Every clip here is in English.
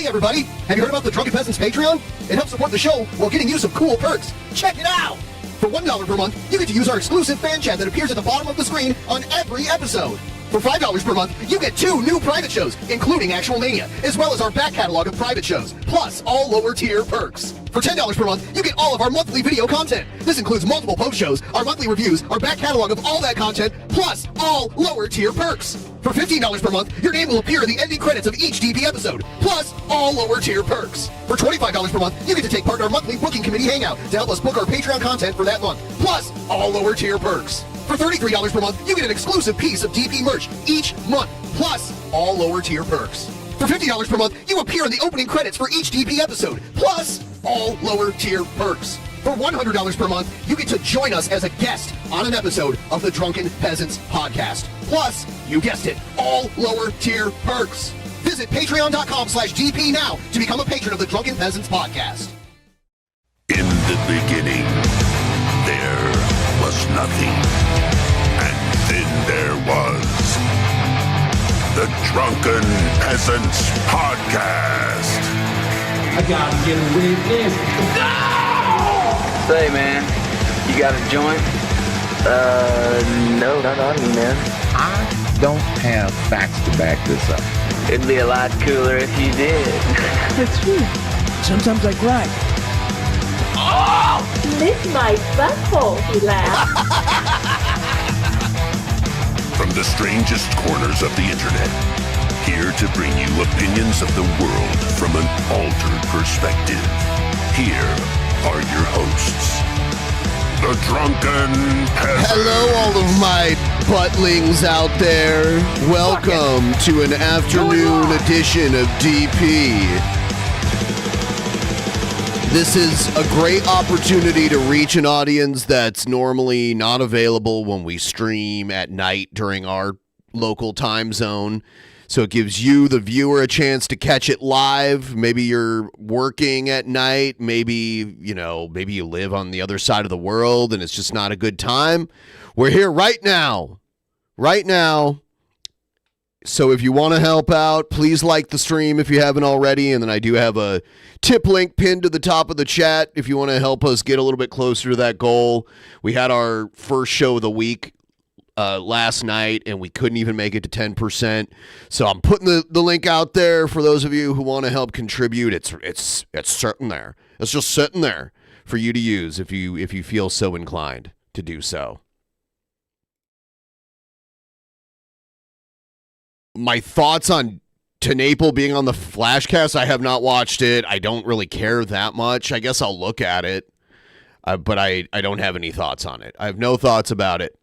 Hey everybody, have you heard about the Drunken Peasants Patreon? It helps support the show while getting you some cool perks. Check it out! For $1 per month, you get to use our exclusive fan chat that appears at the bottom of the screen on every episode. For $5 per month, you get 2 new private shows, including Actual Mania, as well as our back catalog of private shows, plus all lower tier perks. For $10 per month, you get all of our monthly video content. This includes multiple post shows, our monthly reviews, our back catalog of all that content, plus all lower tier perks. For $15 per month, your name will appear in the ending credits of each DP episode, plus all lower tier perks. For $25 per month, you get to take part in our monthly booking committee hangout to help us book our Patreon content for that month, plus all lower tier perks. For $33 per month, you get an exclusive piece of DP merch each month, plus all lower tier perks. For $50 per month, you appear in the opening credits for each DP episode, plus all lower tier perks. For $100 per month, you get to join us as a guest on an episode of the Drunken Peasants podcast. Plus, you guessed it, all lower tier perks. Visit patreon.com/DP now to become a patron of the Drunken Peasants podcast. In the beginning, there was nothing. And then there was the Drunken Peasants podcast. I gotta get a witness. No! Say, man, you got a joint? No, not on me, man. I don't have facts to back this up. It'd be a lot cooler if you did. That's true. Sometimes I cry. Oh! Lick my butthole, he laughed. From the strangest corners of the internet, here to bring you opinions of the world from an altered perspective. Here are your hosts, the Drunken Peasants. Hello, all of my buttlings out there. Welcome to an afternoon edition of DP. This is a great opportunity to reach an audience that's normally not available when we stream at night during our local time zone. So it gives you, the viewer, a chance to catch it live. Maybe you're working at night. Maybe you live on the other side of the world and it's just not a good time. We're here right now. Right now. So if you want to help out, please like the stream if you haven't already. And then I do have a tip link pinned to the top of the chat if you want to help us get a little bit closer to that goal. We had our first show of the week last night, and we couldn't even make it to 10%. So I'm putting the link out there for those of you who want to help contribute. It's sitting there. It's just sitting there for you to use if you feel so inclined to do so. My thoughts on TNAPL being on the Flashcast, I have not watched it. I don't really care that much. I guess I'll look at it, but I don't have any thoughts on it. I have no thoughts about it.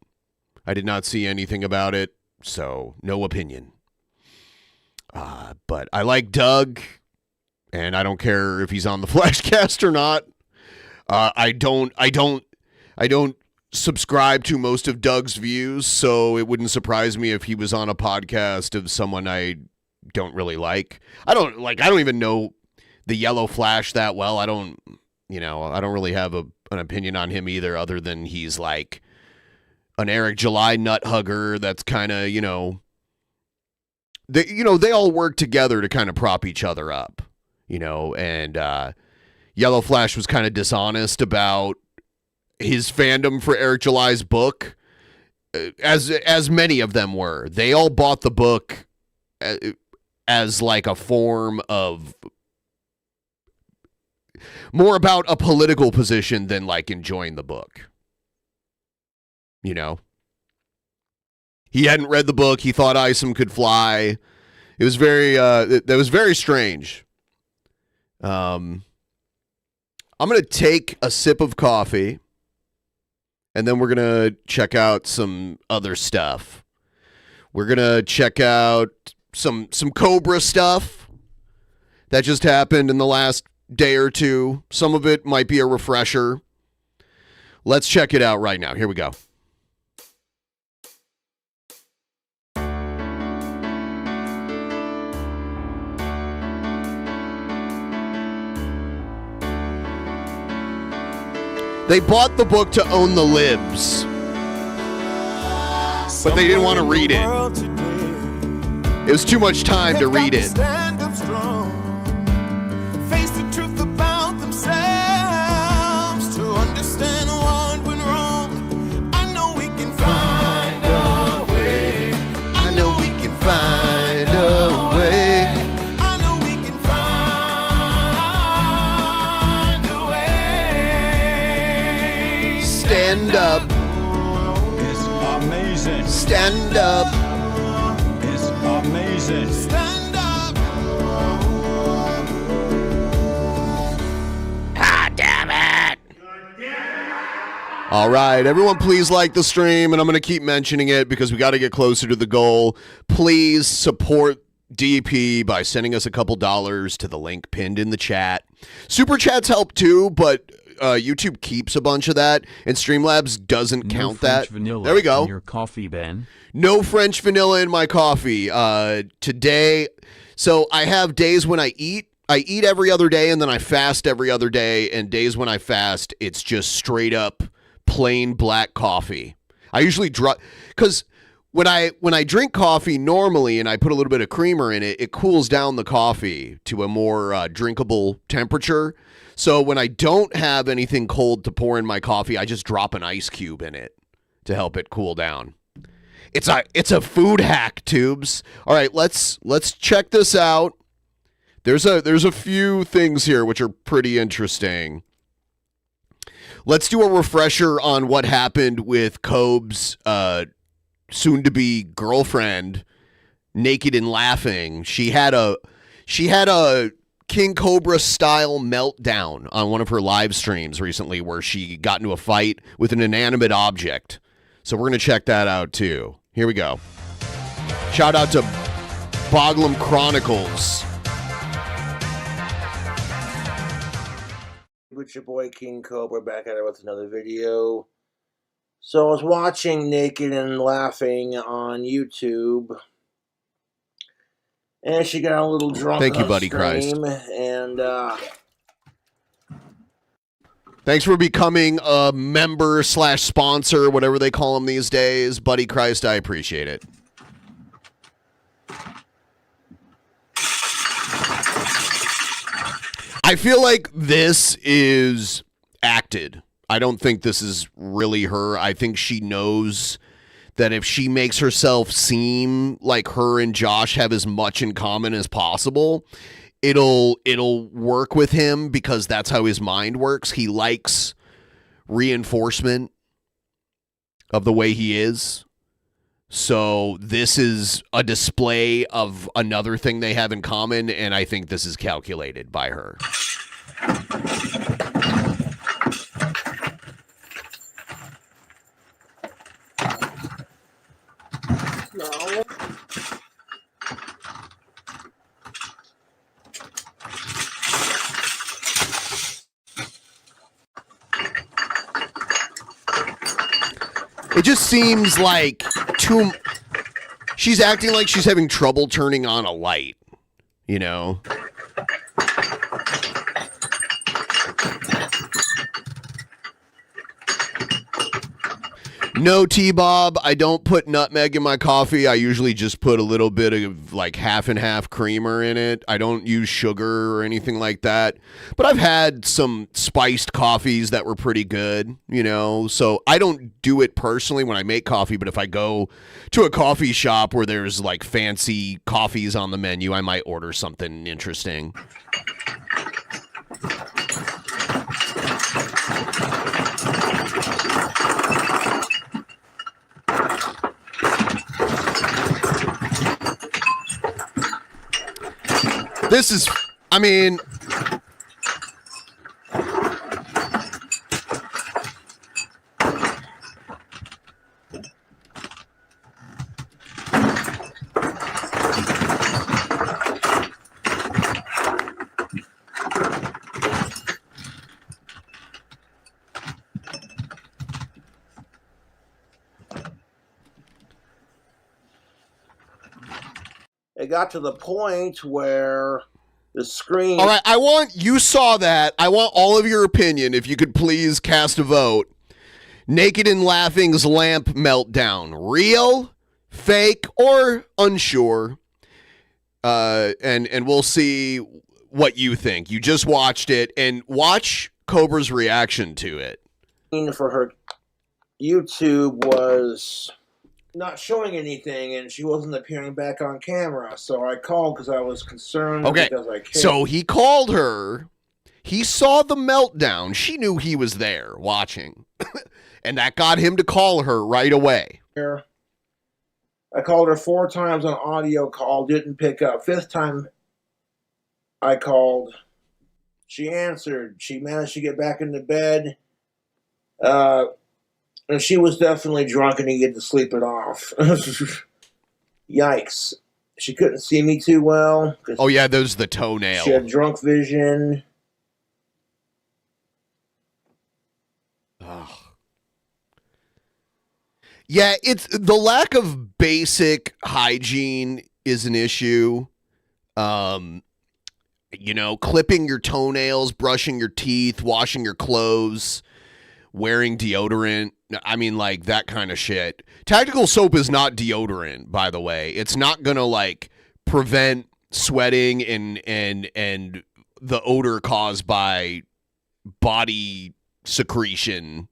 I did not see anything about it, so no opinion. But I like Doug, and I don't care if he's on the Flashcast or not. I don't subscribe to most of Doug's views, so it wouldn't surprise me if he was on a podcast of someone I don't really like. I don't even know the Yellow Flash that well. I don't really have an opinion on him either, other than he's like an Eric July nut hugger that's kind of, they all work together to kind of prop each other up, and Yellow Flash was kind of dishonest about his fandom for Eric July's book, as many of them were. They all bought the book as like a form of more about a political position than like enjoying the book. He hadn't read the book. He thought Isom could fly. It was that was very strange. I'm going to take a sip of coffee, and then we're going to check out some other stuff. We're going to check out some Cobra stuff that just happened in the last day or two. Some of it might be a refresher. Let's check it out right now. Here we go. They bought the book to own the libs, but they didn't want to read it. It was too much time to read it. amazing. Stand up. It's amazing. Stand up. Ah, damn it. All right, everyone, please like the stream, and I'm going to keep mentioning it because we got to get closer to the goal. Please support DP by sending us a couple dollars to the link pinned in the chat. Super chats help too, but YouTube keeps a bunch of that, and Streamlabs doesn't count that. There we go. In your coffee, Ben. No French vanilla in my coffee. Today, so I have days when I eat every other day, and then I fast every other day, and days when I fast, it's just straight up plain black coffee. I usually because when I drink coffee normally and I put a little bit of creamer in it, it cools down the coffee to a more drinkable temperature. So when I don't have anything cold to pour in my coffee, I just drop an ice cube in it to help it cool down. It's a food hack, tubes. All right, let's check this out. There's a few things here which are pretty interesting. Let's do a refresher on what happened with Cobb's soon-to-be girlfriend, Naked and Laughing. She had a King Cobra style meltdown on one of her live streams recently, where she got into a fight with an inanimate object. So we're gonna check that out too. Here we go. Shout out to Boglum Chronicles. With your boy King Cobra back at it with another video. So I was watching Naked and Laughing on YouTube, and she got a little drunk. Thank you, on Buddy stream, Christ. And thanks for becoming a member / sponsor, whatever they call them these days. Buddy Christ, I appreciate it. I feel like this is acted. I don't think this is really her. I think she knows that if she makes herself seem like her and Josh have as much in common as possible, it'll work with him, because that's how his mind works. He likes reinforcement of the way he is. So this is a display of another thing they have in common, and I think this is calculated by her. no. It just seems like she's acting like she's having trouble turning on a light, you know? No, T-Bob, I don't put nutmeg in my coffee. I usually just put a little bit of like half and half creamer in it. I don't use sugar or anything like that. But I've had some spiced coffees that were pretty good, you know. So I don't do it personally when I make coffee, but if I go to a coffee shop where there's like fancy coffees on the menu, I might order something interesting. This is, I mean, it got to the point where the screen... All right, you saw that. I want all of your opinion, if you could please cast a vote. Naked and Laughing's lamp meltdown. Real, fake, or unsure? And we'll see what you think. You just watched it, and watch Cobra's reaction to it. For her YouTube was not showing anything, and she wasn't appearing back on camera, so I called because I was concerned. Okay, because I cared. So he called her. He saw the meltdown. She knew he was there watching, and that got him to call her right away. I called her 4 times on audio call, didn't pick up. 5th time I called, she answered. She managed to get back into bed. And she was definitely drunk and needed to sleep it off. Yikes. She couldn't see me too well. Oh, yeah, those the toenail. She had drunk vision. Ugh. Yeah, it's the lack of basic hygiene is an issue. You know, clipping your toenails, brushing your teeth, washing your clothes, wearing deodorant. I mean, like, that kind of shit. Tactical soap is not deodorant, by the way. It's not gonna, like, prevent sweating and the odor caused by body secretion.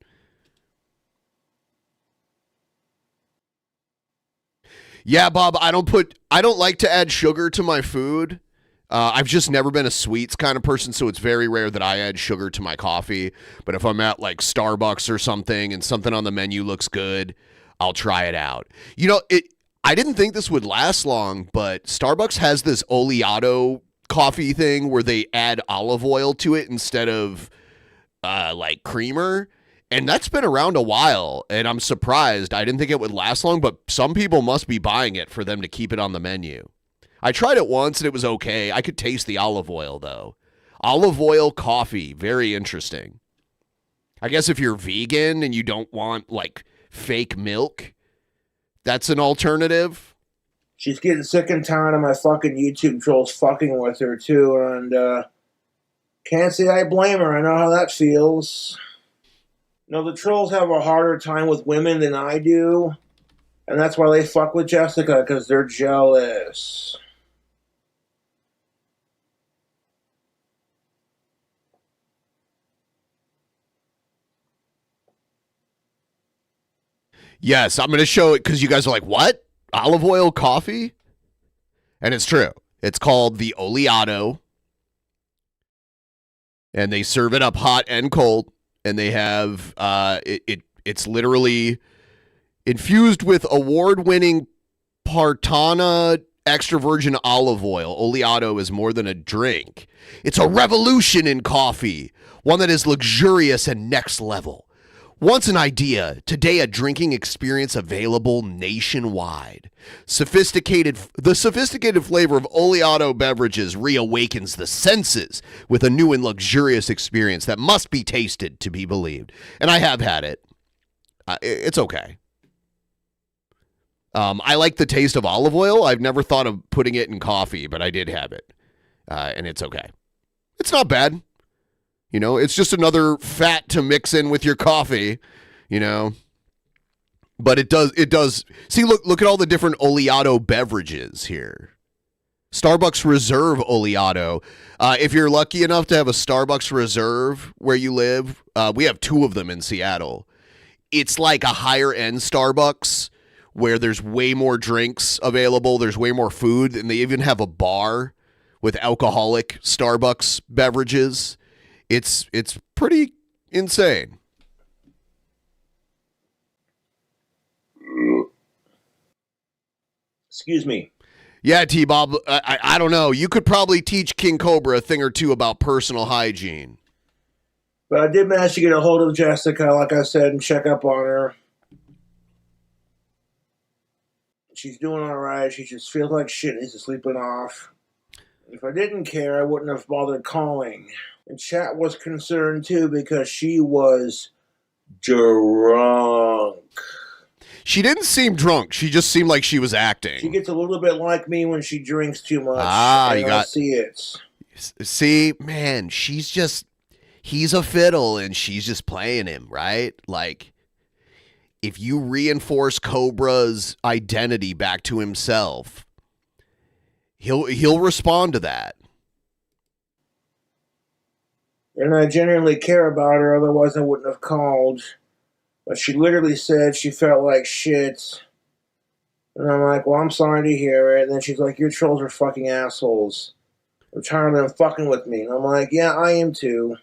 Yeah, Bob, I don't like to add sugar to my food. I've just never been a sweets kind of person, so it's very rare that I add sugar to my coffee. But if I'm at like Starbucks or something and something on the menu looks good, I'll try it out. You know, I didn't think this would last long, but Starbucks has this oleato coffee thing where they add olive oil to it instead of like creamer. And that's been around a while, and I'm surprised. I didn't think it would last long, but some people must be buying it for them to keep it on the menu. I tried it once, and it was okay. I could taste the olive oil, though. Olive oil coffee, very interesting. I guess if you're vegan and you don't want, like, fake milk, that's an alternative. She's getting sick and tired of my fucking YouTube trolls fucking with her, too, and can't say I blame her. I know how that feels. No, the trolls have a harder time with women than I do, and that's why they fuck with Jessica, because they're jealous. Yes, I'm going to show it because you guys are like, what? Olive oil coffee? And it's true. It's called the Oleato, and they serve it up hot and cold. And they have it's literally infused with award-winning Partana extra virgin olive oil. Oleato is more than a drink. It's a revolution in coffee, one that is luxurious and next level. Once an idea, today a drinking experience available nationwide. The sophisticated flavor of Oleato beverages reawakens the senses with a new and luxurious experience that must be tasted to be believed. And I have had it. It's okay. I like the taste of olive oil. I've never thought of putting it in coffee, but I did have it. And it's okay. It's not bad. You know, it's just another fat to mix in with your coffee, you know. But it does. See, look at all the different Oleato beverages here. Starbucks Reserve Oleato. If you're lucky enough to have a Starbucks Reserve where you live, we have 2 of them in Seattle. It's like a higher end Starbucks where there's way more drinks available. There's way more food, and they even have a bar with alcoholic Starbucks beverages. It's pretty insane. Excuse me. Yeah, T-Bob, I don't know. You could probably teach King Cobra a thing or two about personal hygiene. But I did manage to get a hold of Jessica, like I said, and check up on her. She's doing all right. She just feels like shit and is sleeping off. If I didn't care, I wouldn't have bothered calling. And chat was concerned, too, because she was drunk. She didn't seem drunk. She just seemed like she was acting. She gets a little bit like me when she drinks too much. I see it. See, man, he's a fiddle, and she's just playing him, right? Like, if you reinforce Cobra's identity back to himself, he'll respond to that. And I genuinely care about her, otherwise I wouldn't have called. But she literally said she felt like shit. And I'm like, well, I'm sorry to hear it. And then she's like, your trolls are fucking assholes. I'm tired of them fucking with me. And I'm like, yeah, I am too.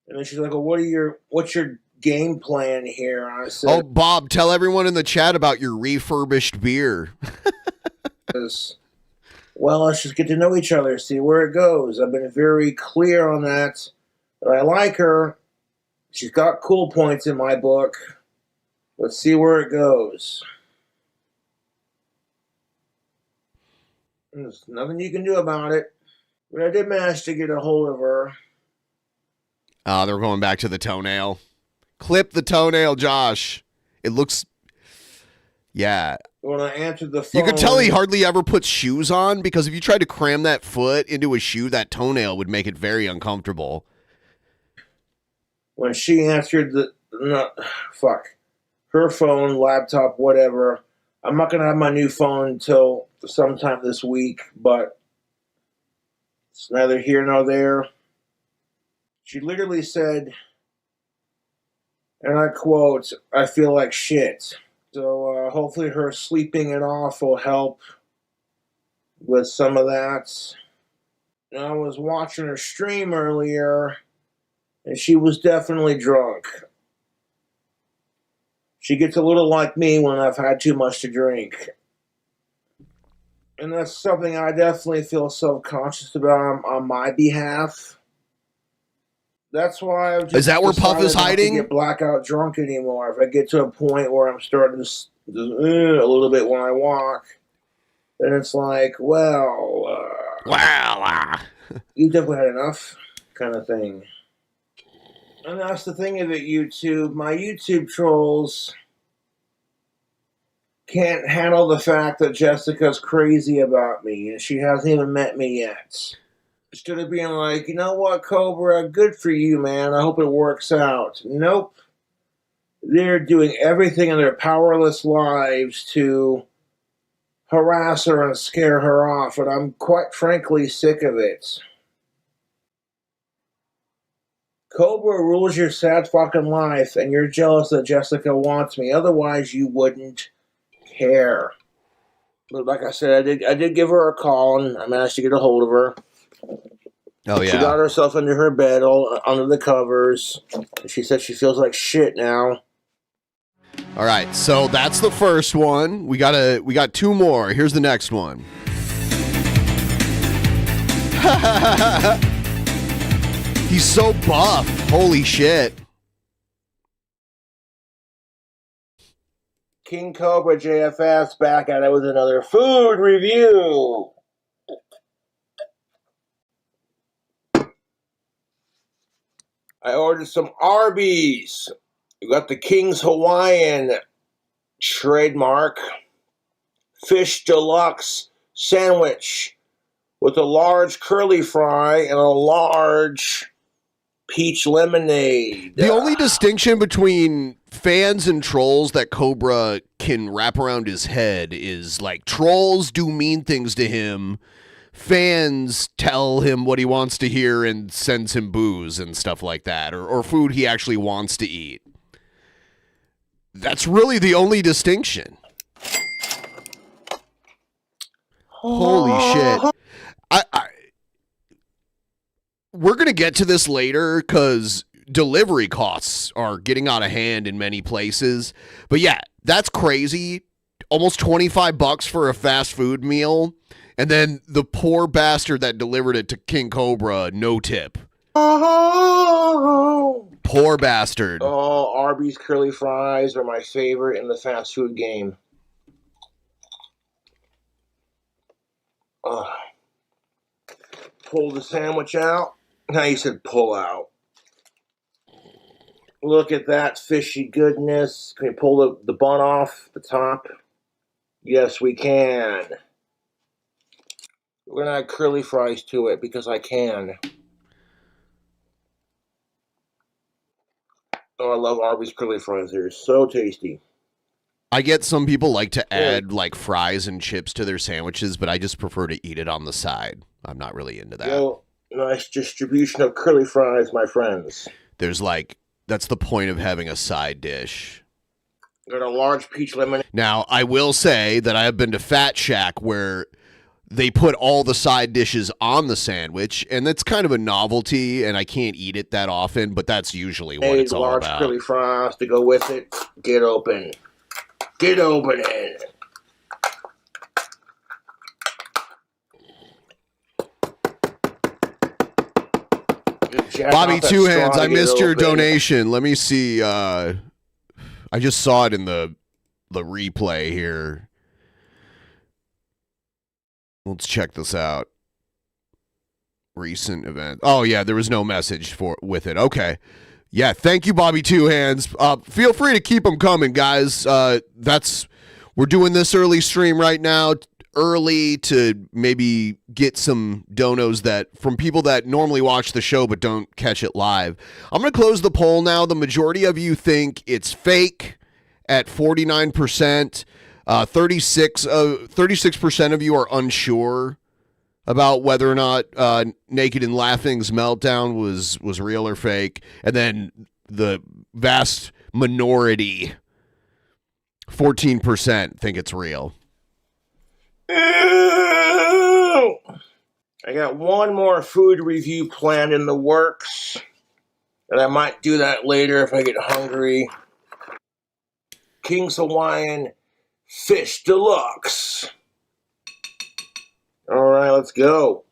And then she's like, well, what's your game plan here. I said, Oh, Bob, tell everyone in the chat about your refurbished beer. well, let's just get to know each other, see where it goes. I've been very clear on that. I like her. She's got cool points in my book. Let's see where it goes. There's nothing you can do about it. But I did manage to get a hold of her. They're going back to the toenail. Clip the toenail, Josh. It looks... Yeah. When I answered the phone... You could tell he hardly ever puts shoes on, because if you tried to cram that foot into a shoe, that toenail would make it very uncomfortable. When she answered her phone, laptop, whatever, I'm not going to have my new phone until sometime this week, but it's neither here nor there. She literally said, and I quote, "I feel like shit." So hopefully her sleeping it off will help with some of that. And I was watching her stream earlier, and she was definitely drunk. She gets a little like me when I've had too much to drink. And that's something I definitely feel self-conscious about on my behalf. That's why I've just Is that where Puff is hiding? Not to get blackout drunk anymore. If I get to a point where I'm starting to a little bit when I walk, then it's like, you definitely had enough, kind of thing. And that's the thing of it, YouTube. My YouTube trolls can't handle the fact that Jessica's crazy about me, and she hasn't even met me yet. Instead of being like, you know what, Cobra, good for you, man. I hope it works out. Nope. They're doing everything in their powerless lives to harass her and scare her off, and I'm quite frankly sick of it. Cobra rules your sad fucking life, and you're jealous that Jessica wants me. Otherwise, you wouldn't care. But like I said, I did give her a call, and I managed to get a hold of her. Oh, yeah. She got herself under her bed, all under the covers. And she said she feels like shit now. All right, so that's the first one. We got two more. Here's the next one. He's so buff. Holy shit. KingCobraJFS back at it with another food review. I ordered some Arby's. We got the King's Hawaiian trademark fish deluxe sandwich with a large curly fry and a large peach lemonade. The only distinction between fans and trolls that Cobra can wrap around his head is, like, trolls do mean things to him. Fans tell him what he wants to hear and sends him booze and stuff like that, or food he actually wants to eat. That's really the only distinction. Holy shit. We're going to get to this later because delivery costs are getting out of hand in many places. But yeah, that's crazy. Almost $25 for a fast food meal. And then the poor bastard that delivered it to King Cobra, no tip. Poor bastard. Oh, Arby's curly fries are my favorite in the fast food game. Pull the sandwich out. Now you said pull out. Look at that fishy goodness. Can we pull the bun off the top? Yes, we can. We're going to add curly fries to it because I can. Oh, I love Arby's curly fries. They're so tasty. I get some people like to add like fries and chips to their sandwiches, but I just prefer to eat it on the side. I'm not really into that. Yo, nice distribution of curly fries, my friends. There's like, that's the point of having a side dish. Got a large peach lemonade. Now, I will say that I have been to Fat Shack where they put all the side dishes on the sandwich, and that's kind of a novelty, and I can't eat it that often, but that's usually what it's all large about. curly fries to go with it. Get open. Get open. Bobby Two Hands, I missed your donation. Let me see. I just saw it in the replay here. Let's check this out. Recent event. Oh yeah, there was no message with it. Okay. Yeah, thank you, Bobby Two Hands. Feel free to keep them coming, guys. We're doing this early stream right now, early to maybe get some donos from people that normally watch the show but don't catch it live. I'm going to close the poll now. The majority of you think it's fake at 49%. 36% of you are unsure about whether or not Naked and Laughing's meltdown was real or fake. And then the vast minority, 14%, think it's real. I got one more food review planned in the works, and I might do that later if I get hungry. King's Hawaiian Fish Deluxe. All right, let's go.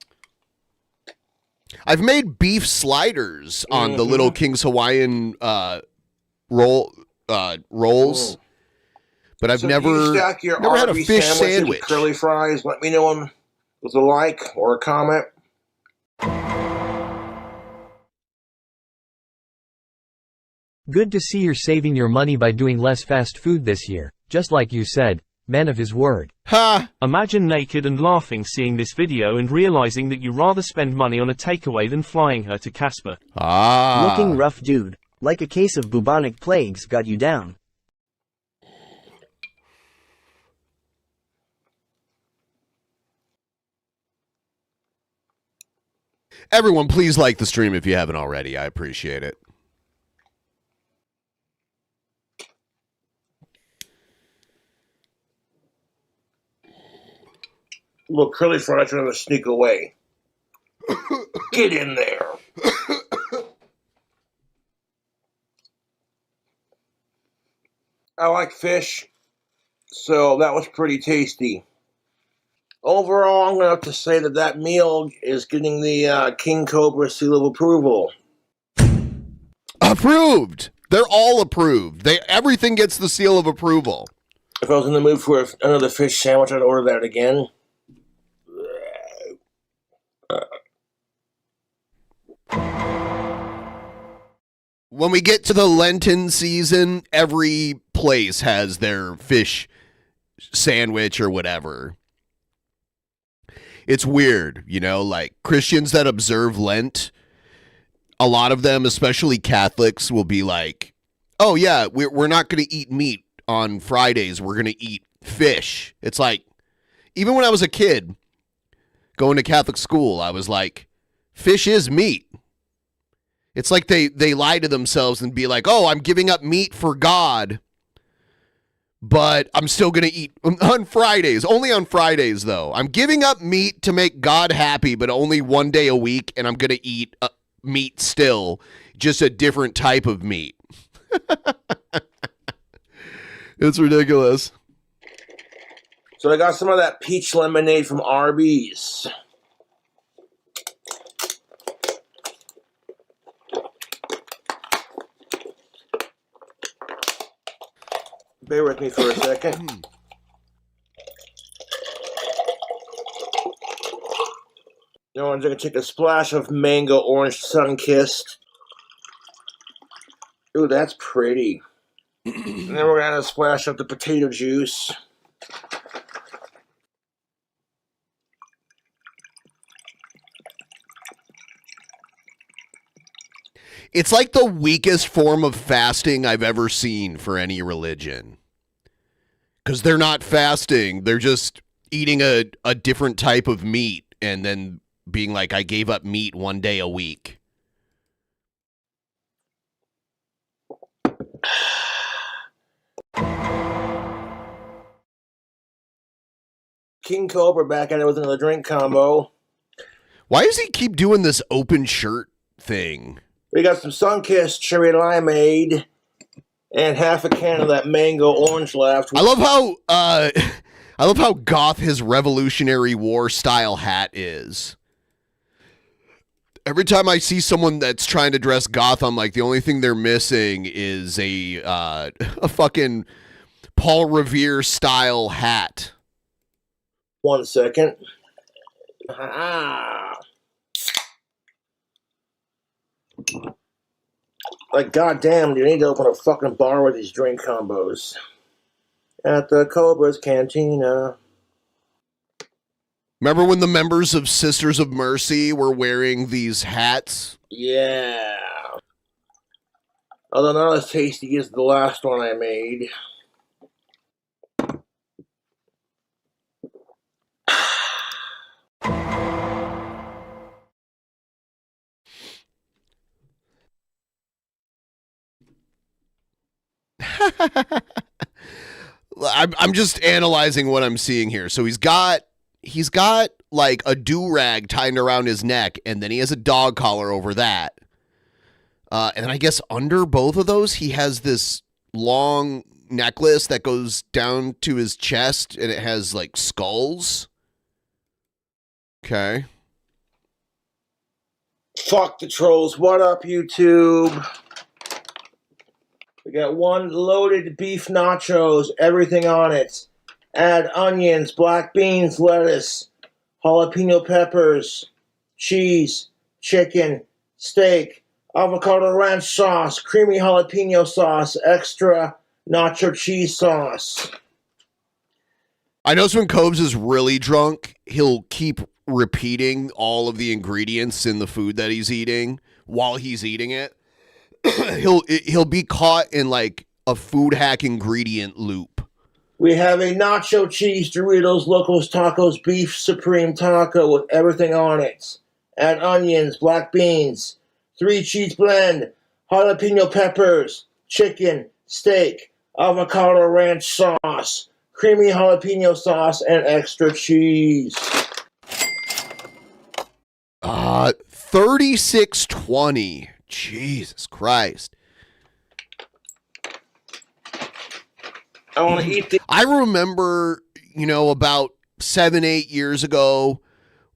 I've made beef sliders on the little King's Hawaiian rolls, but I've never had a fish sandwich. Curly fries. Let me know them with a like or a comment. Good to see you're saving your money by doing less fast food this year, just like you said. Man of his word. Ha! Imagine Naked and Laughing seeing this video and realizing that you rather spend money on a takeaway than flying her to Casper. Looking rough, dude. Like a case of bubonic plagues got you down. Everyone, please like the stream if you haven't already. I appreciate it. Little curly fries trying to sneak away. Get in there. I like fish, so that was pretty tasty. Overall, I'm going to have to say that meal is getting the King Cobra seal of approval. Approved! They're all approved. Everything gets the seal of approval. If I was in the mood for another fish sandwich, I'd order that again. When we get to the Lenten season, every place has their fish sandwich or whatever. It's weird, like Christians that observe Lent, a lot of them, especially Catholics, will be like, oh yeah, we're not going to eat meat on Fridays. We're going to eat fish. It's like, even when I was a kid going to Catholic school, I was like, fish is meat. It's like they lie to themselves and be like, oh, I'm giving up meat for God, but I'm still going to eat on Fridays. Only on Fridays, though. I'm giving up meat to make God happy, but only one day a week, and I'm going to eat meat still, just a different type of meat. It's ridiculous. So I got some of that peach lemonade from Arby's. Bear with me for a second. Now I'm going to take a splash of mango orange sun-kissed. Ooh, that's pretty. And then we're going to splash up the potato juice. It's like the weakest form of fasting I've ever seen for any religion. Because they're not fasting. They're just eating a different type of meat and then being like, I gave up meat one day a week. King Cobra back at it with another drink combo. Why does he keep doing this open shirt thing? We got some Sunkissed cherry limeade and half a can of that mango orange left. I love how goth his Revolutionary War style hat is. Every time I see someone that's trying to dress goth, I'm like, the only thing they're missing is a fucking Paul Revere style hat. 1 second. Like, goddamn, you need to open a fucking bar with these drink combos. At the Cobra's Cantina. Remember when the members of Sisters of Mercy were wearing these hats? Yeah. Although not as tasty as the last one I made. I'm just analyzing what I'm seeing here. So he's got like a do-rag tied around his neck, and then he has a dog collar over that. And then I guess under both of those, he has this long necklace that goes down to his chest, and it has like skulls. Okay. Fuck the trolls. What up, YouTube? We got one loaded beef nachos, everything on it. Add onions, black beans, lettuce, jalapeno peppers, cheese, chicken, steak, avocado ranch sauce, creamy jalapeno sauce, extra nacho cheese sauce. I notice when Cobes is really drunk, he'll keep repeating all of the ingredients in the food that he's eating while he's eating it. he'll be caught in like a food hack ingredient loop. We have a nacho cheese Doritos Locos Tacos Beef Supreme Taco with everything on it. Add onions, black beans, 3 cheese blend, jalapeno peppers, chicken, steak, avocado ranch sauce, creamy jalapeno sauce, and extra cheese. $36.20. Jesus Christ. I want to eat the. I remember, about 7-8 years ago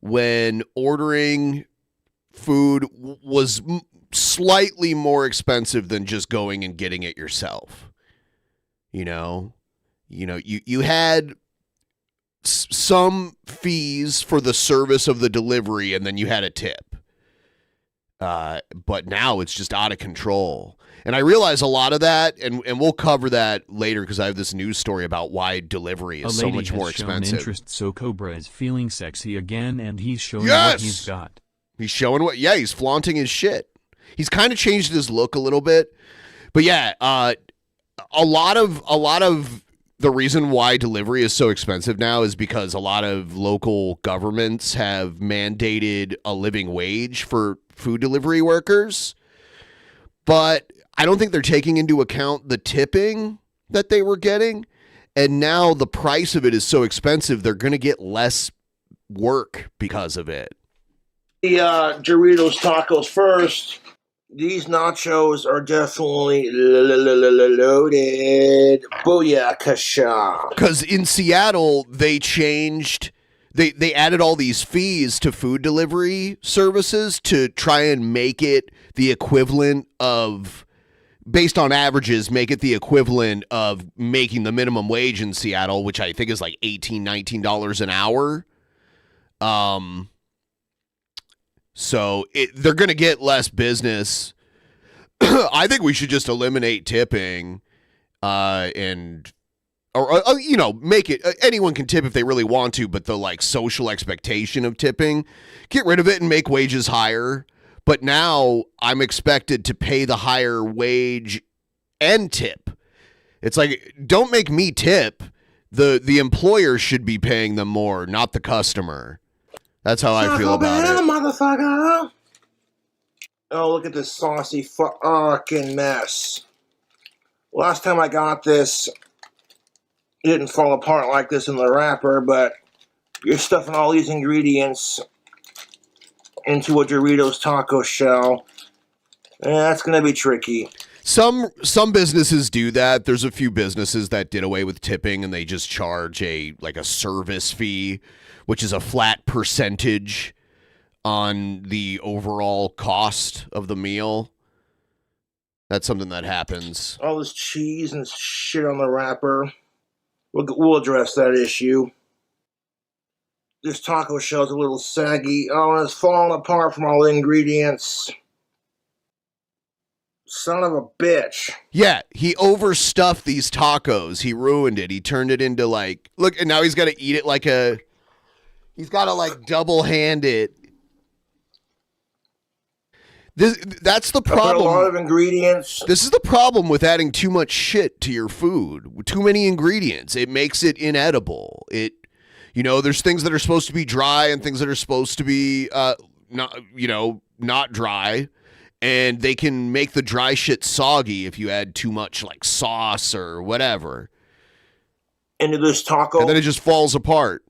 when ordering food was slightly more expensive than just going and getting it yourself. You had some fees for the service of the delivery, and then you had a tip. But now it's just out of control. And I realize a lot of that, and we'll cover that later because I have this news story about why delivery is so much more expensive. Interest, so Cobra is feeling sexy again, and he's showing what he's got. He's showing what? Yeah, he's flaunting his shit. He's kind of changed his look a little bit, but yeah, a lot of the reason why delivery is so expensive now is because a lot of local governments have mandated a living wage for food delivery workers, but I don't think they're taking into account the tipping that they were getting, and now the price of it is so expensive, they're going to get less work because of it. The Doritos tacos first. These nachos are definitely loaded. Booyakasha. Because in Seattle, they changed... They added all these fees to food delivery services to try and make it the equivalent of, based on averages, make it the equivalent of making the minimum wage in Seattle, which I think is like $18, $19 an hour. So they're going to get less business. I think we should just eliminate tipping make it, anyone can tip if they really want to, but the like social expectation of tipping, get rid of it and make wages higher. But now I'm expected to pay the higher wage and tip. It's like, don't make me tip. The employer should be paying them more, not the customer. That's how I feel about it. Motherfucker. Oh, look at this saucy fucking mess. Last time I got this, it didn't fall apart like this in the wrapper, but You're stuffing all these ingredients into a Doritos taco shell. That's going to be tricky. Some businesses do that. There's a few businesses that did away with tipping and they just charge a service fee, which is a flat percentage on the overall cost of the meal. That's something that happens. All this cheese and shit on the wrapper. We'll address that issue. This taco shell's a little saggy. Oh, and it's falling apart from all the ingredients. Son of a bitch. Yeah, he overstuffed these tacos. He ruined it. He turned it into look, and now he's got to eat it he's got to double-hand it. That's the problem. A lot of ingredients. This is the problem with adding too much shit to your food. Too many ingredients. It makes it inedible. There's things that are supposed to be dry and things that are supposed to be not dry. And they can make the dry shit soggy if you add too much sauce or whatever into this taco. And then it just falls apart.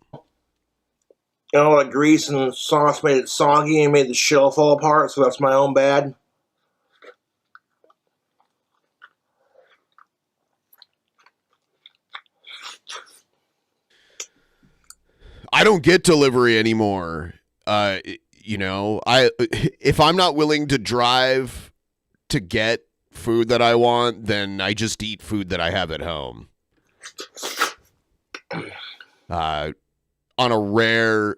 All the grease and sauce made it soggy and made the shell fall apart, so that's my own bad. I don't get delivery anymore. If I'm not willing to drive to get food that I want, then I just eat food that I have at home. On a rare,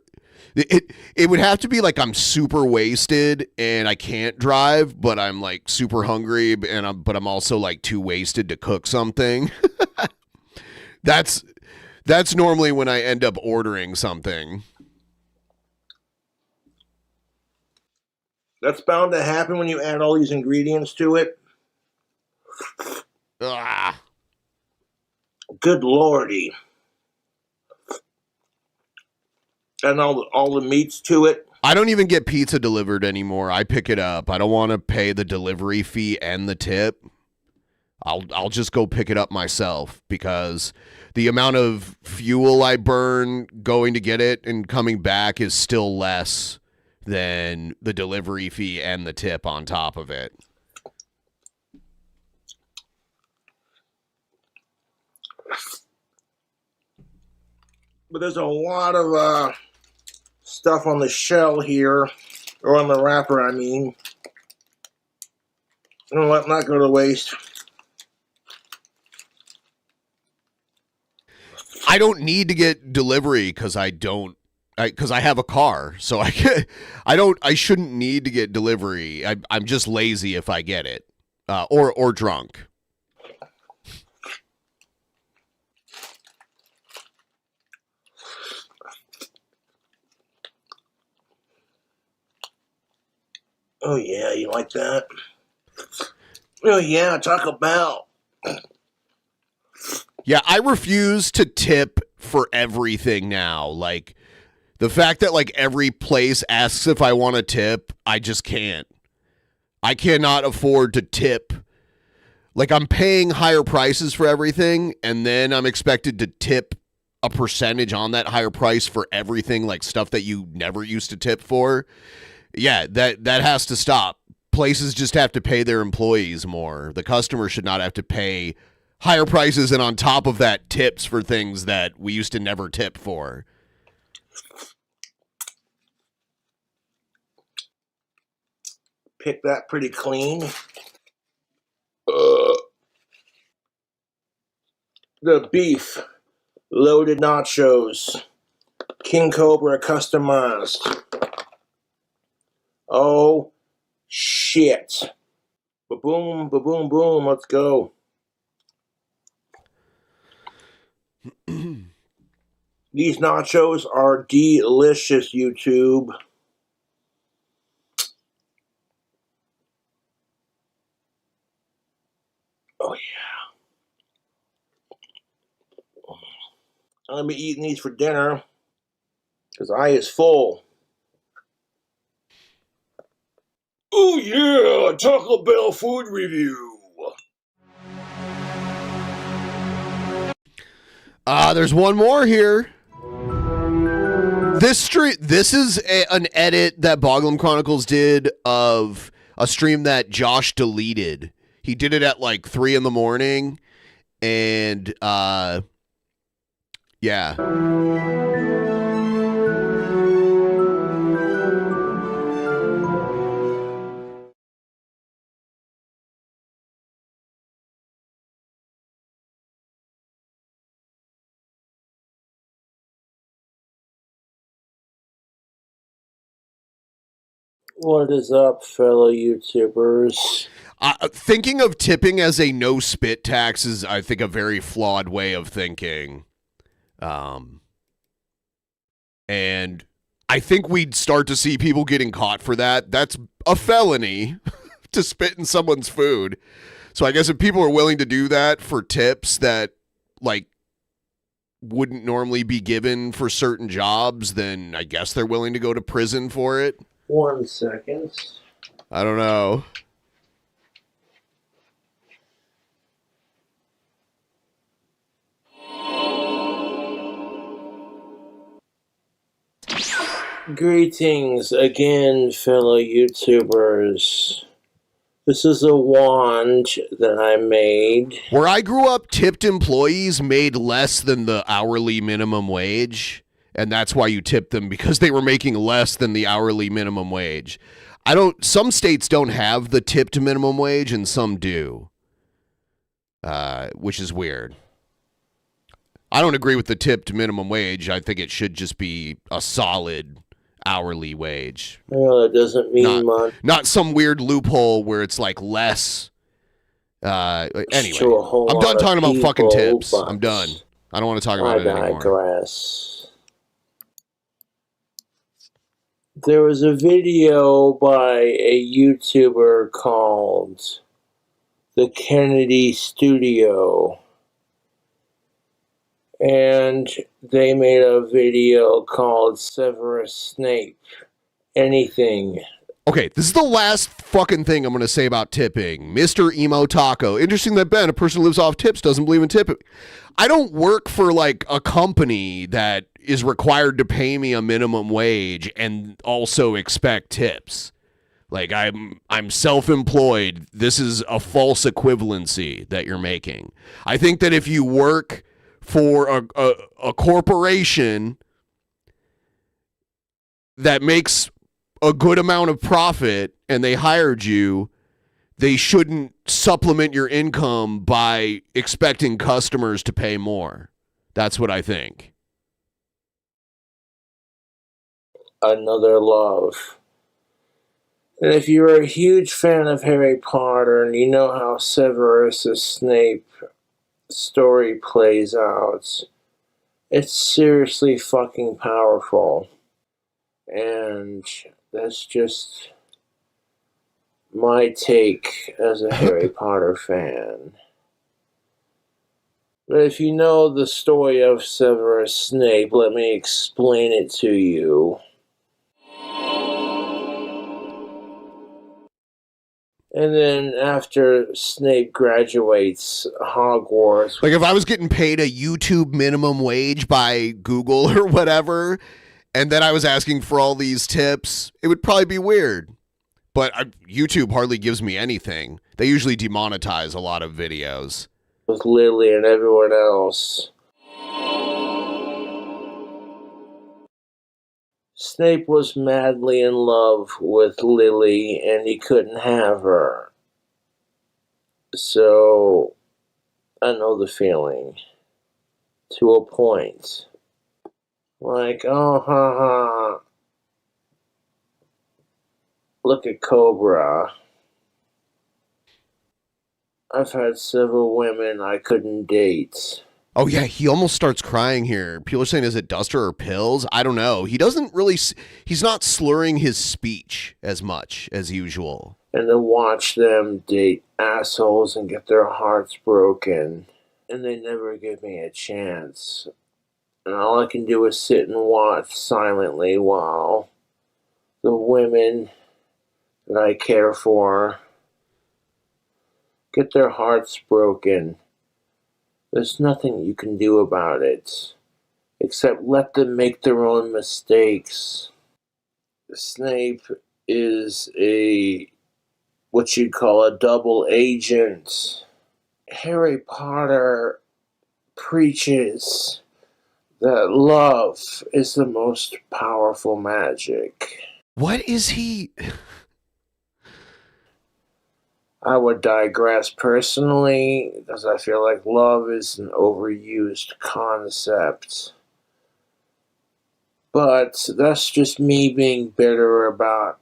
it would have to be I'm super wasted and I can't drive, but I'm super hungry but I'm also too wasted to cook something. That's normally when I end up ordering something. That's bound to happen when you add all these ingredients to it. Good lordy. And all the meats to it. I don't even get pizza delivered anymore. I pick it up. I don't want to pay the delivery fee and the tip. I'll just go pick it up myself because the amount of fuel I burn going to get it and coming back is still less than the delivery fee and the tip on top of it. But there's a lot of stuff on the shell here, or on the wrapper, I mean. Let not go to waste. I don't need to get delivery because I have a car, so I shouldn't need to get delivery. I'm just lazy if I get it, or drunk. Oh yeah, you like that? Oh yeah, Taco Bell. Yeah, I refuse to tip for everything now. The fact that every place asks if I want to tip, I just can't. I cannot afford to tip. I'm paying higher prices for everything, and then I'm expected to tip a percentage on that higher price for everything, stuff that you never used to tip for. Yeah, that has to stop. Places just have to pay their employees more. The customer should not have to pay higher prices and on top of that tips for things that we used to never tip for. Pick that pretty clean. The beef loaded nachos, King Cobra customized. Oh shit! Ba-boom, ba-boom, boom. Let's go. These nachos are delicious, YouTube. Oh, yeah. I'm going to be eating these for dinner because I is full. Oh, yeah. Taco Bell food review. There's one more here. This is an edit that Boglum Chronicles did of a stream that Josh deleted. He did it at like 3 a.m, and yeah. What is up, fellow YouTubers? Thinking of tipping as a no spit tax is, I think, a very flawed way of thinking. And I think we'd start to see people getting caught for that. That's a felony to spit in someone's food. So I guess if people are willing to do that for tips that, like, wouldn't normally be given for certain jobs, then I guess they're willing to go to prison for it. 1 second. I don't know. Greetings again, fellow YouTubers. This is a wand that I made. Where I grew up, tipped employees made less than the hourly minimum wage. And that's why you tip them, because they were making less than the hourly minimum wage. Some states don't have the tipped minimum wage and some do. Which is weird. I don't agree with the tipped minimum wage. I think it should just be a solid hourly wage. Well, it doesn't mean much. Not some weird loophole where it's like less. Anyway, I'm done talking about fucking tips. I'm done. I don't want to talk about it anymore. Digress. There was a video by a YouTuber called The Kennedy Studio, and they made a video called Severus Snape. Anything. Okay, this is the last fucking thing I'm going to say about tipping. Mr. Emo Taco. Interesting that Ben, a person who lives off tips, doesn't believe in tipping. I don't work for like a company that is required to pay me a minimum wage and also expect tips. Like I'm self-employed. This is a false equivalency that you're making. I think that if you work for a corporation that makes a good amount of profit and they hired you, they shouldn't supplement your income by expecting customers to pay more. That's what I think. Another love. And if you're a huge fan of Harry Potter and you know how Severus Snape story plays out, it's seriously fucking powerful. And that's just my take as a Harry Potter fan. But if you know the story of Severus Snape, let me explain it to you. And then after Snape graduates Hogwarts... Like if I was getting paid a YouTube minimum wage by Google or whatever, and then I was asking for all these tips, it would probably be weird. But YouTube hardly gives me anything. They usually demonetize a lot of videos. With Lily and everyone else. Snape was madly in love with Lily and he couldn't have her. So, I know the feeling. To a point. Like, oh, ha. Look at Cobra. I've had several women I couldn't date. Oh, yeah, he almost starts crying here. People are saying, is it Duster or pills? I don't know. He doesn't really... He's not slurring his speech as much as usual. And to watch them date assholes and get their hearts broken. And they never give me a chance. And all I can do is sit and watch silently while the women that I care for get their hearts broken. There's nothing you can do about it. except let them make their own mistakes. Snape is what you'd call a double agent. Harry Potter preaches that love is the most powerful magic. What is he? I would digress personally because I feel like love is an overused concept. But that's just me being bitter about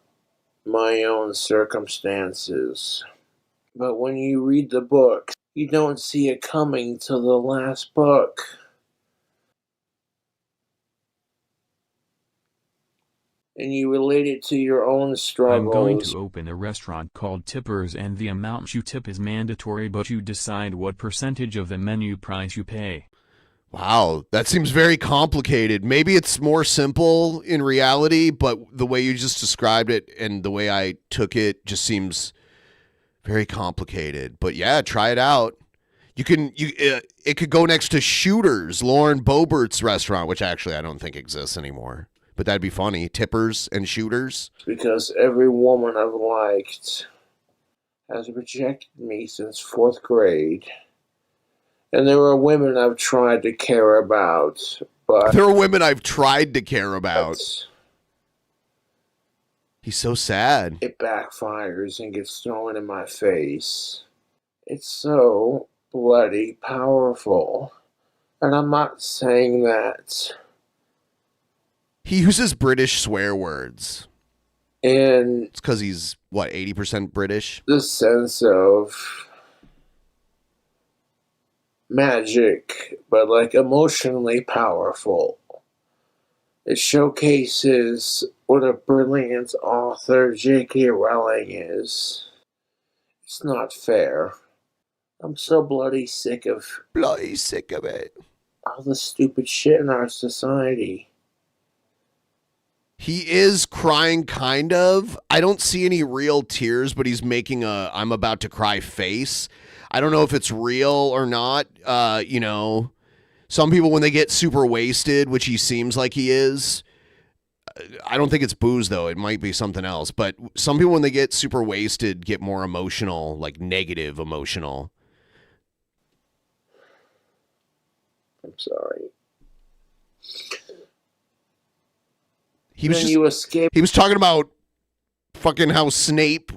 my own circumstances. But when you read the book, you don't see it coming till the last book. And you relate it to your own struggles. I'm going to open a restaurant called Tippers, and the amount you tip is mandatory, but you decide what percentage of the menu price you pay. Wow, that seems very complicated. Maybe it's more simple in reality, but the way you just described it and the way I took it just seems very complicated. But yeah, try it out. It could go next to Shooters, Lauren Boebert's restaurant, which actually I don't think exists anymore. But that'd be funny. Tippers and Shooters. Because every woman I've liked has rejected me since 4th grade. And there are women I've tried to care about, but... There are women I've tried to care about. He's so sad. It backfires and gets thrown in my face. It's so bloody powerful. And I'm not saying that. He uses British swear words. And... It's because he's, 80% British? The sense of... magic, but emotionally powerful. It showcases what a brilliant author J.K. Rowling is. It's not fair. I'm so bloody sick of it. All the stupid shit in our society. He is crying, kind of. I don't see any real tears, but he's making a I'm about to cry face. I don't know if it's real or not. Some people, when they get super wasted, which he seems like he is, I don't think it's booze, though. It might be something else. But some people, when they get super wasted, get more emotional, negative emotional. I'm sorry. He was talking about fucking how Snape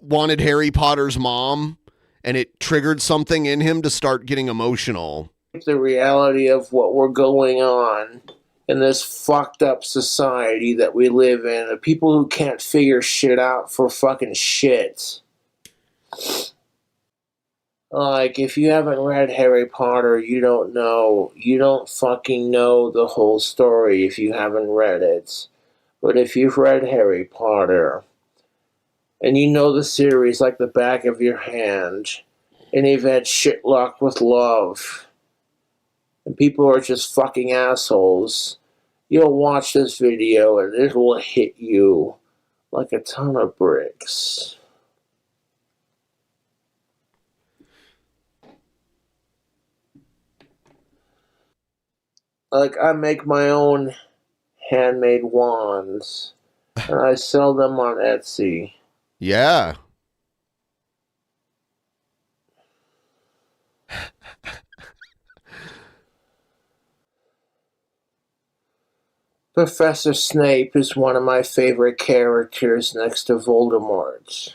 wanted Harry Potter's mom, and it triggered something in him to start getting emotional. The reality of what we're going on in this fucked up society that we live in, the people who can't figure shit out for fucking shit. If you haven't read Harry Potter, you don't fucking know the whole story if you haven't read it. But if you've read Harry Potter, and you know the series like the back of your hand, and you've had shit luck with love, and people are just fucking assholes, you'll watch this video and it will hit you like a ton of bricks. I make my own handmade wands, and I sell them on Etsy. Yeah. Professor Snape is one of my favorite characters next to Voldemort.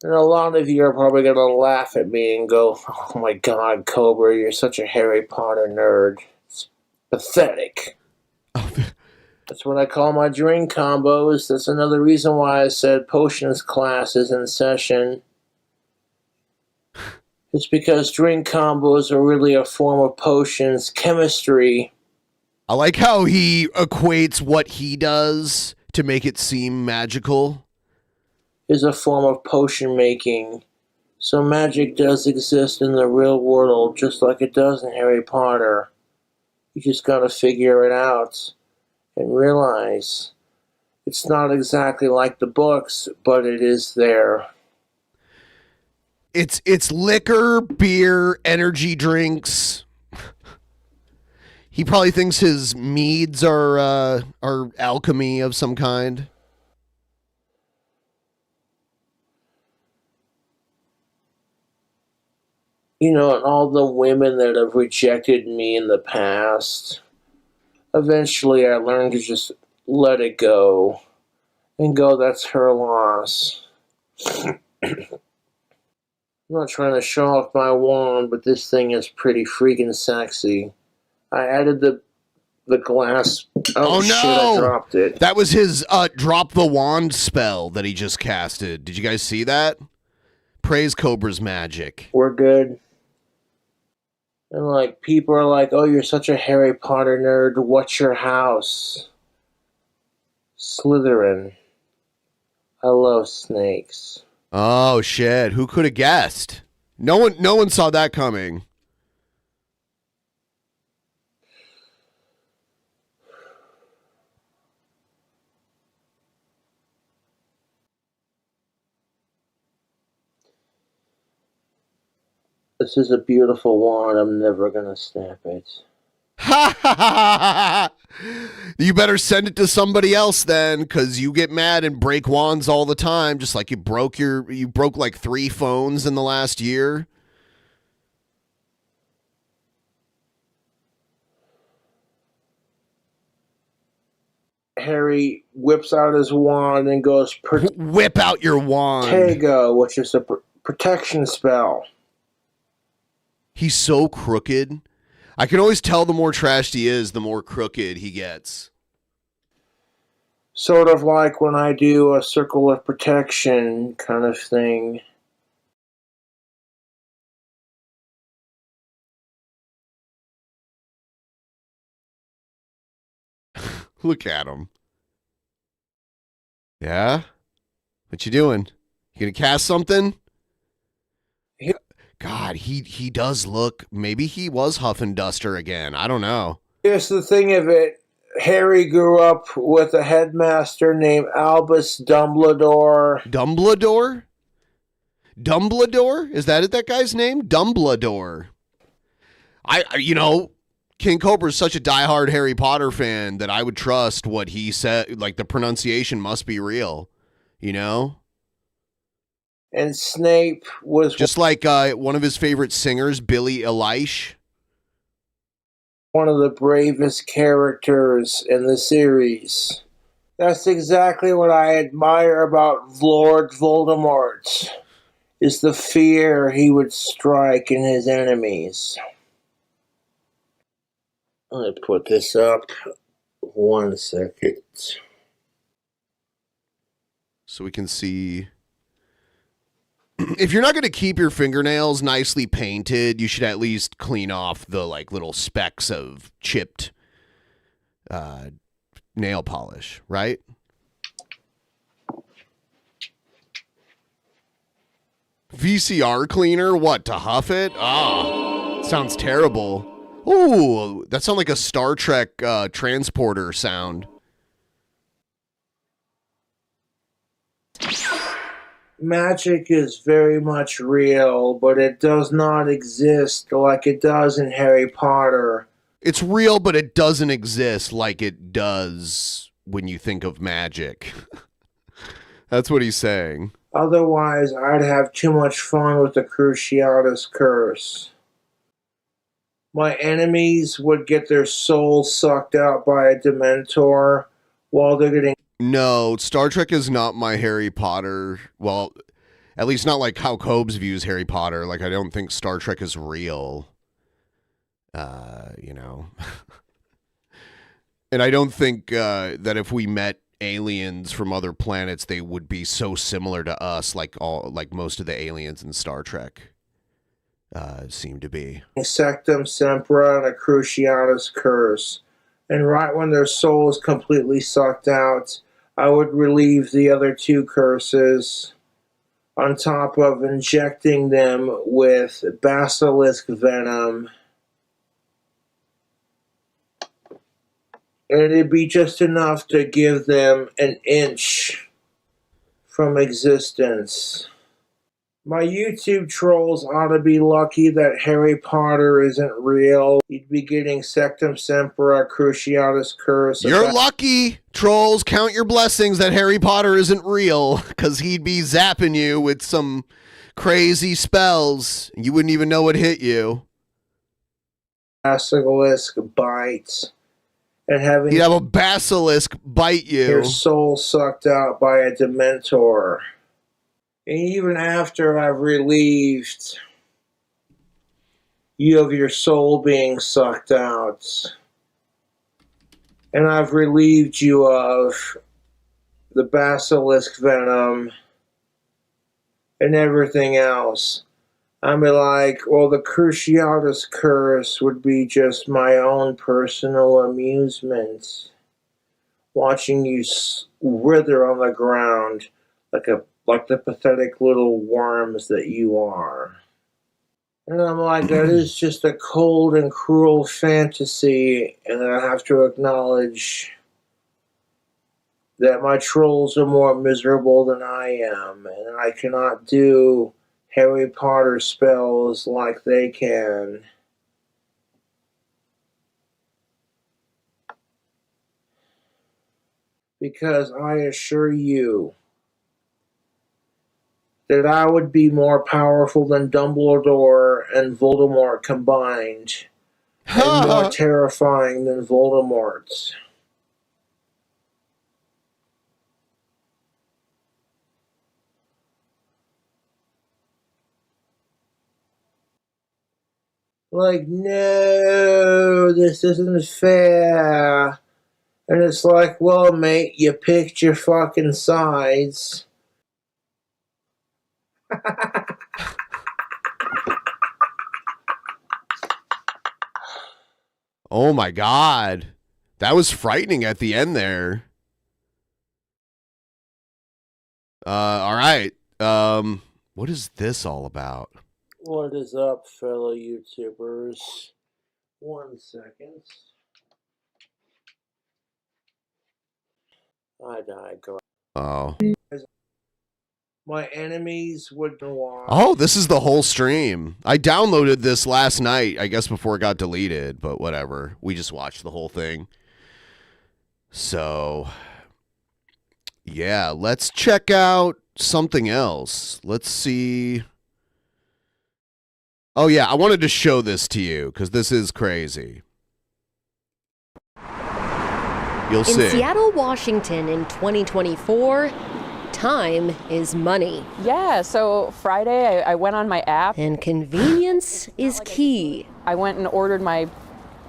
And a lot of you are probably going to laugh at me and go, "Oh my God, Cobra, you're such a Harry Potter nerd. It's pathetic." That's what I call my drink combos. That's another reason why I said potions class is in session. It's because drink combos are really a form of potions chemistry. I like how he equates what he does to make it seem magical. Is a form of potion making. So magic does exist in the real world, just like it does in Harry Potter. You just gotta figure it out and realize it's not exactly like the books, but it is there. It's liquor, beer, energy drinks. He probably thinks his meads are alchemy of some kind. You know, and all the women that have rejected me in the past, eventually I learned to just let it go. And go, that's her loss. I'm not trying to show off my wand, but this thing is pretty freaking sexy. I added the glass. Oh, shit, no! I dropped it. That was his drop the wand spell that he just casted. Did you guys see that? Praise Cobra's magic. We're good. And, like, people are like, oh, you're such a Harry Potter nerd. What's your house? Slytherin. I love snakes. Oh, shit. Who could have guessed? No one saw that coming. This is a beautiful wand. I'm never going to snap it. You better send it to somebody else then, because you get mad and break wands all the time, just like you broke like 3 phones in the last year. Harry whips out his wand and goes... Whip out your wand. Tego, which is a protection spell. He's so crooked. I can always tell the more trashed he is, the more crooked he gets. Sort of like when I do a circle of protection kind of thing. Look at him. Yeah? What you doing? You gonna cast something? God, he does look... Maybe he was Huff and Duster again. I don't know. Here's the thing of it. Harry grew up with a headmaster named Albus Dumbledore. Dumbledore? Dumbledore? Is that guy's name? Dumbledore. King Cobra is such a diehard Harry Potter fan that I would trust what he said. Like, the pronunciation must be real. You know? And Snape was... Just like one of his favorite singers, Billie Eilish. One of the bravest characters in the series. That's exactly what I admire about Lord Voldemort, is the fear he would strike in his enemies. I'm going to put this up. 1 second. So we can see... If you're not going to keep your fingernails nicely painted, you should at least clean off the little specks of chipped nail polish, right? VCR cleaner? What, to huff it? Oh, sounds terrible. Ooh, that sounds like a Star Trek transporter sound. Magic is very much real, but it does not exist like it does in Harry Potter. It's real, but it doesn't exist like it does when you think of magic. That's what he's saying. Otherwise, I'd have too much fun with the Cruciatus Curse. My enemies would get their souls sucked out by a Dementor while they're getting... No, Star Trek is not my Harry Potter. Well, at least not like how Cobes views Harry Potter. Like, I don't think Star Trek is real. And I don't think that if we met aliens from other planets, they would be so similar to us like most of the aliens in Star Trek seem to be. Sectum Sempra and a Cruciatus Curse. And right when their soul is completely sucked out, I would relieve the other 2 curses on top of injecting them with basilisk venom. And it'd be just enough to give them an inch from existence. My YouTube trolls ought to be lucky that Harry Potter isn't real. You'd be getting Sectum Sempra, Cruciatus Curse. You're lucky, trolls. Count your blessings that Harry Potter isn't real, because he'd be zapping you with some crazy spells. You wouldn't even know what hit you. Basilisk bites. And having you'd have a basilisk bite you. Your soul sucked out by a Dementor. And even after I've relieved you of your soul being sucked out, and I've relieved you of the basilisk venom and everything else, I'd be like, well, the Cruciatus Curse would be just my own personal amusement. Watching you wither on the ground like the pathetic little worms that you are. And I'm like, that is just a cold and cruel fantasy, and I have to acknowledge that my trolls are more miserable than I am, and I cannot do Harry Potter spells like they can. Because I assure you that I would be more powerful than Dumbledore and Voldemort combined, and more terrifying than Voldemort. Like, no, this isn't fair. And it's like, well, mate, you picked your fucking sides. Oh my God. That was frightening at the end there. All right. What is this all about? What is up, fellow YouTubers? 1 second. I digress. Oh. My enemies would watch. Oh, this is the whole stream. I downloaded this last night, I guess before it got deleted, but whatever. We just watched the whole thing. So, yeah, let's check out something else. Let's see. Oh, yeah, I wanted to show this to you because this is crazy. You'll see. In Seattle, Washington in 2024, time is money. Yeah, so Friday I went on my app. And convenience is key. I went and ordered my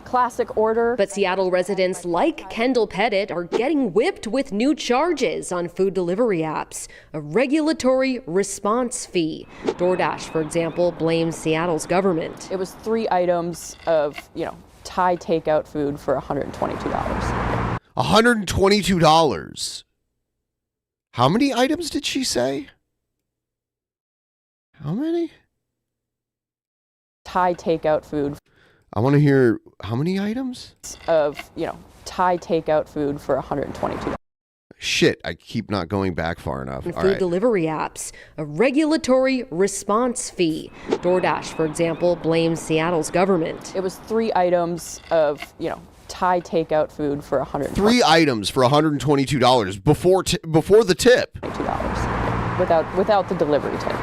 classic order. But Seattle residents like Kendall Pettit are getting whipped with new charges on food delivery apps. A regulatory response fee. DoorDash, for example, blames Seattle's government. It was 3 items of, Thai takeout food for $122. $122. How many items did she say? How many? Thai takeout food. I want to hear how many items? Of, Thai takeout food for $122. Shit, I keep not going back far enough. Food delivery apps. A regulatory response fee. DoorDash, for example, blames Seattle's government. It was 3 items of, Thai takeout food for $122. 3 items for $122 before the tip. Without the delivery tip.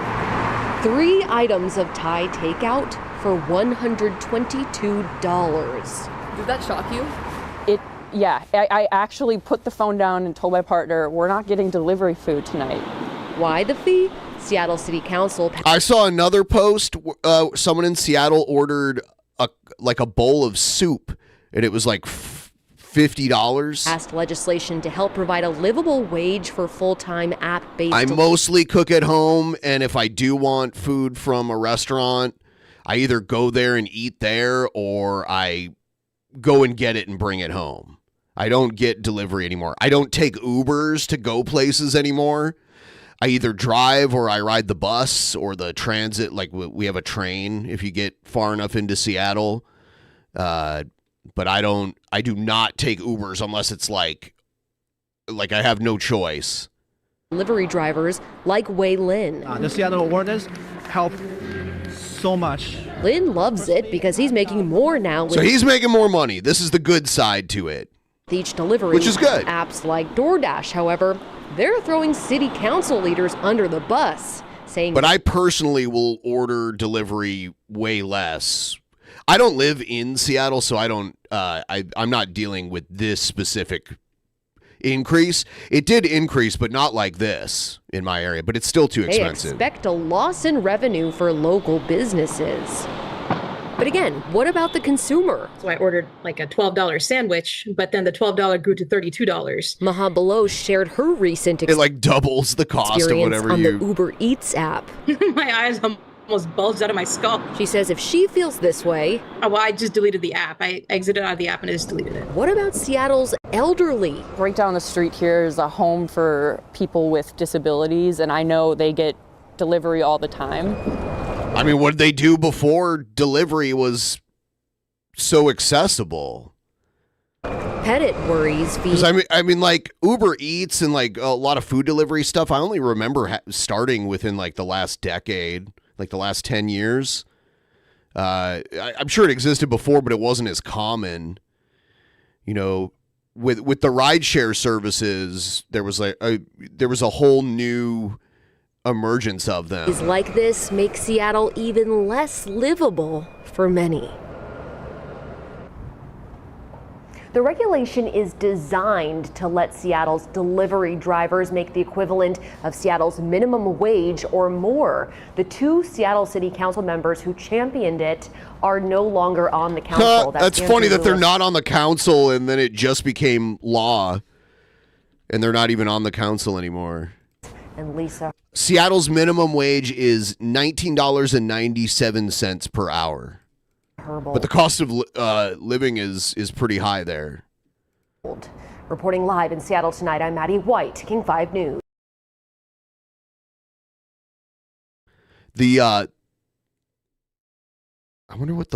3 items of Thai takeout for $122. Did that shock you? Yeah, I actually put the phone down and told my partner, we're not getting delivery food tonight. Why the fee? Seattle City Council. I saw another post. Someone in Seattle ordered a bowl of soup, and it was like $50. Passed legislation to help provide a livable wage for full-time app-based. I mostly cook at home, and if I do want food from a restaurant, I either go there and eat there, or I go and get it and bring it home. I don't get delivery anymore. I don't take Ubers to go places anymore. I either drive or I ride the bus or the transit. Like we have a train if you get far enough into Seattle. But I do not take Ubers unless it's like I have no choice. delivery drivers like Wei Lin. The Seattle orders help so much. Lin loves it because he's making more now. So he's making more money. This is the good side to it. Each delivery, which is good. Apps like DoorDash, however, they're throwing city council leaders under the bus, saying. But I personally will order delivery way less. I don't live in Seattle, so I don't. I'm not dealing with this specific increase. It did increase, but not like this in my area. But it's still too expensive. They expect a loss in revenue for local businesses. But again, what about the consumer? So I ordered like a $12 sandwich, but then the $12 grew to $32. Maha Below shared her recent experience. It like doubles the cost of whatever on you. The Uber Eats app. My eyes almost bulged out of my skull. She says if she feels this way. Oh, well, I just deleted the app. I exited out of the app and I just deleted it. What about Seattle's elderly? Right down the street here is a home for people with disabilities, and I know they get delivery all the time. I mean, what did they do before delivery was so accessible? Pettit worries. Because I mean, like Uber Eats and like a lot of food delivery stuff. I only remember starting within like the last decade, like the last 10 years. I'm sure it existed before, but it wasn't as common. You know, with the rideshare services, there was a whole new emergence of them. Is like this make Seattle even less livable for many. The regulation is designed to let Seattle's delivery drivers make the equivalent of Seattle's minimum wage or more. The two Seattle City Council members who championed it are no longer on the council. That's funny that they're not on the council and then it just became law and they're not even on the council anymore. And Lisa. Seattle's minimum wage is $19.97 per hour. But the cost of living is pretty high there. Reporting live in Seattle tonight, I'm Maddie White, King 5 News. I wonder what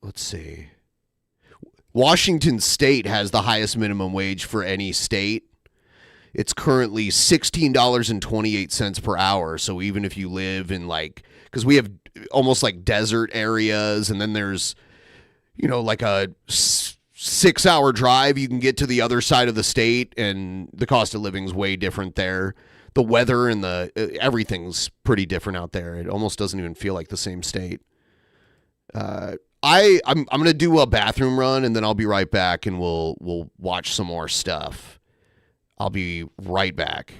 let's see. Washington State has the highest minimum wage for any state. It's currently $16.28 per hour. So even if you live in because we have almost like desert areas, and then there's, like a 6-hour drive, you can get to the other side of the state, and the cost of living is way different there. The weather and everything's pretty different out there. It almost doesn't even feel like the same state. I'm gonna do a bathroom run, and then I'll be right back, and we'll watch some more stuff. I'll be right back.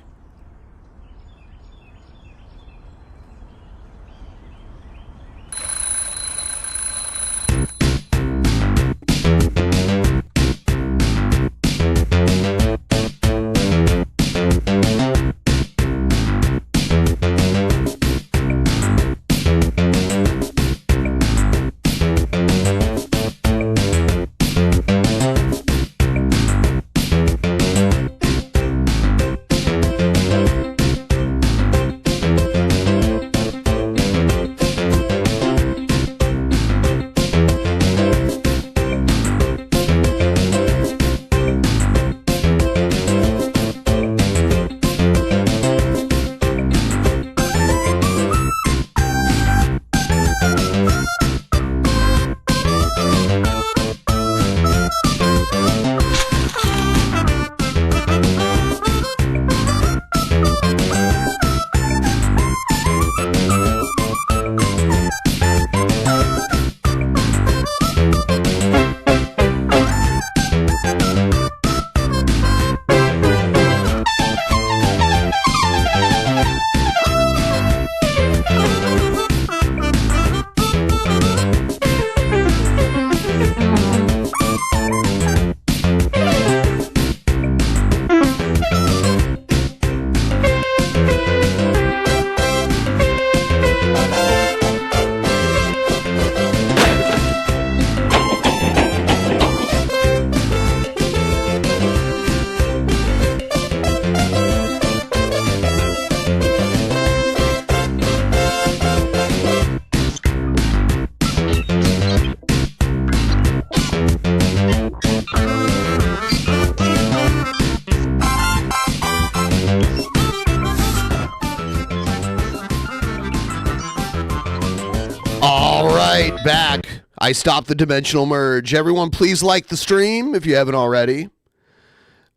right, back. I stopped the dimensional merge. Everyone, please like the stream if you haven't already.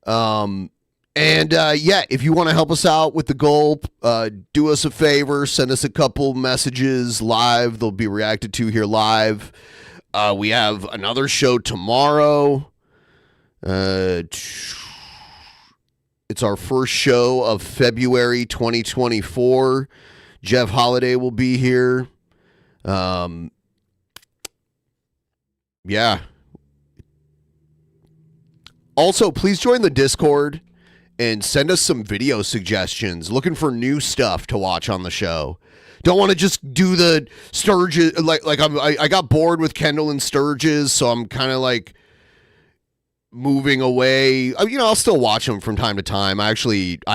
If you want to help us out with the goal, do us a favor. Send us a couple messages live. They'll be reacted to here live. We have another show tomorrow. It's our first show of February 2024. Jeff Holiday will be here. Yeah. Also, please join the Discord and send us some video suggestions. Looking for new stuff to watch on the show. Don't want to just do the Sturgis. I got bored with Kendall and Sturgis, so I'm kind of like moving away. I'll still watch them from time to time. I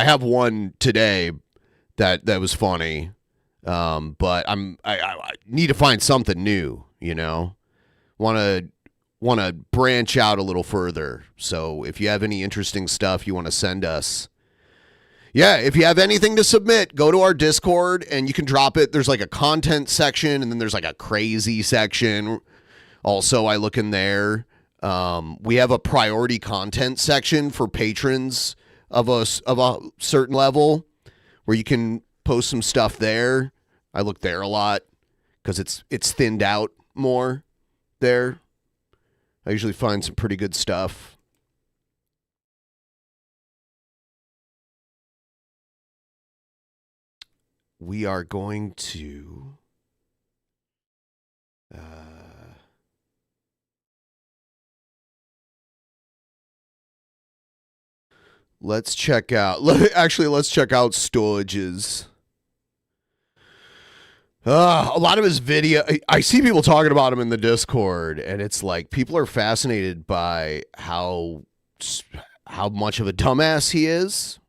have one today that was funny. But I need to find something new, want to branch out a little further. So if you have any interesting stuff you want to send us, if you have anything to submit, go to our Discord and you can drop it. There's like a content section and then there's like a crazy section. Also, I look in there. We have a priority content section for patrons of a certain level where you can post some stuff there. I look there a lot because it's thinned out more there. I usually find some pretty good stuff. We are going to let's check out Sturgis. A lot of his video, I see people talking about him in the Discord, and it's like people are fascinated by how much of a dumbass he is.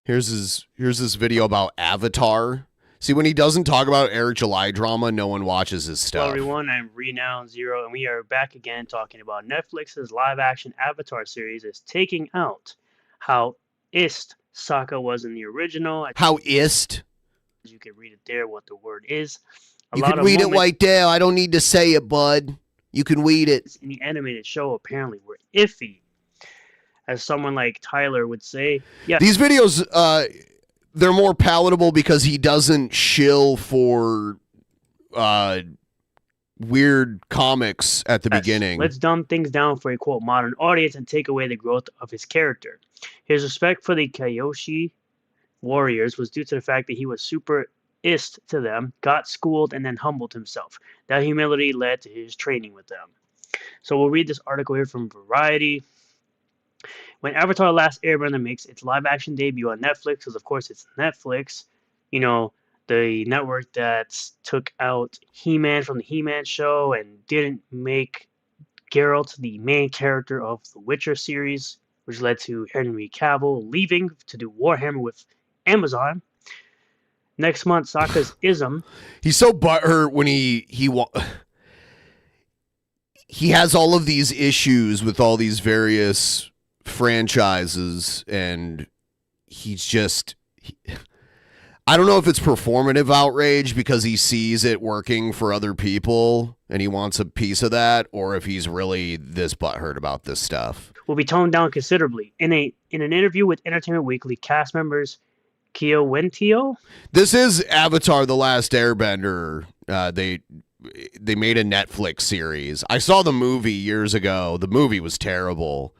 Here's his video about Avatar. See, when he doesn't talk about Eric July drama, no one watches his stuff. Hello everyone, I'm Renown Zero, and we are back again talking about Netflix's live-action Avatar series is taking out how ist Sokka was in the original. How ist? You can read it there, what the word is. You can read it right there. I don't need to say it, bud. You can read it. In the animated show, apparently, were iffy. As someone like Tyler would say. Yeah. These videos, they're more palatable because he doesn't shill for weird comics at the beginning. Let's dumb things down for a, quote, modern audience and take away the growth of his character. His respect for the Kyoshi warriors was due to the fact that he was super ist to them, got schooled, and then humbled himself. That humility led to his training with them. So we'll read this article here from Variety. When Avatar Last Airbender makes its live-action debut on Netflix, because of course it's Netflix, the network that took out He-Man from the He-Man show and didn't make Geralt the main character of the Witcher series, which led to Henry Cavill leaving to do Warhammer with Amazon. Next month, Sokka's ism. He's so butthurt when he has all of these issues with all these various franchises, and he's just... I don't know if it's performative outrage because he sees it working for other people and he wants a piece of that, or if he's really this butthurt about this stuff. Will be toned down considerably. In an interview with Entertainment Weekly, cast members Kyo Wentio. This is Avatar: The Last Airbender. They made a Netflix series. I saw the movie years ago. The movie was terrible.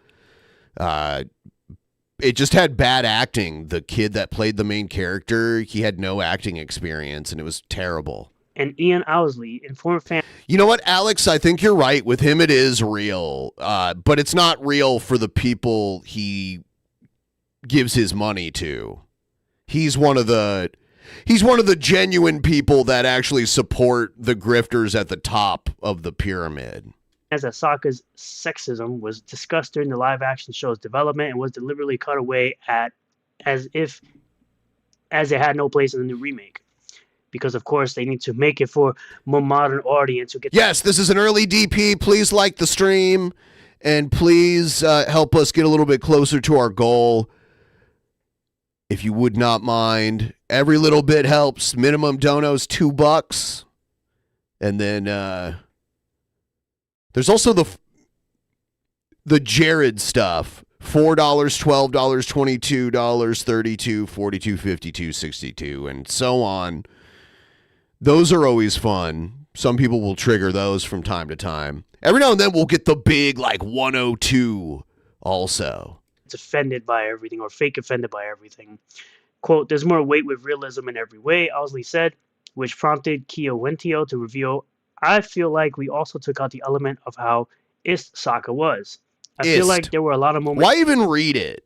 It just had bad acting. The kid that played the main character, he had no acting experience, and it was terrible. And Ian Owsley, informed fan. You know what, Alex? I think you're right. With him, it is real, but it's not real for the people he gives his money to. He's one of the genuine people that actually support the grifters at the top of the pyramid. As Sokka's sexism was discussed during the live-action show's development and was deliberately cut away as it had no place in the new remake. Because, of course, they need to make it for more modern audience who get... Yes, this is an early DP. Please like the stream, and please help us get a little bit closer to our goal. If you would not mind, every little bit helps. Minimum donos $2. And then there's also the Jared stuff. $4, $12, $22, $32, $42, $52, $62, and so on. Those are always fun. Some people will trigger those from time to time. Every now and then we'll get the big, like, 102 also. It's offended by everything, or fake offended by everything. Quote, there's more weight with realism in every way, Owsley said, which prompted Kiowentio to reveal, I feel like we also took out the element of how ist Sokka was. I feel like there were a lot of moments. Why even read it?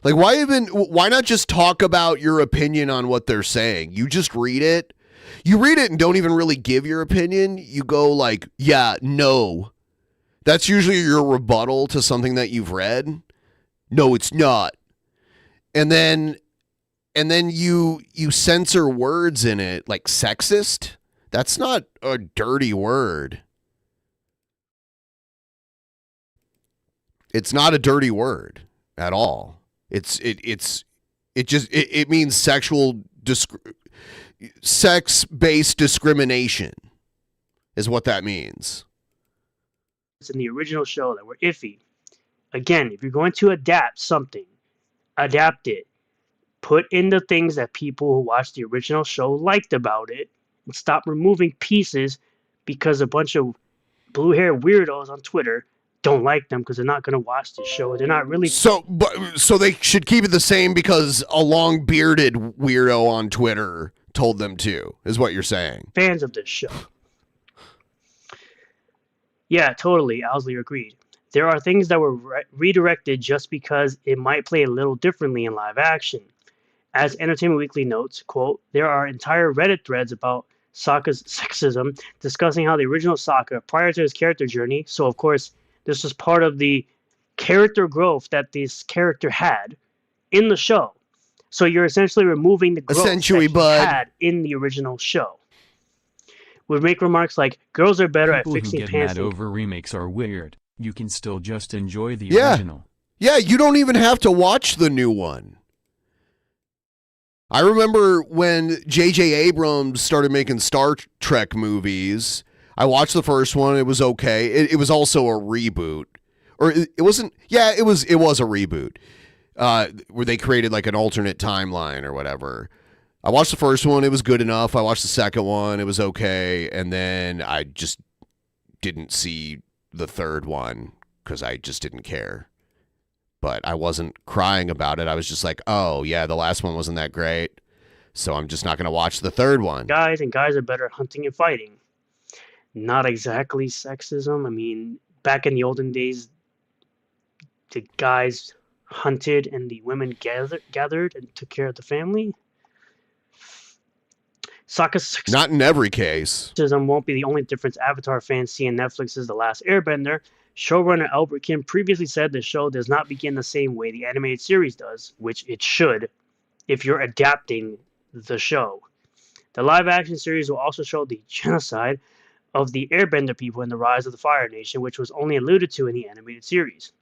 Like, why not just talk about your opinion on what they're saying? You just read it. You read it and don't even really give your opinion. You go like, yeah, no. That's usually your rebuttal to something that you've read. No, it's not. And then you censor words in it, like sexist. That's not a dirty word. It's not a dirty word at all. It means sex-based discrimination is what that means. In the original show that were iffy. Again, if you're going to adapt something, adapt it. Put in the things that people who watched the original show liked about it, and stop removing pieces because a bunch of blue-haired weirdos on Twitter don't like them because they're not going to watch the show. They're not really... So they should keep it the same because a long-bearded weirdo on Twitter told them to, is what you're saying. Fans of this show. Yeah, totally. Owsley agreed. There are things that were redirected just because it might play a little differently in live action. As Entertainment Weekly notes, quote, there are entire Reddit threads about Sokka's sexism, discussing how the original Sokka, prior to his character journey, so of course, this was part of the character growth that this character had in the show. So you're essentially removing the growth that he had in the original show. Would make remarks like, girls are better People at fixing who get pants. mad over remakes are weird. You can still just enjoy the Yeah. original. Yeah, you don't even have to watch the new one. I remember when J.J. Abrams started making Star Trek movies. I watched the first one. It was okay. It was also a reboot. Or it wasn't. Yeah, it was a reboot. Where they created like an alternate timeline or whatever. I watched the first one. It was good enough. I watched the second one. It was okay. And then I just didn't see the third one because I just didn't care. But I wasn't crying about it. I was just like, oh, yeah, the last one wasn't that great. So I'm just not going to watch the third one. Guys are better at hunting and fighting. Not exactly sexism. I mean, back in the olden days, the guys hunted and the women gathered and took care of the family. Sokka's not in every case. Sexism won't be the only difference Avatar fans see in Netflix's The Last Airbender. Showrunner Albert Kim previously said the show does not begin the same way the animated series does, which it should if you're adapting the show. The live-action series will also show the genocide of the Airbender people and the rise of the Fire Nation, which was only alluded to in the animated series.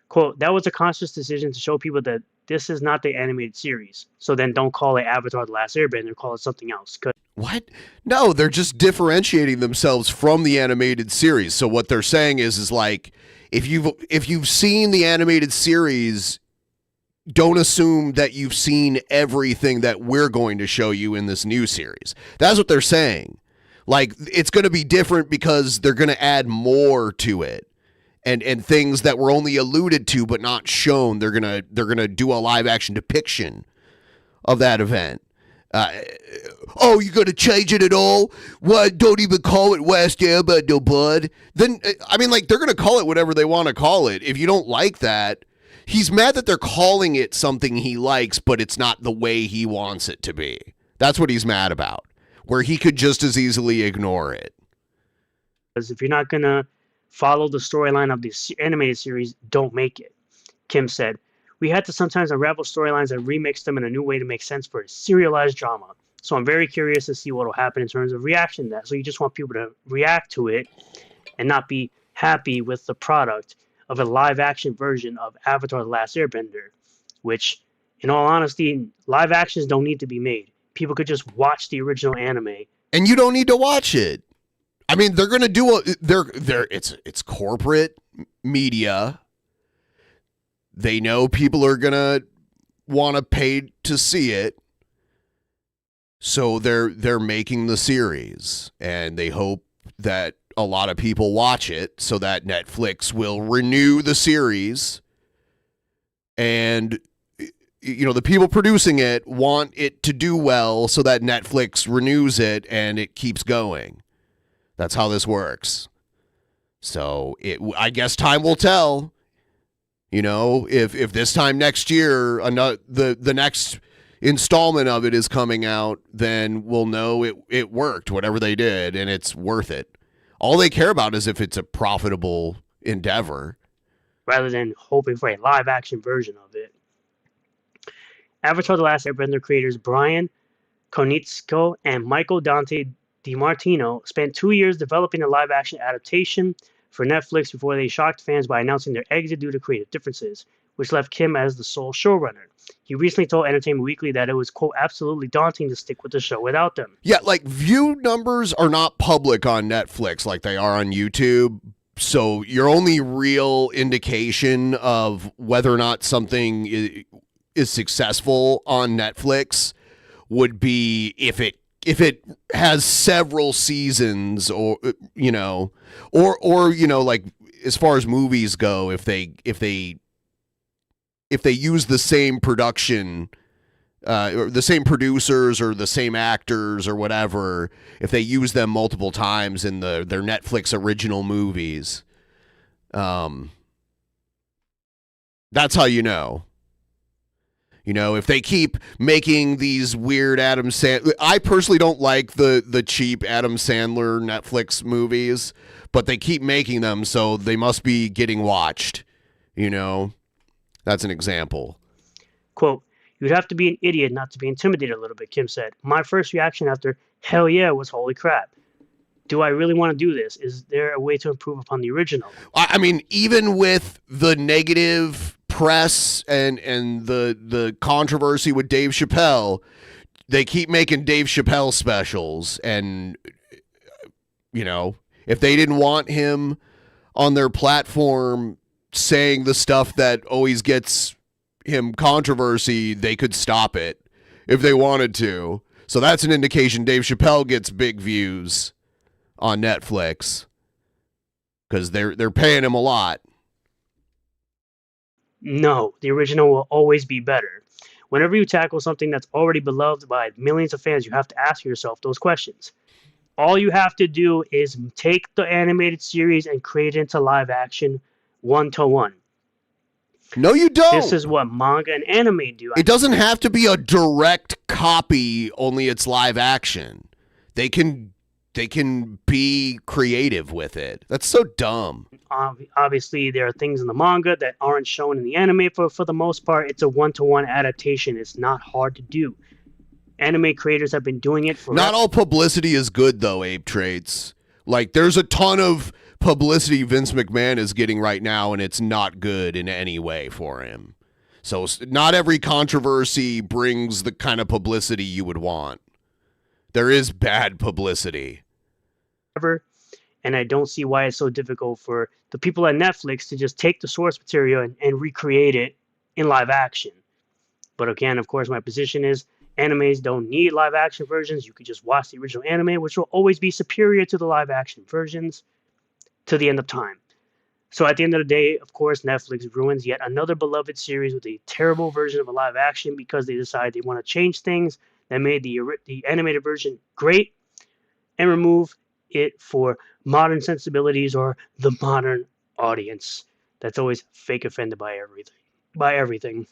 Quote, that was a conscious decision to show people that this is not the animated series. So then don't call it Avatar The Last Airbender, call it something else. What? No, they're just differentiating themselves from the animated series. So what they're saying is like, if you've seen the animated series, don't assume that you've seen everything that we're going to show you in this new series. That's what they're saying. Like, it's going to be different because they're going to add more to it. And things that were only alluded to but not shown, they're gonna do a live action depiction of that event. Oh, you're gonna change it at all? What? Don't even call it West Airbender, bud. Then I mean, like, they're gonna call it whatever they want to call it. If you don't like that, he's mad that they're calling it something he likes, but it's not the way he wants it to be. That's what he's mad about. Where he could just as easily ignore it. Because if you're not gonna follow the storyline of the animated series, don't make it. Kim said, we had to sometimes unravel storylines and remix them in a new way to make sense for a serialized drama. So I'm very curious to see what will happen in terms of reaction to that. So you just want people to react to it and not be happy with the product of a live action version of Avatar The Last Airbender, which, in all honesty, live actions don't need to be made. People could just watch the original anime. And you don't need to watch it. I mean, they're going to do it's corporate media. They know people are going to want to pay to see it. So they're making the series, and they hope that a lot of people watch it so that Netflix will renew the series. And the people producing it want it to do well so that Netflix renews it and it keeps going. That's how this works. So I guess time will tell. If this time next year the next installment of it is coming out, then we'll know it worked, whatever they did, and it's worth it. All they care about is if it's a profitable endeavor. Rather than hoping for a live-action version of it. Avatar The Last Airbender creators Brian Konietzko and Michael Dante DiMartino spent 2 years developing a live-action adaptation for Netflix before they shocked fans by announcing their exit due to creative differences, which left Kim as the sole showrunner. He recently told Entertainment Weekly that it was, quote, absolutely daunting to stick with the show without them. Yeah, view numbers are not public on Netflix like they are on YouTube. So your only real indication of whether or not something is successful on Netflix would be if it has several seasons, or as far as movies go, if they use the same production, or the same producers or the same actors or whatever, if they use them multiple times in their Netflix original movies, that's how you know. If they keep making these weird Adam Sandler... I personally don't like the cheap Adam Sandler Netflix movies, but they keep making them, so they must be getting watched. That's an example. Quote, you'd have to be an idiot not to be intimidated a little bit, Kim said. My first reaction after hell yeah was holy crap. Do I really want to do this? Is there a way to improve upon the original? I mean, even with the negative press and the controversy with Dave Chappelle, they keep making Dave Chappelle specials. And, if they didn't want him on their platform saying the stuff that always gets him controversy, they could stop it if they wanted to. So that's an indication Dave Chappelle gets big views on Netflix because they're paying him a lot. No, the original will always be better. Whenever you tackle something that's already beloved by millions of fans, you have to ask yourself those questions. All you have to do is take the animated series and create it into live action 1-to-1. No, you don't. This is what manga and anime do. It doesn't have to be a direct copy, only it's live action. They can be creative with it. That's so dumb. Obviously, there are things in the manga that aren't shown in the anime for the most part. It's a 1-to-1 adaptation. It's not hard to do. Anime creators have been doing it for... Not all publicity is good, though, Ape Traits. There's a ton of publicity Vince McMahon is getting right now, and it's not good in any way for him. So not every controversy brings the kind of publicity you would want. There is bad publicity. And I don't see why it's so difficult for the people at Netflix to just take the source material and recreate it in live action. But again, of course, my position is animes don't need live action versions. You could just watch the original anime, which will always be superior to the live action versions to the end of time. So at the end of the day, of course, Netflix ruins yet another beloved series with a terrible version of a live action because they decide they want to change things that made the animated version great and remove it for modern sensibilities or the modern audience that's always fake offended by everything.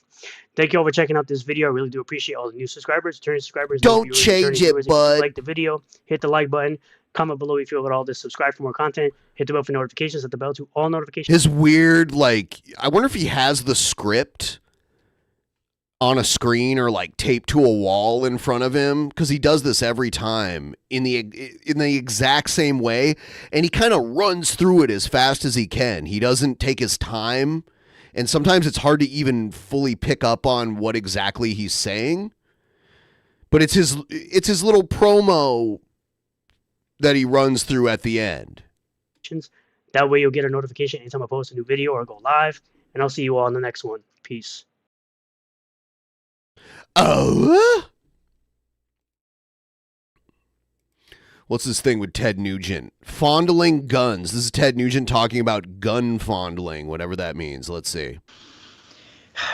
Thank you all for checking out this video. I really do appreciate all the new subscribers, returning subscribers. Don't change it, bud. If you like the video, hit the like button. Comment below if you feel about all this. Subscribe for more content. Hit the bell for notifications. Hit the bell to all notifications. His weird, I wonder if he has the script on a screen or taped to a wall in front of him, because he does this every time in the exact same way, and he kind of runs through it as fast as he can. He doesn't take his time, and sometimes it's hard to even fully pick up on what exactly he's saying. But it's his little promo that he runs through at the end. That way you'll get a notification anytime I post a new video or go live. And I'll see you all in the next one. Peace. Oh? What's this thing with Ted Nugent? Fondling guns. This is Ted Nugent talking about gun fondling, whatever that means. Let's see.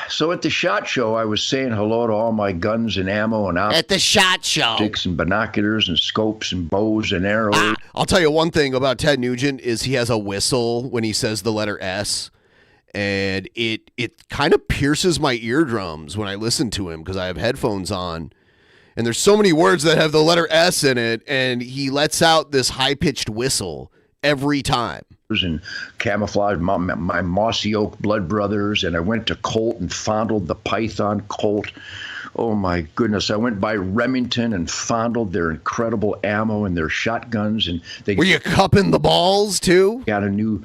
So at the SHOT Show, I was saying hello to all my guns and ammo and at the SHOT Show, optics and binoculars and scopes and bows and arrows. I'll tell you one thing about Ted Nugent is he has a whistle when he says the letter S, and it kind of pierces my eardrums when I listen to him because I have headphones on, and there's so many words that have the letter S in it, and he lets out this high-pitched whistle every time. And camouflage my Mossy Oak blood brothers, and I went to Colt and fondled the Python Colt. Oh my goodness, I went by Remington and fondled their incredible ammo and their shotguns. And they were you cupping the balls too? Got a new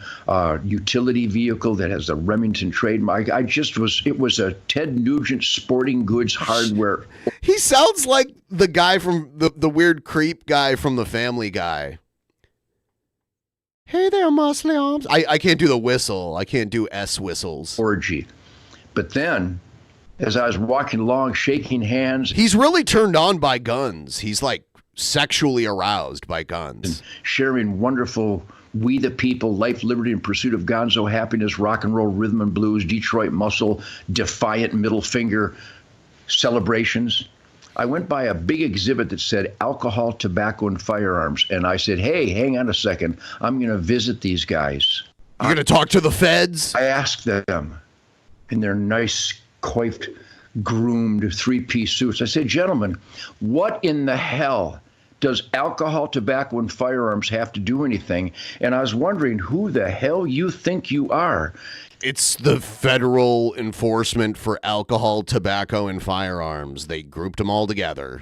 utility vehicle that has a Remington trademark. It was a Ted Nugent sporting goods hardware. He sounds like the guy from the weird creep guy from the Family Guy. Hey there, muscly arms. I can't do the whistle. I can't do S whistles. Orgy. But then, as I was walking along, shaking hands. He's really turned on by guns. He's like sexually aroused by guns. Sharing wonderful We the People, Life, Liberty, and Pursuit of Gonzo Happiness, Rock and Roll, Rhythm and Blues, Detroit Muscle, Defiant Middle Finger celebrations. I went by a big exhibit that said alcohol, tobacco, and firearms. And I said, hey, hang on a second. I'm going to visit these guys. You're going to talk to the feds? I asked them in their nice, coiffed, groomed three-piece suits. I said, gentlemen, what in the hell does alcohol, tobacco, and firearms have to do anything? And I was wondering who the hell you think you are. It's the Federal Enforcement for Alcohol, Tobacco, and Firearms. They grouped them all together.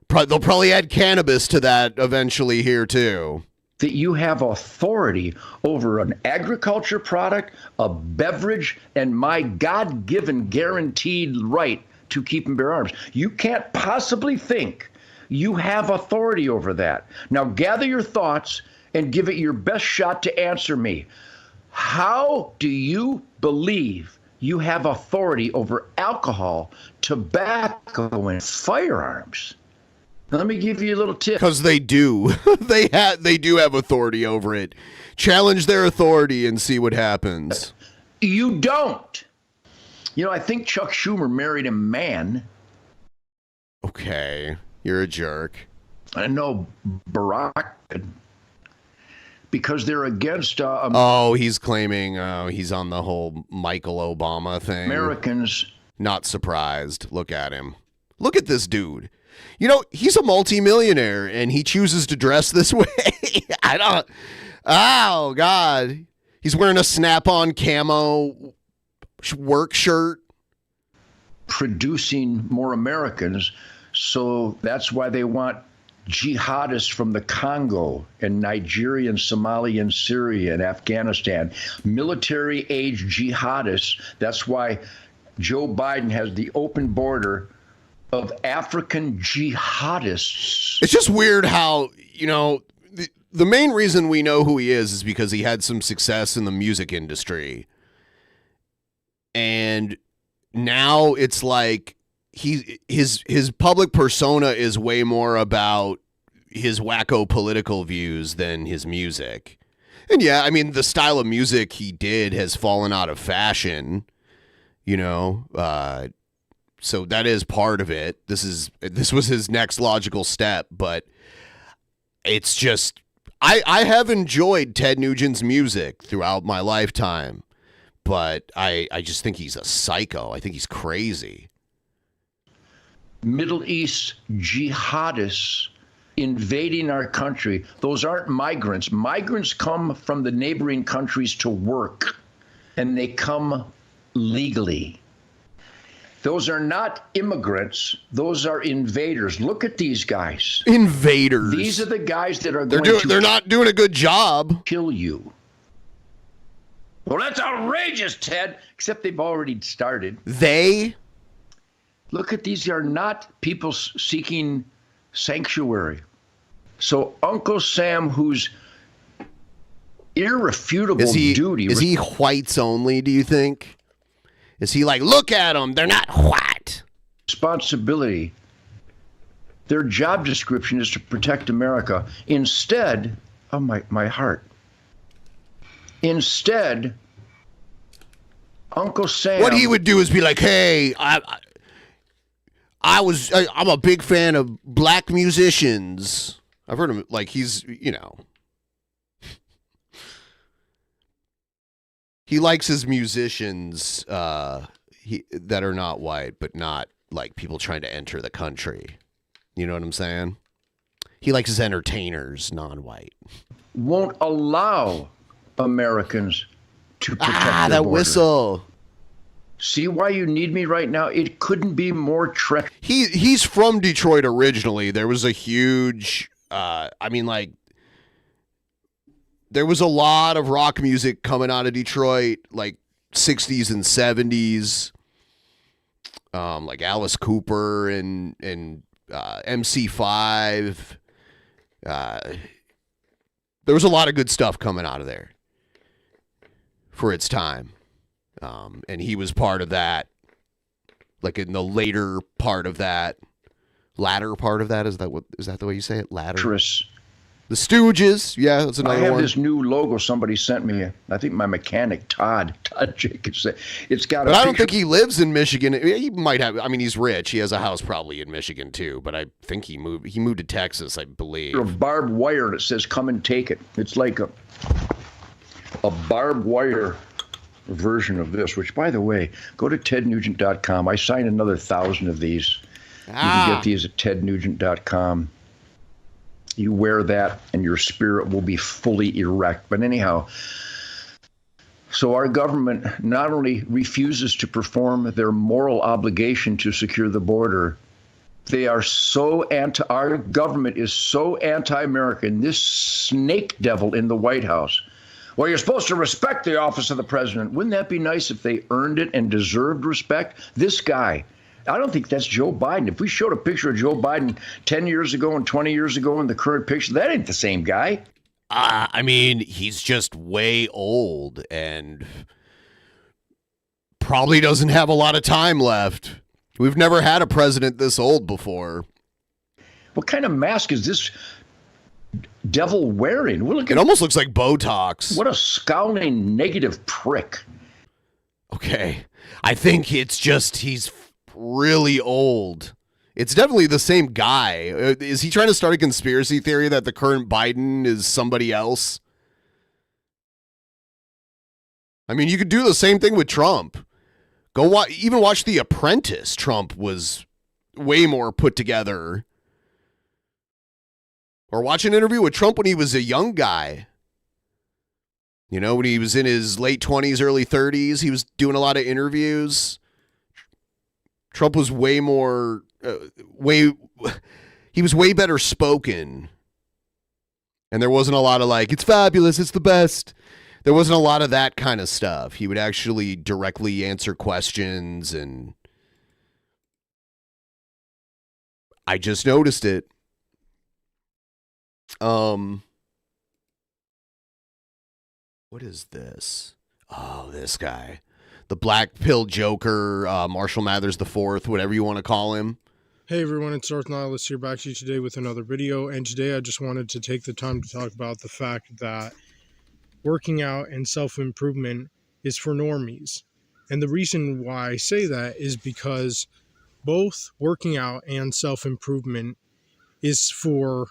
They'll probably add cannabis to that eventually here, too. That you have authority over an agriculture product, a beverage, and my God-given guaranteed right to keep and bear arms. You can't possibly think you have authority over that. Now gather your thoughts and give it your best shot to answer me. How do you believe you have authority over alcohol, tobacco, and firearms? Now, let me give you a little tip. Because they do. They do have authority over it. Challenge their authority and see what happens. You don't. You know, I think Chuck Schumer married a man. Okay, you're a jerk. I know Barack did. Because they're against... he's claiming he's on the whole Michael Obama thing. Americans... Not surprised. Look at him. Look at this dude. You know, he's a multimillionaire, and he chooses to dress this way. Oh, God. He's wearing a snap-on camo work shirt. Producing more Americans, so that's why they want jihadists from the Congo and Nigeria and Somalia and Syria and Afghanistan, military-age jihadists. That's why Joe Biden has the open border of African jihadists. It's just weird how, you know, the main reason we know who he is because he had some success in the music industry. And now it's like his public persona is way more about his wacko political views than his music. And yeah, I mean, the style of music he did has fallen out of fashion, you know, so that is part of it. This was his next logical step, but it's just, I have enjoyed Ted Nugent's music throughout my lifetime, but I just think he's a psycho. I think he's crazy. Middle East jihadists invading our country. Those aren't migrants. Migrants come from the neighboring countries to work, and they come legally. Those are not immigrants. Those are invaders. Look at these guys. Invaders. These are the guys that are they're not doing a good job. Kill you. Well, that's outrageous, Ted. Except they've already started. They? Look at these are not people seeking sanctuary. So Uncle Sam, whose irrefutable duty is he whites only, do you think? Is he like, look at them, they're not white? Responsibility. Their job description is to protect America. Instead, oh my heart. Instead, Uncle Sam. What he would do is be like, hey, I'm a big fan of black musicians. I've heard him, like, he's, you know. He likes his musicians that are not white, but not like people trying to enter the country. You know what I'm saying? He likes his entertainers non-white. Won't allow Americans to protect their that border. Whistle. See why you need me right now? It couldn't be more He's from Detroit originally. There was a huge, there was a lot of rock music coming out of Detroit, like 60s and 70s, like Alice Cooper and MC5. There was a lot of good stuff coming out of there for its time. And he was part of that, like in the later part of that, latter part of that. Is that the way you say it? Latter. The Stooges. Yeah, that's another one. I have this new logo somebody sent me. I think my mechanic, Todd Jacobs. It's got But I don't think he lives in Michigan. He might have. I mean, he's rich. He has a house probably in Michigan too. But I think he moved to Texas, I believe. Of barbed wire that says "Come and take it." It's like a barbed wire version of this. Which, by the way, go to tednugent.com. I signed another 1,000 of these. You can get these at tednugent.com. You wear that and your spirit will be fully erect. But anyhow, so our government not only refuses to perform their moral obligation to secure the border, our government is so anti-American, this snake devil in the White House. Well, you're supposed to respect the office of the president. Wouldn't that be nice if they earned it and deserved respect? This guy, I don't think that's Joe Biden. If we showed a picture of Joe Biden 10 years ago and 20 years ago in the current picture, that ain't the same guy. I mean, he's just way old and probably doesn't have a lot of time left. We've never had a president this old before. What kind of mask is this devil wearing? It almost looks like Botox. What a scowling negative prick. Okay. I think it's just he's really old. It's definitely the same guy. Is he trying to start a conspiracy theory that the current Biden is somebody else? I mean, you could do the same thing with Trump. Even watch The Apprentice. Trump was way more put together. Or watch an interview with Trump when he was a young guy. You know, when he was in his late 20s, early 30s, he was doing a lot of interviews. Trump was way more, he was way better spoken. And there wasn't a lot of like, it's fabulous, it's the best. There wasn't a lot of that kind of stuff. He would actually directly answer questions, and I just noticed it. What is this? Oh, this guy. The Black Pill Joker, Marshall Mathers IV, whatever you want to call him. Hey everyone, it's Darth Nihilus here back to you today with another video, and today I just wanted to take the time to talk about the fact that working out and self-improvement is for normies. And the reason why I say that is because both working out and self-improvement is for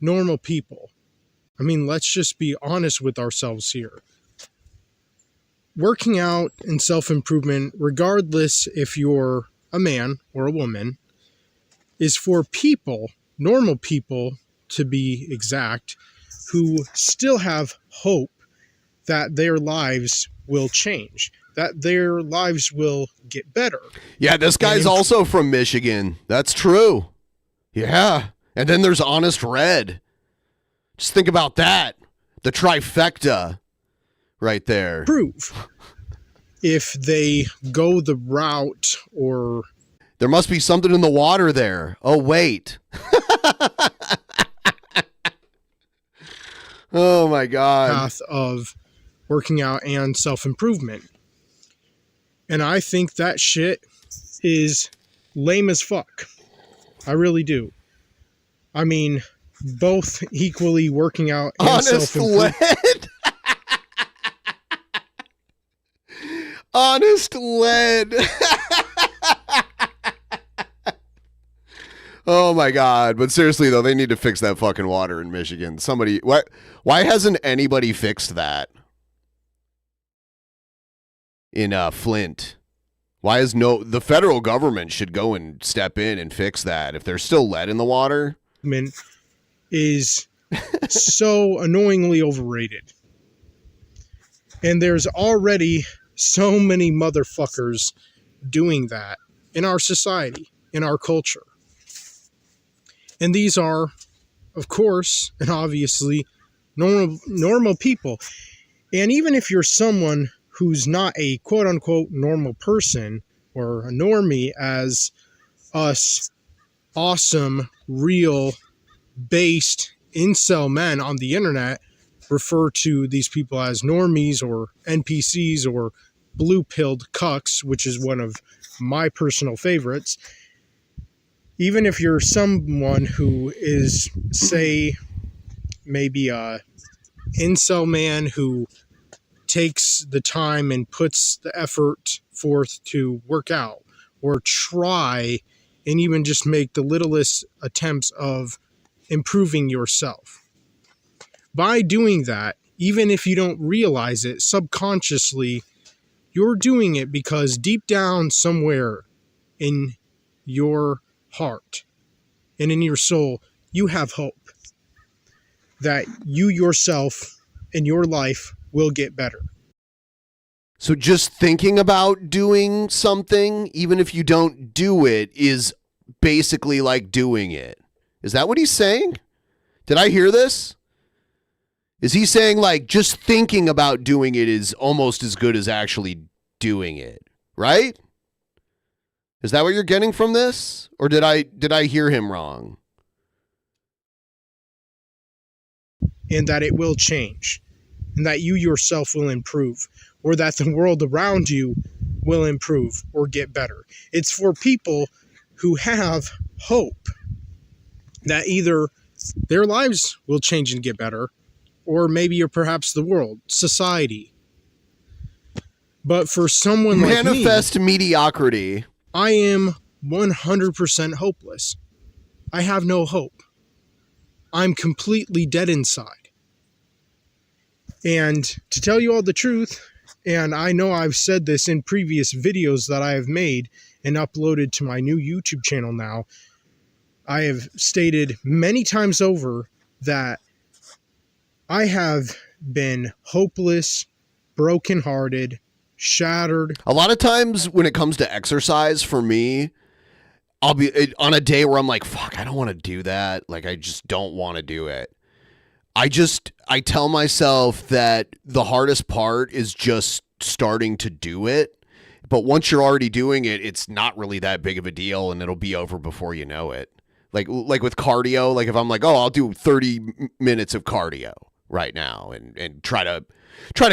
normal people. I mean, let's just be honest with ourselves here. Working out and self-improvement, regardless if you're a man or a woman, is for people, normal people to be exact, who still have hope that their lives will change, that their lives will get better. Yeah, this guy's also from Michigan. That's true. Yeah. And then there's Honest Red. Just think about that. The trifecta right there. Prove if they go the route or... There must be something in the water there. Oh, wait. Oh my God. Path of working out and self-improvement. And I think that shit is lame as fuck. I really do. I mean, both equally working out and Honest self-improvement. lead. Honest lead. Oh my God. But seriously though, they need to fix that fucking water in Michigan. Somebody, why hasn't anybody fixed that in Flint? Why is the federal government should go and step in and fix that if there's still lead in the water? Is so annoyingly overrated. And there's already so many motherfuckers doing that in our society, in our culture. And these are, of course, and obviously, normal people. And even if you're someone who's not a quote-unquote normal person or a normie, as us awesome, real, based incel men on the internet refer to these people as normies or NPCs or blue-pilled cucks, which is one of my personal favorites. Even if you're someone who is, say, maybe a incel man who takes the time and puts the effort forth to work out or try and even just make the littlest attempts of improving yourself. By doing that, even if you don't realize it subconsciously, you're doing it because deep down somewhere in your heart and in your soul, you have hope that you yourself and your life will get better. So just thinking about doing something, even if you don't do it, is basically like doing it. Is that what he's saying? Did I hear this? Is he saying like just thinking about doing it is almost as good as actually doing it, right? Is that what you're getting from this? Or did I hear him wrong? And that it will change. And that you yourself will improve. Or that the world around you will improve or get better. It's for people who have hope that either their lives will change and get better, or maybe or perhaps the world, society. But for someone like me, manifest mediocrity. I am 100% hopeless. I have no hope. I'm completely dead inside. And to tell you all the truth, and I know I've said this in previous videos that I have made and uploaded to my new YouTube channel now, I have stated many times over that I have been hopeless, brokenhearted, shattered. A lot of times when it comes to exercise for me, I'll be on a day where I'm like, fuck, I don't want to do that. Like, I just don't want to do it. I tell myself that the hardest part is just starting to do it. But once you're already doing it, it's not really that big of a deal and it'll be over before you know it. Like with cardio, like if I'm like, oh, I'll do 30 minutes of cardio right now and try to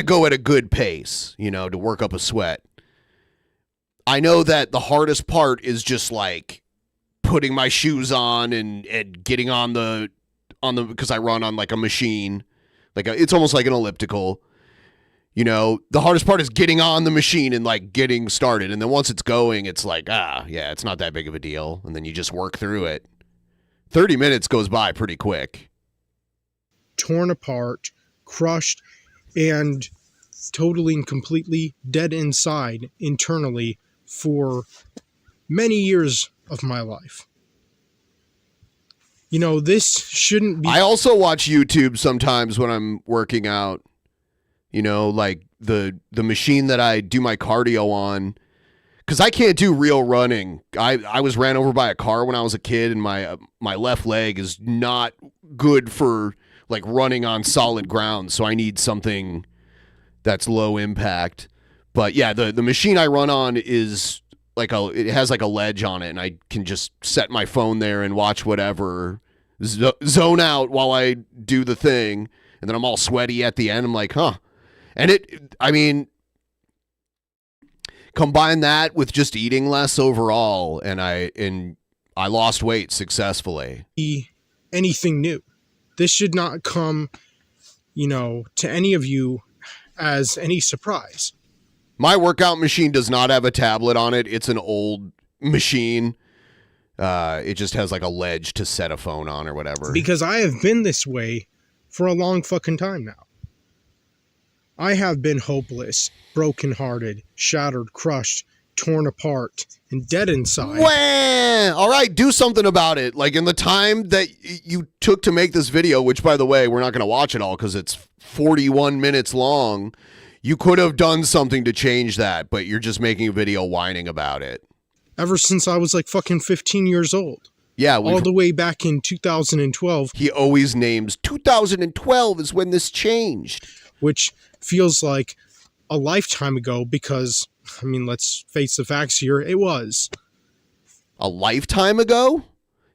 go at a good pace, you know, to work up a sweat. I know that the hardest part is just like putting my shoes on and getting on the because I run on like a machine, it's almost like an elliptical. You know, the hardest part is getting on the machine and like getting started. And then once it's going, it's like, yeah, it's not that big of a deal. And then you just work through it. 30 minutes goes by pretty quick. Torn apart, crushed, and totally and completely dead inside internally for many years of my life. You know, this shouldn't be... I also watch YouTube sometimes when I'm working out. You know, like the machine that I do my cardio on, because I can't do real running. I was ran over by a car when I was a kid, and my left leg is not good for like running on solid ground. So I need something that's low impact. But yeah, the machine I run on is it has like a ledge on it, and I can just set my phone there and watch whatever, zone out while I do the thing. And then I'm all sweaty at the end. I'm like, huh. And combine that with just eating less overall, and I lost weight successfully. Anything new. This should not come, to any of you as any surprise. My workout machine does not have a tablet on it. It's an old machine. It just has like a ledge to set a phone on or whatever. Because I have been this way for a long fucking time now. I have been hopeless, brokenhearted, shattered, crushed, torn apart, and dead inside. Wah! All right, do something about it. Like in the time that you took to make this video, which by the way, we're not going to watch it all because it's 41 minutes long. You could have done something to change that, but you're just making a video whining about it. Ever since I was like fucking 15 years old. Yeah. All the way back in 2012. He always names 2012 is when this changed. Which feels like a lifetime ago because, let's face the facts here, it was. A lifetime ago?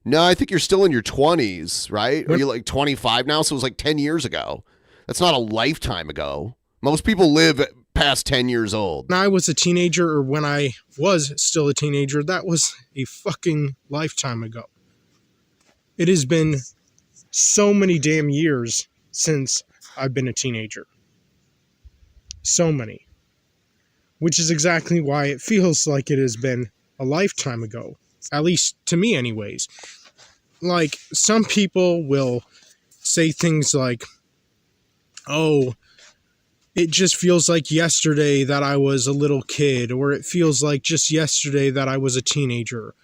No, I think you're still in your 20s, right? Are you like 25 now? So it was like 10 years ago. That's not a lifetime ago. Most people live past 10 years old. When I was a teenager, or when I was still a teenager, that was a fucking lifetime ago. It has been so many damn years since I've been a teenager. So many. Which is exactly why it feels like it has been a lifetime ago. At least to me anyways. Like, some people will say things like, oh, it just feels like yesterday that I was a little kid, or it feels like just yesterday that I was a teenager.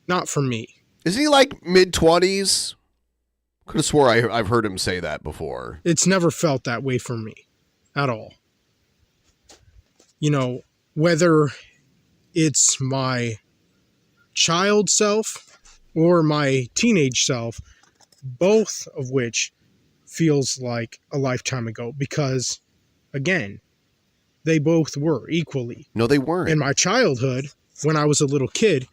Not for me. Isn't he like mid-20s? Could have swore I've heard him say that before. It's never felt that way for me. At all. Whether it's my child self or my teenage self, both of which feels like a lifetime ago because, again, they both were equally. No, they weren't. And my childhood, when I was a little kid,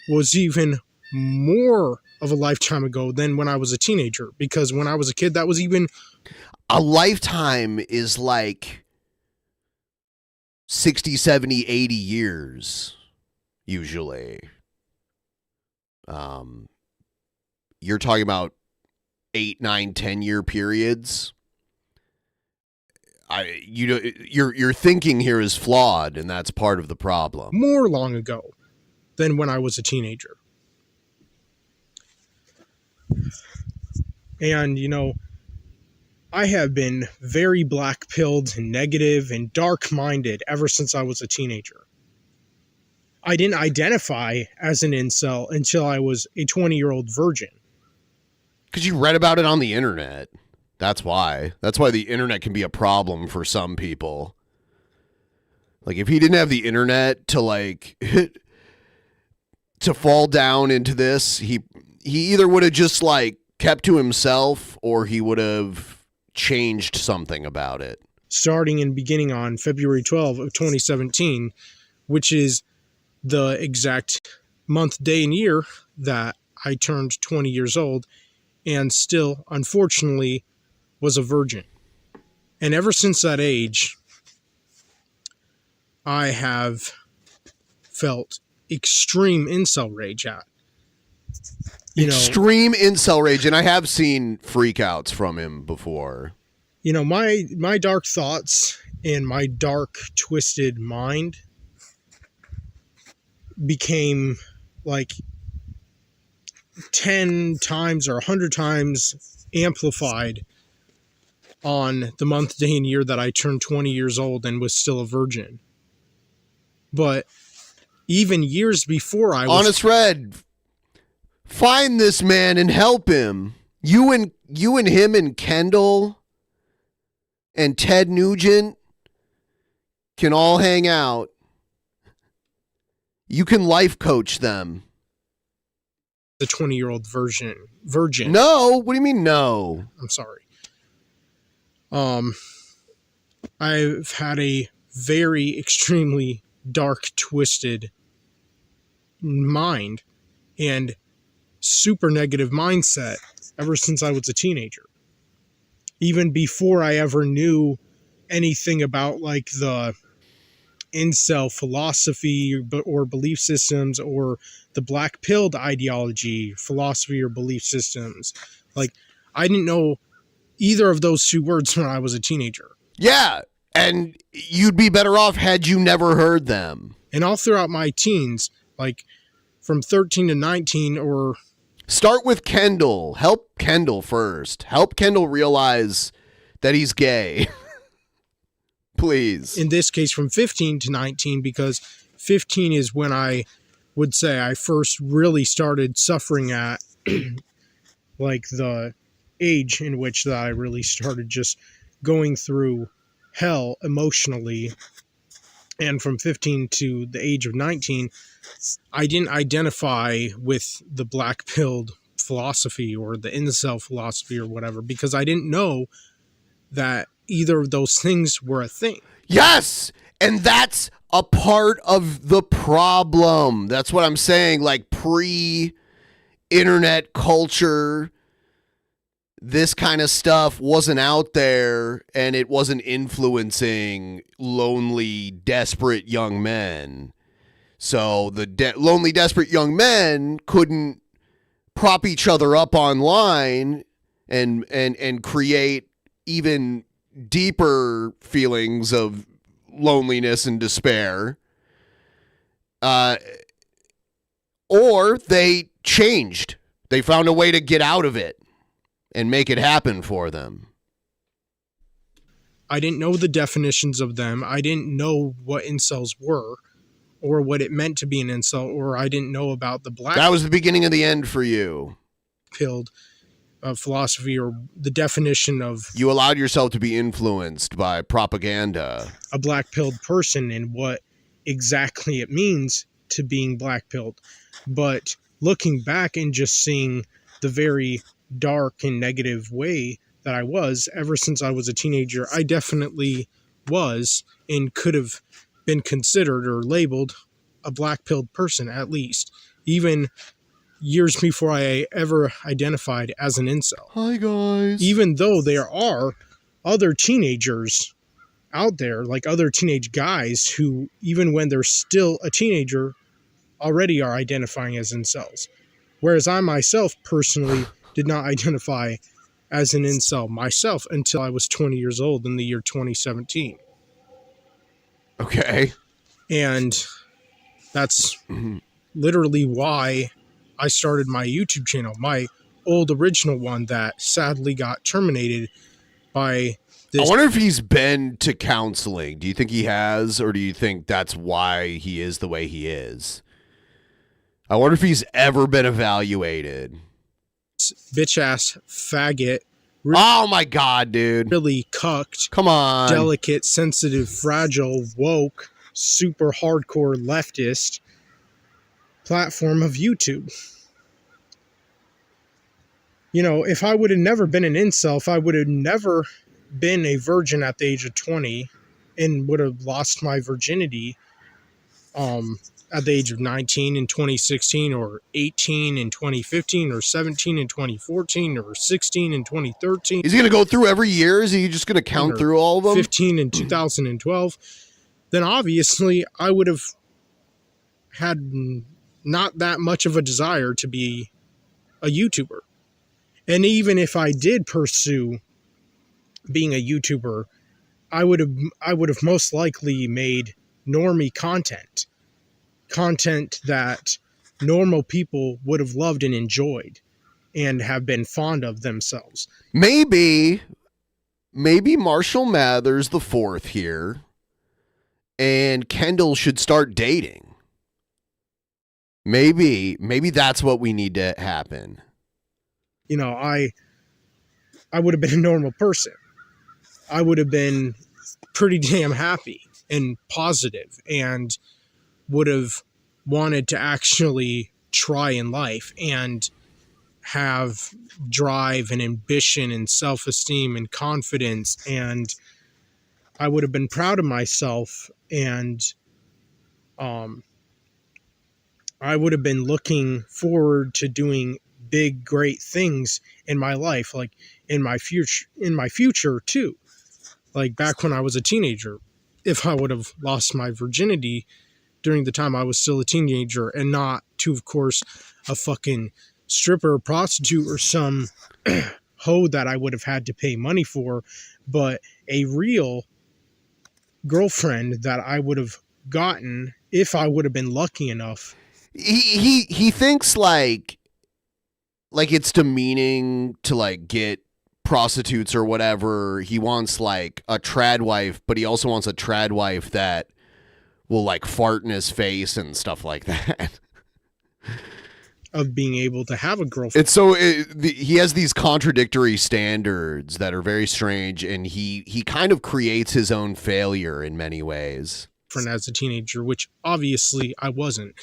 was even more of a lifetime ago than when I was a teenager. Because when I was a kid, that was even... A lifetime is like 60, 70, 80 years, usually. You're talking about 8, 9, 10-year periods. Your thinking here is flawed, and that's part of the problem. More long ago than when I was a teenager. And, I have been very black-pilled and negative and dark-minded ever since I was a teenager. I didn't identify as an incel until I was a 20-year-old virgin. Because you read about it on the internet. That's why. That's why the internet can be a problem for some people. Like, if he didn't have the internet to, to fall down into this, he either would have just, kept to himself, or he would have changed something about it. Starting and beginning on February 12 of 2017, which is the exact month, day, and year that I turned 20 years old and still, unfortunately, was a virgin. And ever since that age, I have felt extreme incel rage at. Extreme incel rage, and I have seen freakouts from him before. My dark thoughts and my dark, twisted mind became 10 times or 100 times amplified on the month, day, and year that I turned 20 years old and was still a virgin. But even years before I was... Honest Red, find this man and help him. You and him and Kendall and Ted Nugent can all hang out. You can life coach them. The 20-year-old virgin. No, what do you mean no? I'm sorry. I've had a very extremely dark, twisted mind and super negative mindset ever since I was a teenager. even before I ever knew anything about like the incel philosophy or belief systems, or the black pilled ideology, philosophy or belief systems. Like, I didn't know either of those two words when I was a teenager. Yeah, and you'd be better off had you never heard them. And all throughout my teens, like from 13 to 19, or... Start with Kendall. Help Kendall first. Help Kendall realize that he's gay. Please. In this case, from 15 to 19, because 15 is when I would say I first really started suffering at like the age in which that I really started just going through hell emotionally. And from 15 to the age of 19, I didn't identify with the black-pilled philosophy or the incel philosophy or whatever, because I didn't know that either of those things were a thing. Yes! And that's a part of the problem. That's what I'm saying. Like, pre-internet culture, this kind of stuff wasn't out there, and it wasn't influencing lonely, desperate young men. So the lonely, desperate young men couldn't prop each other up online and create even deeper feelings of loneliness and despair. Or they changed. They found a way to get out of it and make it happen for them. I didn't know the definitions of them. I didn't know what incels were, or what it meant to be an incel, or I didn't know about the black... That was the beginning of the end for you. ...pilled philosophy, or the definition of... You allowed yourself to be influenced by propaganda. A black-pilled person, and what exactly it means to being black-pilled. But looking back and just seeing the very dark and negative way that I was ever since I was a teenager, I definitely was and could have been considered or labeled a black-pilled person, at least, even years before I ever identified as an incel. Hi, guys. Even though there are other teenagers out there, like other teenage guys, who, even when they're still a teenager, already are identifying as incels. Whereas I myself personally did not identify as an incel myself until I was 20 years old in the year 2017. Okay. And that's literally why I started my YouTube channel, my old original one that sadly got terminated by this. I wonder if he's been to counseling. Do you think he has, or do you think that's why he is the way he is? I wonder if he's ever been evaluated. Bitch-ass faggot. Oh my God, dude. Really cucked. Come on. Delicate, sensitive, fragile, woke, super hardcore leftist platform of YouTube. You know, if I would have never been an incel, if I would have never been a virgin at the age of 20 and would have lost my virginity at the age of 19 in 2016, or 18 in 2015, or 17 in 2014, or 16 in 2013. Is he going to go through every year? Is he just going to count through all of them? 15 in 2012. Then obviously I would have had not that much of a desire to be a YouTuber. And even if I did pursue being a YouTuber, I would have most likely made normie content that normal people would have loved and enjoyed and have been fond of themselves. Maybe Marshall Mathers the fourth here, and Kendall should start dating. Maybe that's what we need to happen. You know, I would have been a normal person. I would have been pretty damn happy and positive, and would have wanted to actually try in life and have drive and ambition and self-esteem and confidence, and I would have been proud of myself, and I would have been looking forward to doing big, great things in my life, like in my future too. Like back when I was a teenager, if I would have lost my virginity during the time I was still a teenager and not to, of course, a fucking stripper, prostitute, or some hoe that I would have had to pay money for, but a real girlfriend that I would have gotten if I would have been lucky enough. He thinks like it's demeaning to like get prostitutes or whatever. He wants like a trad wife, but he also wants a trad wife that will like fart in his face and stuff like that. Of being able to have a girlfriend. It's so he has these contradictory standards that are very strange, and he kind of creates his own failure in many ways. As a teenager, which obviously I wasn't.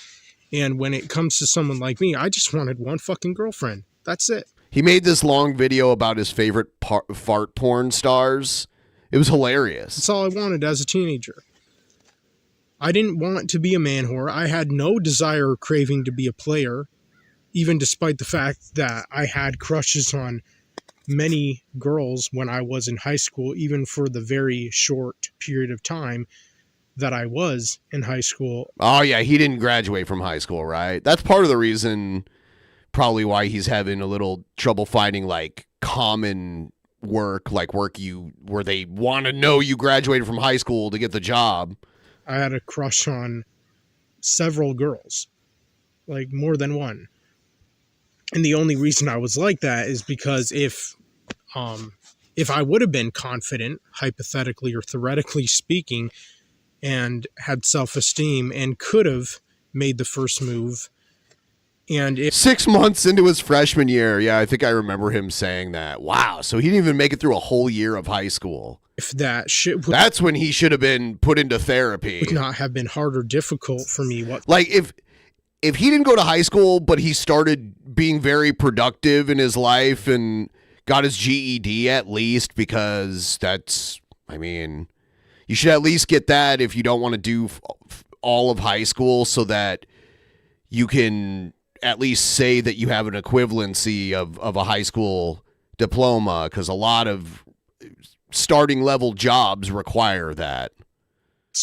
And when it comes to someone like me, I just wanted one fucking girlfriend. That's it. He made this long video about his favorite fart porn stars. It was hilarious. That's all I wanted as a teenager. I didn't want to be a man whore. I had no desire or craving to be a player, even despite the fact that I had crushes on many girls when I was in high school, even for the very short period of time that I was in high school. Oh, yeah, he didn't graduate from high school, right? That's part of the reason probably why he's having a little trouble finding, like, common work, like work where they want to know you graduated from high school to get the job. I had a crush on several girls, like more than one. And the only reason I was like that is because if I would have been confident, hypothetically or theoretically speaking, and had self-esteem and could have made the first move, and 6 months into his freshman year, yeah, I think I remember him saying that. Wow, so he didn't even make it through a whole year of high school. If that shit that's when he should have been put into therapy. Would not have been hard or difficult for me. Like if he didn't go to high school, but he started being very productive in his life and got his GED at least, because you should at least get that if you don't want to do all of high school, so that you can at least say that you have an equivalency of a high school diploma, because a lot of starting level jobs require that.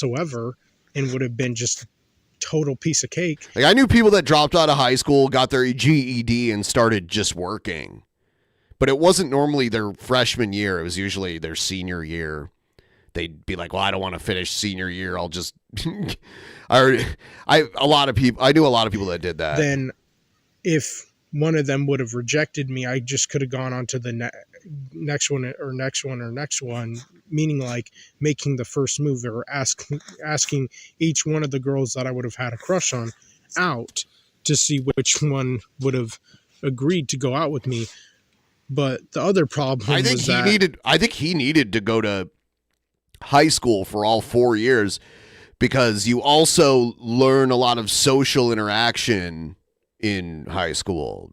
And would have been just a total piece of cake. Like I knew people that dropped out of high school, got their GED, and started just working. But it wasn't normally their freshman year. It was usually their senior year. They'd be like, well, I don't want to finish senior year. I'll just, I knew a lot of people that did that. Then if one of them would have rejected me, I just could have gone on to the next one, meaning like making the first move or asking each one of the girls that I would have had a crush on out to see which one would have agreed to go out with me. But the other problem I think he needed to go to high school for all 4 years, because you also learn a lot of social interaction in high school,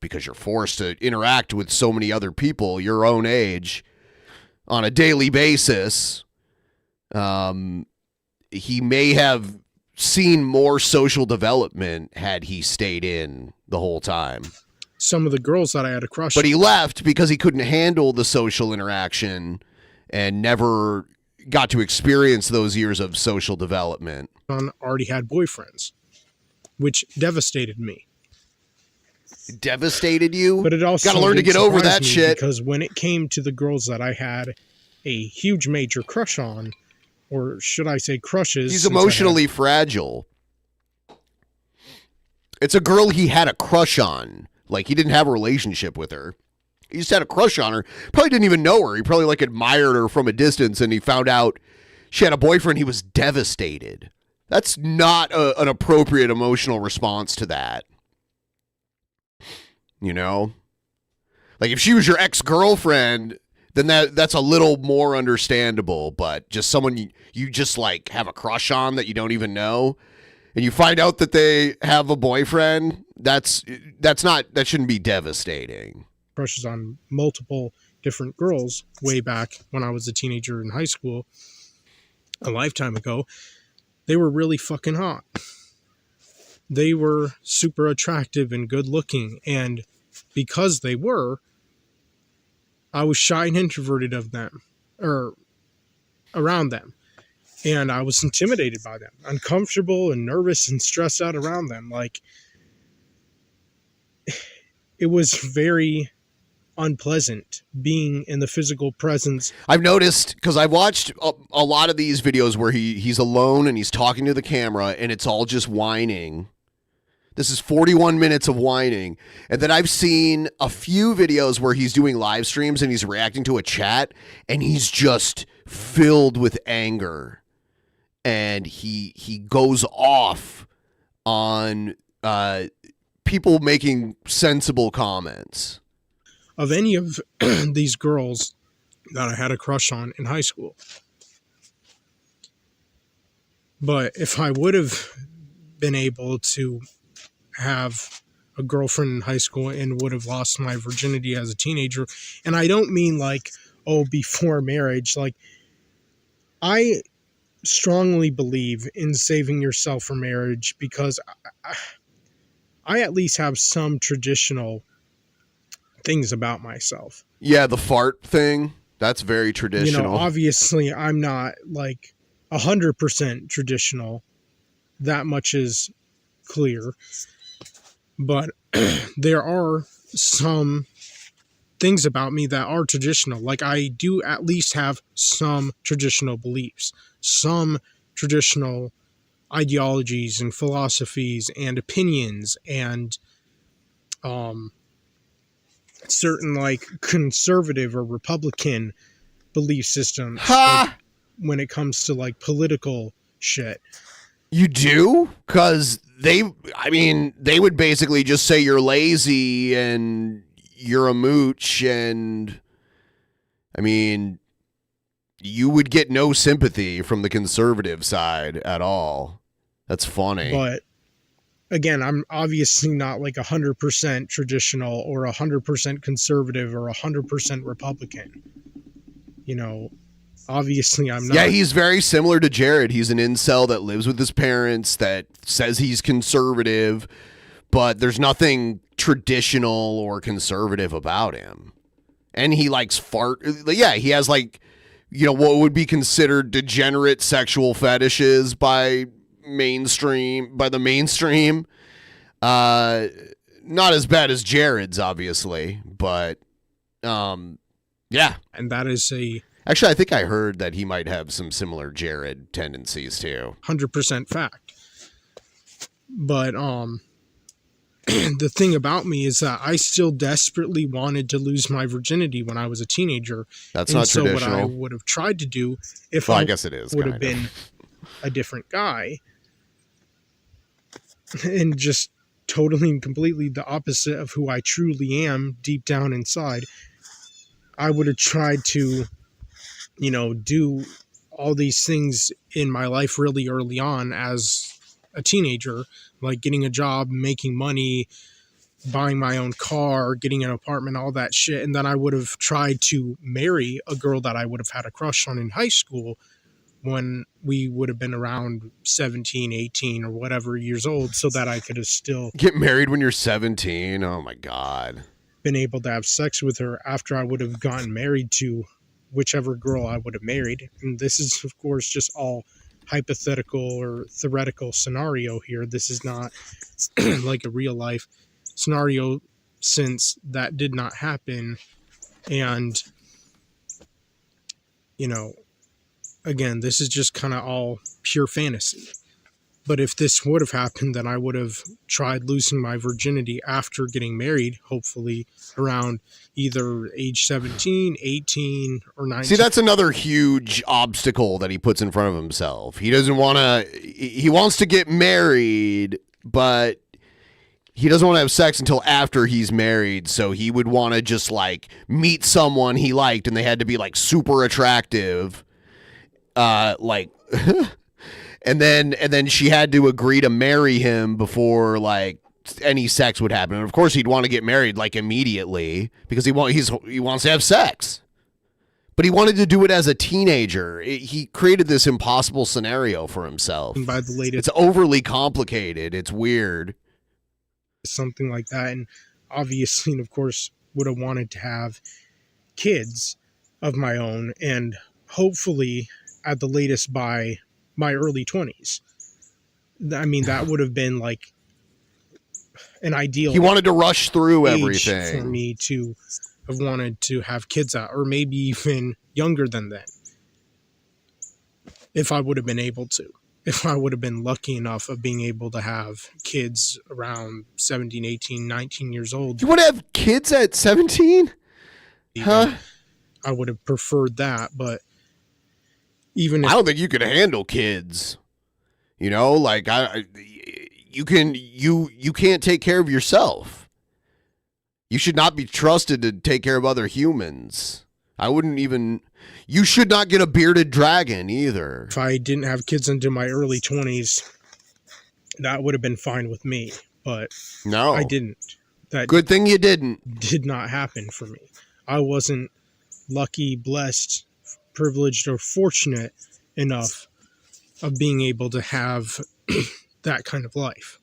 because you're forced to interact with so many other people your own age on a daily basis. He may have seen more social development had he stayed in the whole time. Some of the girls that I had a crush on. But he left because he couldn't handle the social interaction and never got to experience those years of social development. Already had boyfriends, which devastated me. It devastated you? But it also got to learn to get over that shit. Because when it came to the girls that I had a huge major crush on, or should I say crushes. He's emotionally fragile. It's a girl he had a crush on. Like, he didn't have a relationship with her. He just had a crush on her. Probably didn't even know her. He probably admired her from a distance, and he found out she had a boyfriend. He was devastated. That's not an appropriate emotional response to that. You know? Like, if she was your ex-girlfriend, then that's a little more understandable. But just someone you just, have a crush on that you don't even know, and you find out that they have a boyfriend, that shouldn't be devastating. Crushes on multiple different girls way back when I was a teenager in high school, a lifetime ago. They were really fucking hot. They were super attractive and good looking, and because they were, I was shy and introverted of them, or around them. And I was intimidated by them, uncomfortable and nervous and stressed out around them. Like, it was very unpleasant being in the physical presence. I've noticed, because I've watched a lot of these videos where he's alone and he's talking to the camera and it's all just whining. This is 41 minutes of whining. And then I've seen a few videos where he's doing live streams and he's reacting to a chat and he's just filled with anger. And he goes off on people making sensible comments. Of any of these girls that I had a crush on in high school. But if I would have been able to have a girlfriend in high school and would have lost my virginity as a teenager, and I don't mean like, oh, before marriage, like, I strongly believe in saving yourself for marriage because I at least have some traditional things about myself. Yeah, the fart thing, that's very traditional. You know, obviously I'm not like 100% traditional. That much is clear. But there are some things about me that are traditional. Like, I do at least have some traditional beliefs, some traditional ideologies and philosophies and opinions and certain like conservative or Republican belief systems like, when it comes to like political shit. You do? Because they would basically just say you're lazy and you're a mooch, and I mean, you would get no sympathy from the conservative side at all. That's funny. But again, I'm obviously not like 100% traditional or 100% conservative or 100% Republican. You know, obviously I'm not. Yeah, he's very similar to Jared. He's an incel that lives with his parents that says he's conservative, but there's nothing traditional or conservative about him. And he likes fart. Yeah, he has like, you know, what would be considered degenerate sexual fetishes by the mainstream. Not as bad as Jared's, obviously, but yeah. And that is actually, I think I heard that he might have some similar Jared tendencies too. 100% fact. But the thing about me is that I still desperately wanted to lose my virginity when I was a teenager. That's not traditional. So what I would have tried to do if I guess it is, would have been a different guy and just totally and completely the opposite of who I truly am deep down inside, I would have tried to, you know, do all these things in my life really early on as a teenager, like getting a job, making money, buying my own car, getting an apartment, all that shit. And then I would have tried to marry a girl that I would have had a crush on in high school when we would have been around 17, 18 or whatever years old, so that I could have still get married when you're 17. Oh my God. Been able to have sex with her after I would have gotten married to whichever girl I would have married. And this is, of course, just all hypothetical or theoretical scenario here. This is not like a real life scenario, since that did not happen. And, you know, again, this is just kind of all pure fantasy. But if this would have happened, then I would have tried losing my virginity after getting married, hopefully around either age 17, 18, or 19. See, that's another huge obstacle that he puts in front of himself. He doesn't want to, he wants to get married, but he doesn't want to have sex until after he's married. So he would want to just like meet someone he liked and they had to be like super attractive. And then she had to agree to marry him before like any sex would happen. And of course he'd want to get married like immediately because he wants to have sex. But he wanted to do it as a teenager. He created this impossible scenario for himself. By the latest, it's overly complicated. It's weird. Something like that. And obviously, and of course, would have wanted to have kids of my own, and hopefully at the latest by my early 20s. I mean, that would have been like an ideal. He wanted to rush through age everything for me to have wanted to have kids at, or maybe even younger than that, if I would have been able to. If I would have been lucky enough of being able to have kids around 17, 18, 19 years old. You want to have kids at 17? Huh? I would have preferred that, but even if I don't think you could handle kids. You know, like you can't take care of yourself. You should not be trusted to take care of other humans. You should not get a bearded dragon either. If I didn't have kids into my early 20s, that would have been fine with me. But no, I didn't. Good thing you didn't. Did not happen for me. I wasn't lucky, blessed, privileged, or fortunate enough of being able to have that kind of life.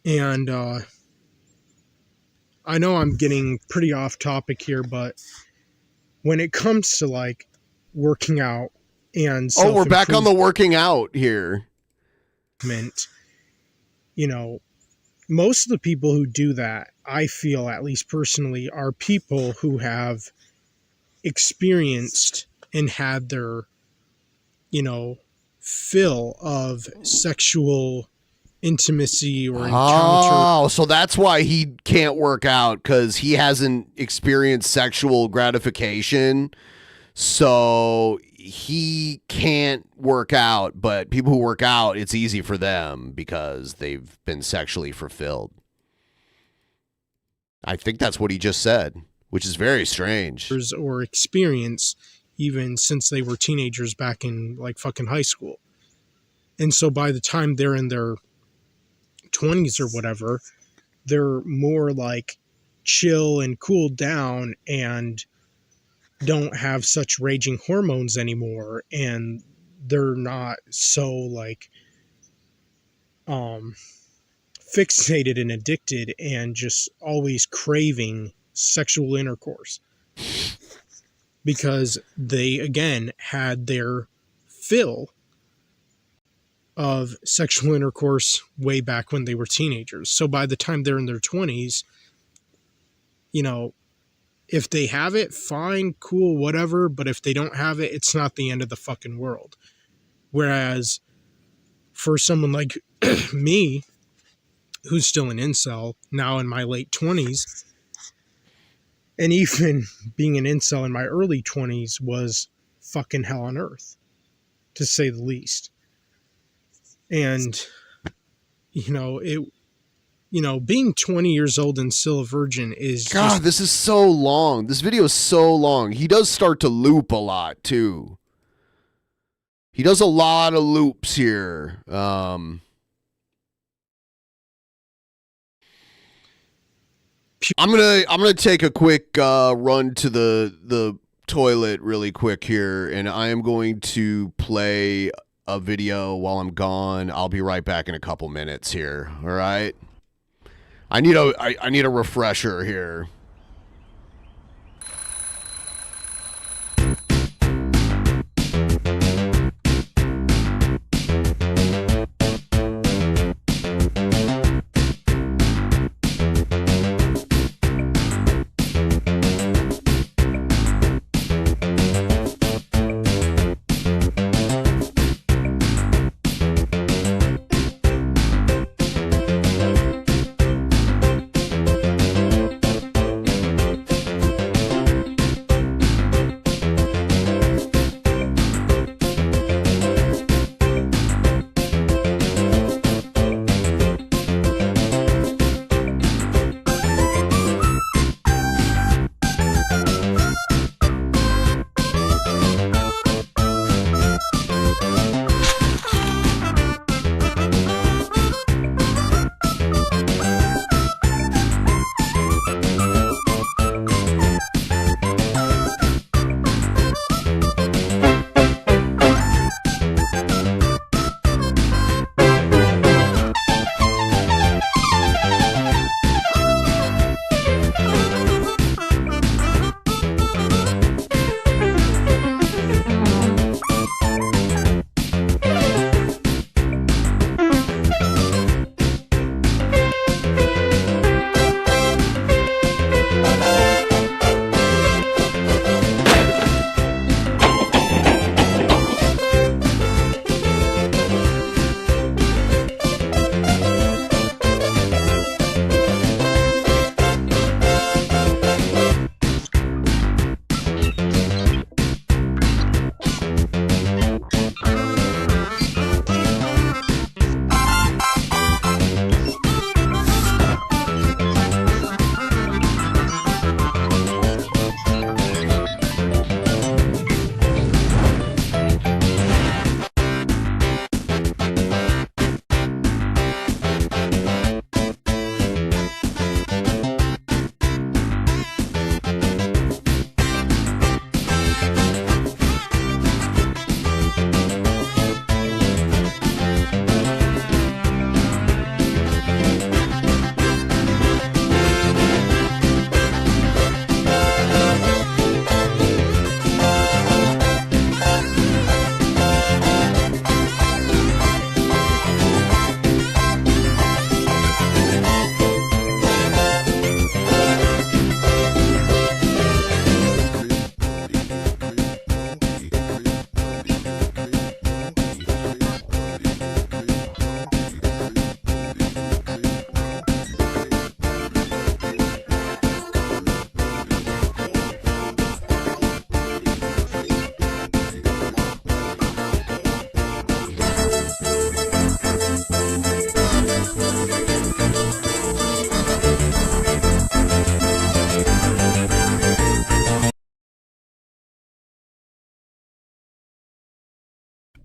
And I know I'm getting pretty off topic here, but when it comes to like working out and we're back on the working out here. You know, most of the people who do that, I feel, at least personally, are people who have experienced and had their, fill of sexual intimacy or encounter. Oh, so that's why he can't work out, because he hasn't experienced sexual gratification. So he can't work out, but people who work out, it's easy for them because they've been sexually fulfilled. I think that's what he just said, which is very strange. Or experience even since they were teenagers back in like fucking high school. And so by the time they're in their 20s or whatever, they're more like chill and cooled down and don't have such raging hormones anymore, and they're not so like fixated and addicted and just always craving sexual intercourse, because they again had their fill of sexual intercourse way back when they were teenagers. So by the time they're in their 20s, if they have it, fine, cool, whatever. But if they don't have it, it's not the end of the fucking world. Whereas for someone like me, who's still an incel, now in my late 20s, and even being an incel in my early 20s was fucking hell on earth, to say the least. And, being 20 years old and still a virgin is God, this is so long. This video is so long. He does start to loop a lot, too. He does a lot of loops here. I'm gonna take a quick run to the toilet really quick here, and I am going to play a video while I'm gone. I'll be right back in a couple minutes here. All right. I need a refresher here.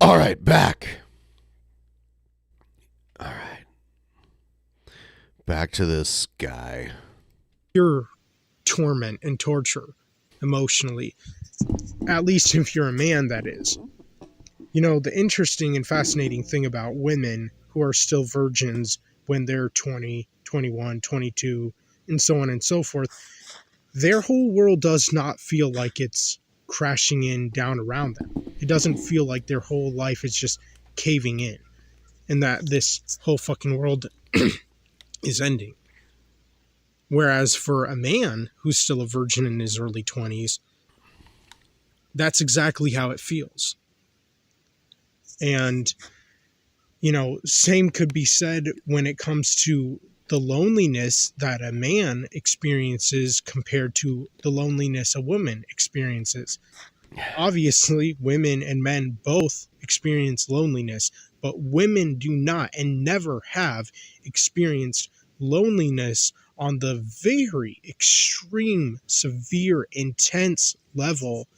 All right, back. All right. Back to this guy. Pure torment and torture emotionally. At least if you're a man, that is. You know, the interesting and fascinating thing about women who are still virgins when they're 20, 21, 22, and so on and so forth, their whole world does not feel like it's crashing in down around them. It doesn't feel like their whole life is just caving in and that this whole fucking world is ending. Whereas for a man who's still a virgin in his early 20s, that's exactly how it feels. And, you know, same could be said when it comes to the loneliness that a man experiences compared to the loneliness a woman experiences. Obviously, women and men both experience loneliness, but women do not and never have experienced loneliness on the very extreme, severe, intense level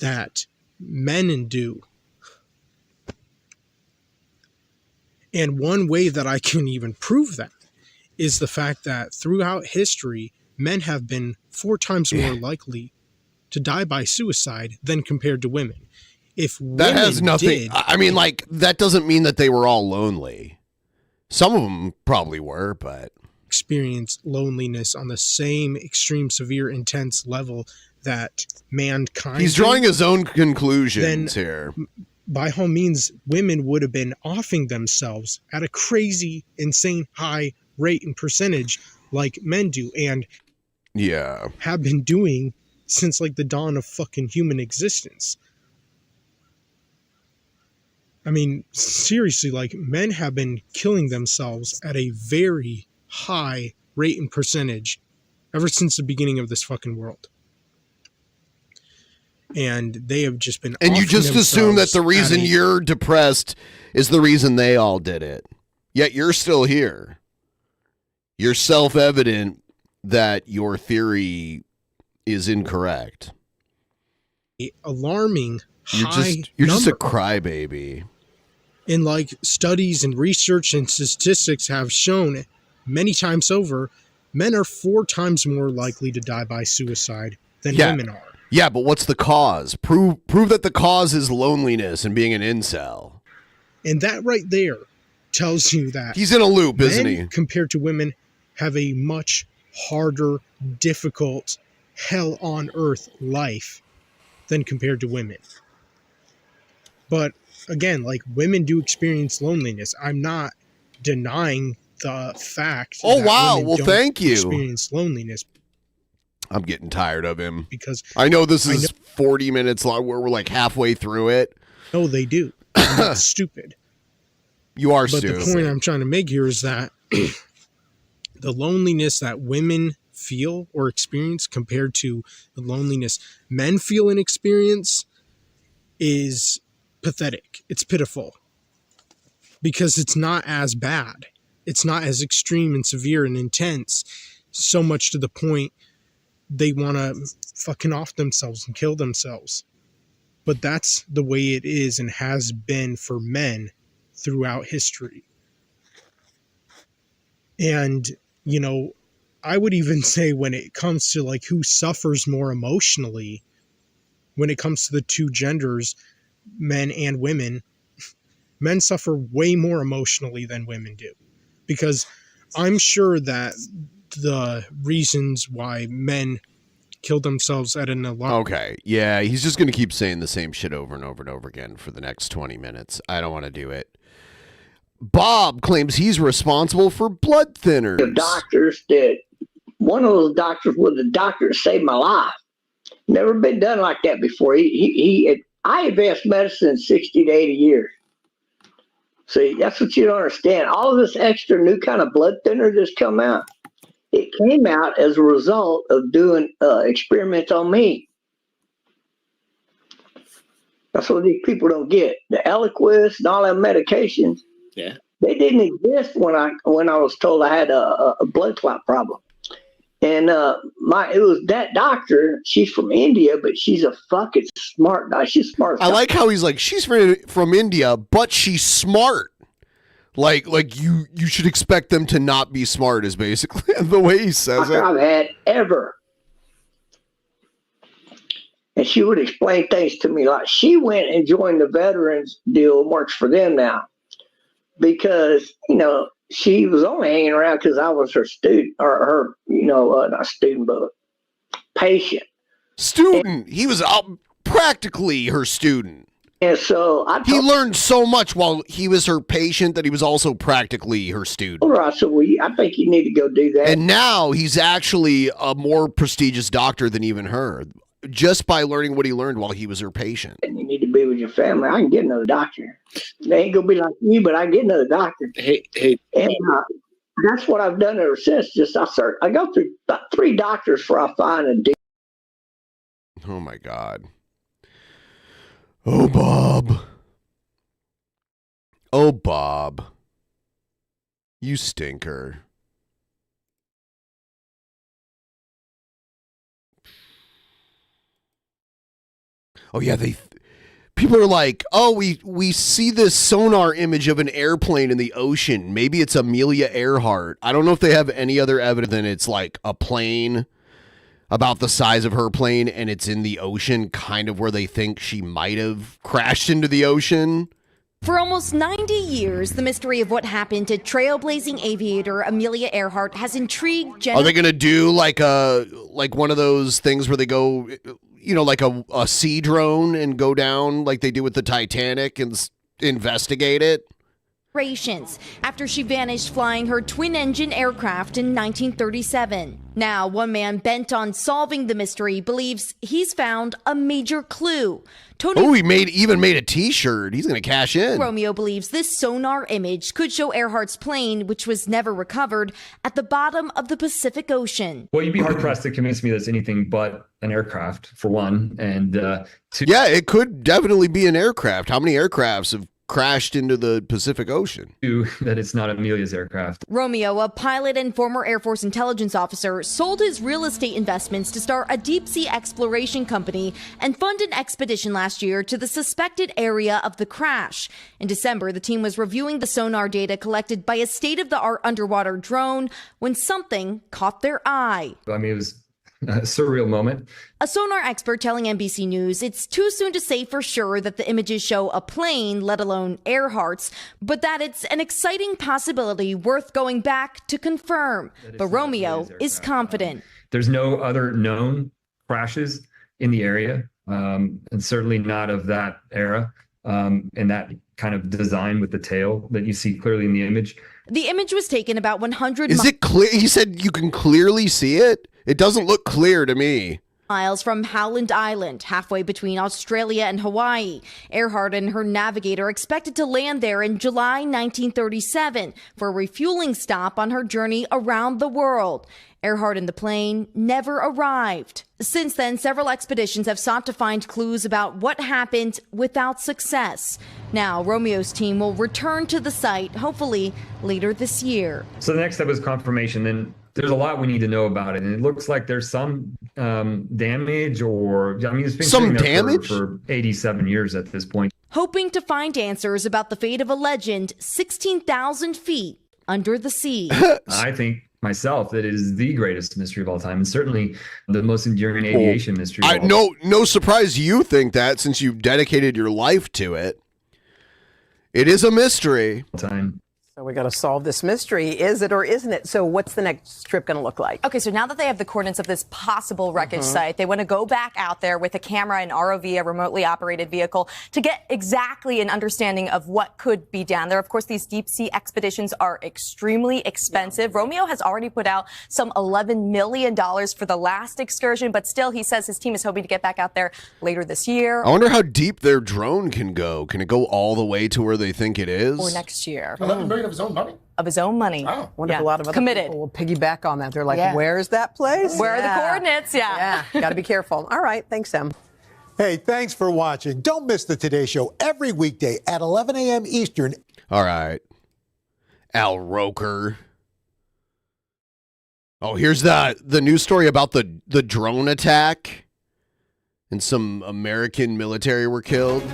that men do. And one way that I can even prove that is the fact that throughout history, men have been 4 times more likely to die by suicide than compared to women. If that has nothing, I mean, like, that doesn't mean that they were all lonely. Some of them probably were, but experience loneliness on the same extreme, severe, intense level that mankind. He's drawing his own conclusions here. By all means, women would have been offing themselves at a crazy, insane high rate and percentage like men do, and have been doing since like the dawn of fucking human existence. I mean, seriously, like, men have been killing themselves at a very high rate and percentage ever since the beginning of this fucking world. And they have just been. And you just assume that the reason you're depressed is the reason they all did it. Yet you're still here. You're self-evident that your theory is incorrect. Alarming You're just a crybaby. And like studies and research and statistics have shown many times over, men are 4 times more likely to die by suicide than women are. Yeah, but what's the cause? Prove that the cause is loneliness and being an incel. And that right there tells you that he's in a loop, isn't he? Compared to women, have a much harder, difficult, hell on earth life than compared to women. But again, like, women do experience loneliness. I'm not denying the fact. Oh, that wow. women Well, don't thank you. Experience loneliness. I'm getting tired of him. Because I know this is 40 minutes long where we're like halfway through it. No, they do. That's stupid. You are but stupid. The point I'm trying to make here is that the loneliness that women feel or experience compared to the loneliness men feel and experience is pathetic. It's pitiful. Because it's not as bad. It's not as extreme and severe and intense. So much to the point they want to fucking off themselves and kill themselves. But that's the way it is and has been for men throughout history. And, you know, I would even say when it comes to like who suffers more emotionally, when it comes to the two genders, men and women, men suffer way more emotionally than women do. Because I'm sure that the reasons why men kill themselves at an alarm. Okay, yeah, he's just going to keep saying the same shit over and over and over again for the next 20 minutes. I don't want to do it. Bob claims he's responsible for blood thinners. The doctors did. One of those doctors was the doctor that saved my life. Never been done like that before. I advanced medicine 60 to 80 years. See, that's what you don't understand. All of this extra new kind of blood thinner that's come out, it came out as a result of doing experiments on me. That's what these people don't get. The Eliquis and all that medications, they didn't exist when I was told I had a blood clot problem. And it was that doctor. She's from India, but she's a fucking smart guy. She's smart. I like how he's like, she's from India, but she's smart. Like you should expect them to not be smart is basically the way he says it. I've had ever. And she would explain things to me like she went and joined the veterans deal and works for them now. Because, she was only hanging around because I was her student, or her, not student, but patient. Student. He was practically her student. And so he learned so much while he was her patient that he was also practically her student. All right, so I think you need to go do that. And now he's actually a more prestigious doctor than even her, just by learning what he learned while he was her patient. And you need to be with your family. I can get another doctor. They ain't gonna be like you, but I can get another doctor. Hey. And that's what I've done ever since. I go through about 3 doctors before I find a deal. Oh my God. Oh, Bob. Oh, Bob. You stinker. Oh, yeah, people are like, oh, we see this sonar image of an airplane in the ocean. Maybe it's Amelia Earhart. I don't know if they have any other evidence than it's like a plane about the size of her plane, and it's in the ocean, kind of where they think she might have crashed into the ocean. For almost 90 years, the mystery of what happened to trailblazing aviator Amelia Earhart has intrigued Are they going to do like one of those things where they go, like a sea drone and go down like they do with the Titanic and investigate it? After she vanished flying her twin-engine aircraft in 1937. Now, one man bent on solving the mystery believes he's found a major clue. He even made a T-shirt. He's going to cash in. Romeo believes this sonar image could show Earhart's plane, which was never recovered, at the bottom of the Pacific Ocean. Well, you'd be hard-pressed to convince me that's anything but an aircraft, for one. And two... Yeah, it could definitely be an aircraft. How many aircrafts have crashed into the Pacific Ocean? That it's not Amelia's aircraft. Romeo, a pilot and former Air Force intelligence officer, sold his real estate investments to start a deep-sea exploration company and fund an expedition last year to the suspected area of the crash. In December, the team was reviewing the sonar data collected by a state-of-the-art underwater drone when something caught their eye. I mean, it was a surreal moment. A sonar expert telling NBC News it's too soon to say for sure that the images show a plane, let alone Earhart's, but that it's an exciting possibility worth going back to confirm. But Romeo is confident. There's no other known crashes in the area, and certainly not of that era, and that kind of design with the tail that you see clearly in the image. The image was taken about 100 Is it clear? He said you can clearly see it? It doesn't look clear to me. Miles from Howland Island, halfway between Australia and Hawaii. Earhart and her navigator expected to land there in July 1937 for a refueling stop on her journey around the world. Earhart and the plane never arrived. Since then, several expeditions have sought to find clues about what happened without success. Now, Romeo's team will return to the site, hopefully later this year. So the next step is confirmation. Then there's a lot we need to know about it. And it looks like there's some damage it's been some damage for 87 years at this point. Hoping to find answers about the fate of a legend 16,000 feet under the sea. I think myself that it is the greatest mystery of all time, and certainly the most enduring aviation mystery of all time. No surprise you think that, since you've dedicated your life to it. It is a mystery. So we got to solve this mystery. Is it or isn't it? So what's the next trip going to look like? Okay, so now that they have the coordinates of this possible wreckage site, they want to go back out there with a camera, an ROV, a remotely operated vehicle, to get exactly an understanding of what could be down there. Of course, these deep sea expeditions are extremely expensive. Romeo has already put out some $11 million for the last excursion, but still, he says his team is hoping to get back out there later this year. I wonder how deep their drone can go. Can it go all the way to where they think it is? Or next year. $11 million of his own money? Of his own money. Oh, wonder if a lot of other committed people will piggyback on that. They're like, where's that place? Where are the coordinates? Yeah. Got to be careful. All right. Thanks, Em. Hey, thanks for watching. Don't miss the Today Show every weekday at 11 a.m. Eastern. All right. Al Roker. Oh, here's the news story about the drone attack, and some American military were killed,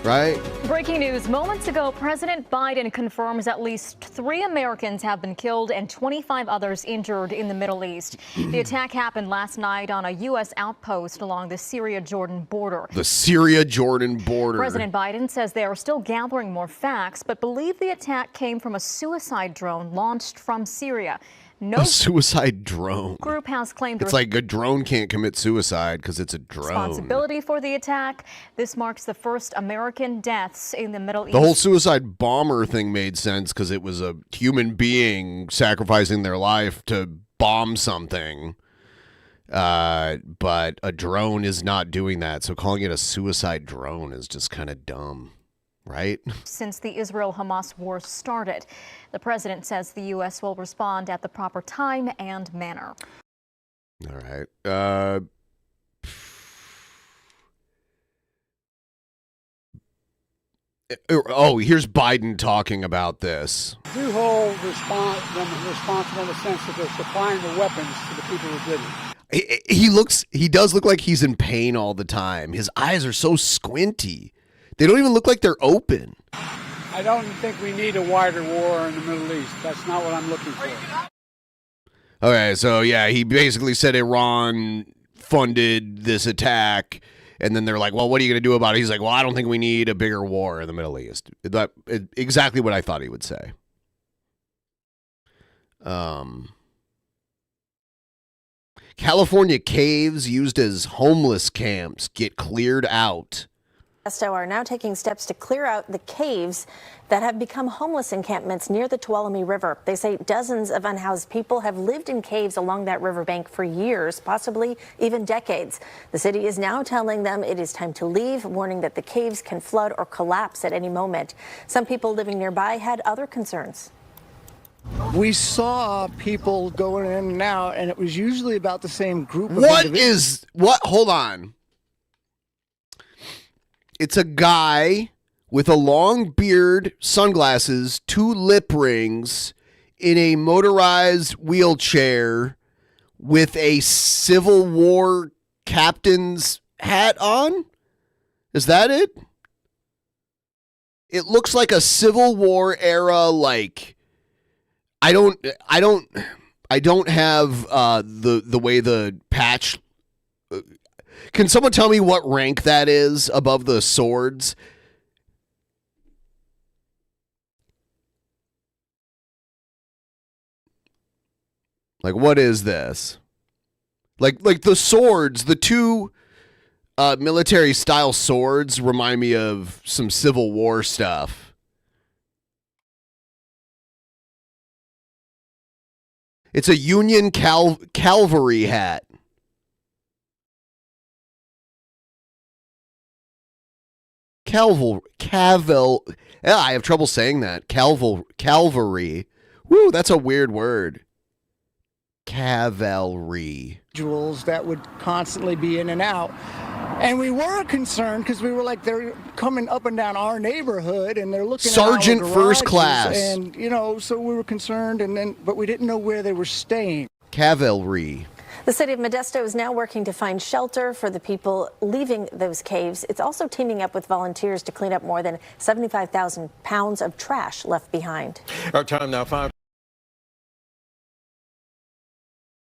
right? Breaking news. Moments ago, President Biden confirms at least 3 Americans have been killed and 25 others injured in the Middle East. The attack happened last night on a U.S. outpost along the Syria-Jordan border. The Syria-Jordan border. President Biden says they are still gathering more facts, but believe the attack came from a suicide drone launched from Syria. A suicide drone. Group has claimed It's like a drone can't commit suicide because it's a drone. responsibility for the attack. This marks the first American deaths in the Middle East. The whole suicide bomber thing made sense because it was a human being sacrificing their life to bomb something. But a drone is not doing that. So calling it a suicide drone is just kind of dumb, right? Since the Israel-Hamas war started. The president says the U.S. will respond at the proper time and manner. All right. Here's Biden talking about this. Do hold them responsible in the sense that they're supplying the weapons to the people who did it. He does look like he's in pain all the time. His eyes are so squinty. They don't even look like they're open. I don't think we need a wider war in the Middle East. That's not what I'm looking for. Okay, so yeah, he basically said Iran funded this attack, and then they're like, well, what are you going to do about it? He's like, well, I don't think we need a bigger war in the Middle East. Exactly what I thought he would say. California caves used as homeless camps get cleared out. Modesto are now taking steps to clear out the caves that have become homeless encampments near the Tuolumne River. They say dozens of unhoused people have lived in caves along that riverbank for years, possibly even decades. The city is now telling them it is time to leave, warning that the caves can flood or collapse at any moment. Some people living nearby had other concerns. We saw people going in and out, and it was usually about the same group of Hold on. It's a guy with a long beard, sunglasses, 2 lip rings, in a motorized wheelchair with a Civil War captain's hat on? Is that it? It looks like a Civil War era, like I don't have the way the patch. Can someone tell me what rank that is above the swords? Like, what is this? Like the swords, the 2 military style swords remind me of some Civil War stuff. It's a Union cavalry hat. I have trouble saying that. Cavalry. Woo, that's a weird word. Cavalry. Individuals that would constantly be in and out. And we were concerned because we were like, they're coming up and down our neighborhood and they're looking Sergeant at our first garages, class. And, so we were concerned, but we didn't know where they were staying. Cavalry. The city of Modesto is now working to find shelter for the people leaving those caves. It's also teaming up with volunteers to clean up more than 75,000 pounds of trash left behind. Our time now, 5.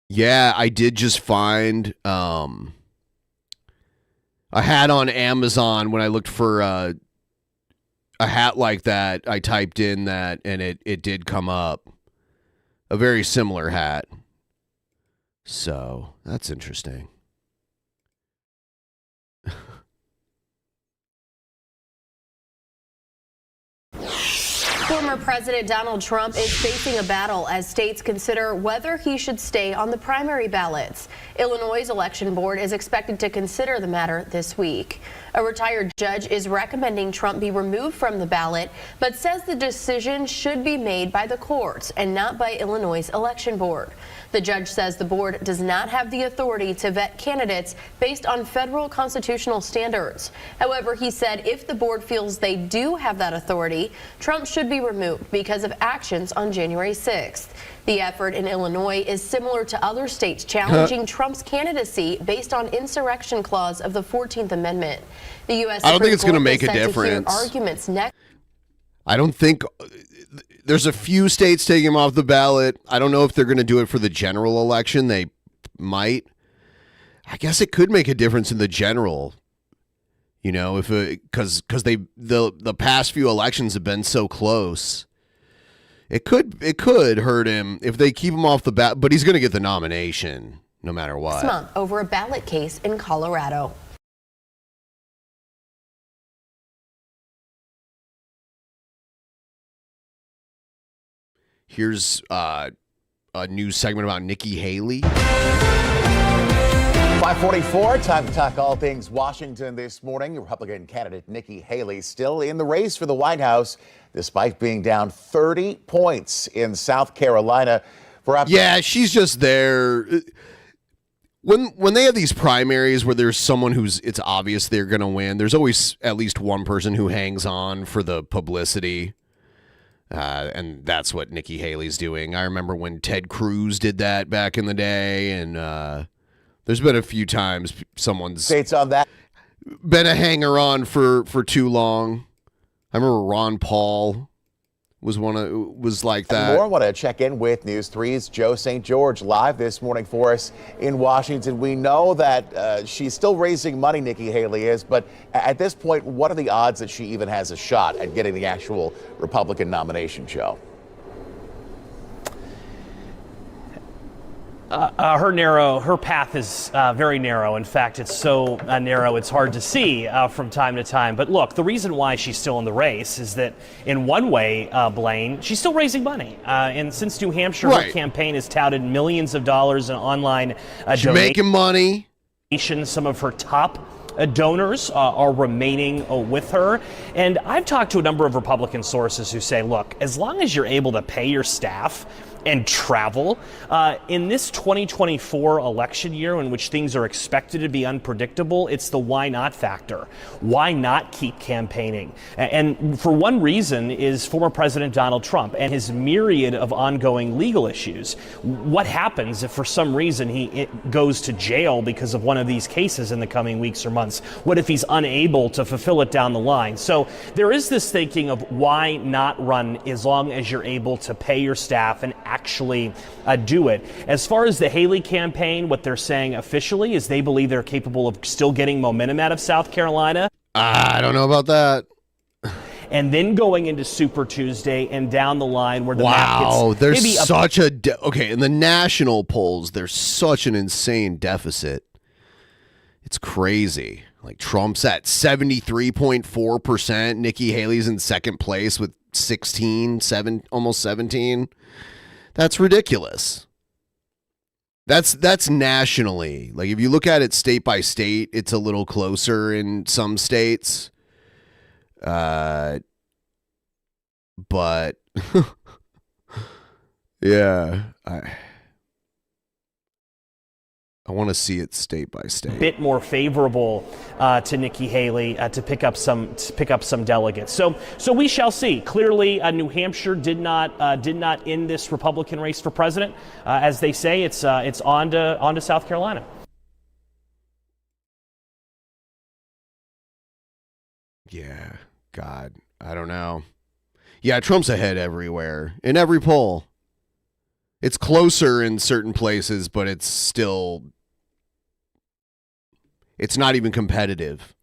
Yeah, I did just find a hat on Amazon when I looked for a hat like that. I typed in that and it did come up. A very similar hat. So, that's interesting. Former President Donald Trump is facing a battle as states consider whether he should stay on the primary ballots. Illinois' election board is expected to consider the matter this week. A retired judge is recommending Trump be removed from the ballot, but says the decision should be made by the courts and not by Illinois' election board. The judge says the board does not have the authority to vet candidates based on federal constitutional standards. However, he said if the board feels they do have that authority, Trump should be removed because of actions on January 6th. The effort in Illinois is similar to other states challenging Trump's candidacy based on insurrection clause of the 14th Amendment. The U.S. I don't think it's going to Supreme make a Court is set to hear difference. Arguments next. I don't think there's a few states taking him off the ballot. I don't know if they're going to do it for the general election. They might. I guess it could make a difference in the general. You know, if because the past few elections have been so close. It could hurt him if they keep him off the ballot, but he's going to get the nomination no matter what. This month over a ballot case in Colorado. Here's a news segment about Nikki Haley. 544, time to talk all things Washington this morning. Republican candidate Nikki Haley still in the race for the White House, despite being down 30 points in South Carolina. Yeah, she's just there. When they have these primaries where there's someone it's obvious they're going to win, there's always at least one person who hangs on for the publicity. And that's what Nikki Haley's doing. I remember when Ted Cruz did that back in the day, and there's been a few times someone's states on that been a hanger-on for too long. I remember Ron Paul was like that. And more, want to check in with News 3's Joe St. George live this morning for us in Washington. We know that she's still raising money, Nikki Haley is, but at this point, what are the odds that she even has a shot at getting the actual Republican nomination, Joe? Her path is very narrow. In fact, it's so narrow it's hard to see from time to time. But look, the reason why she's still in the race is that in one way, Blaine, she's still raising money. And since New Hampshire, her campaign has touted millions of dollars in online she's making money. Some of her top donors are remaining with her. And I've talked to a number of Republican sources who say, look, as long as you're able to pay your staff and travel in this 2024 election year in which things are expected to be unpredictable, it's the why not factor. Why not keep campaigning? And for one reason is former President Donald Trump and his myriad of ongoing legal issues. What happens if for some reason he goes to jail because of one of these cases in the coming weeks or months? What if he's unable to fulfill it down the line? So there is this thinking of why not run as long as you're able to pay your staff and actually do it. As far as the Haley campaign, what they're saying officially is they believe they're capable of still getting momentum out of South Carolina. I don't know about that. And then going into Super Tuesday and down the line where the map gets there's maybe such okay, in the national polls, there's such an insane deficit. It's crazy. Like Trump's at 73.4%. Nikki Haley's in second place with almost 17. That's ridiculous. That's nationally. Like if you look at it state by state, it's a little closer in some states. But yeah, I want to see it state by state. Bit more favorable to Nikki Haley to pick up some delegates. So we shall see. Clearly, New Hampshire did not end this Republican race for president. As they say, it's on to South Carolina. Yeah, God, I don't know. Yeah, Trump's ahead everywhere in every poll. It's closer in certain places, but it's not even competitive.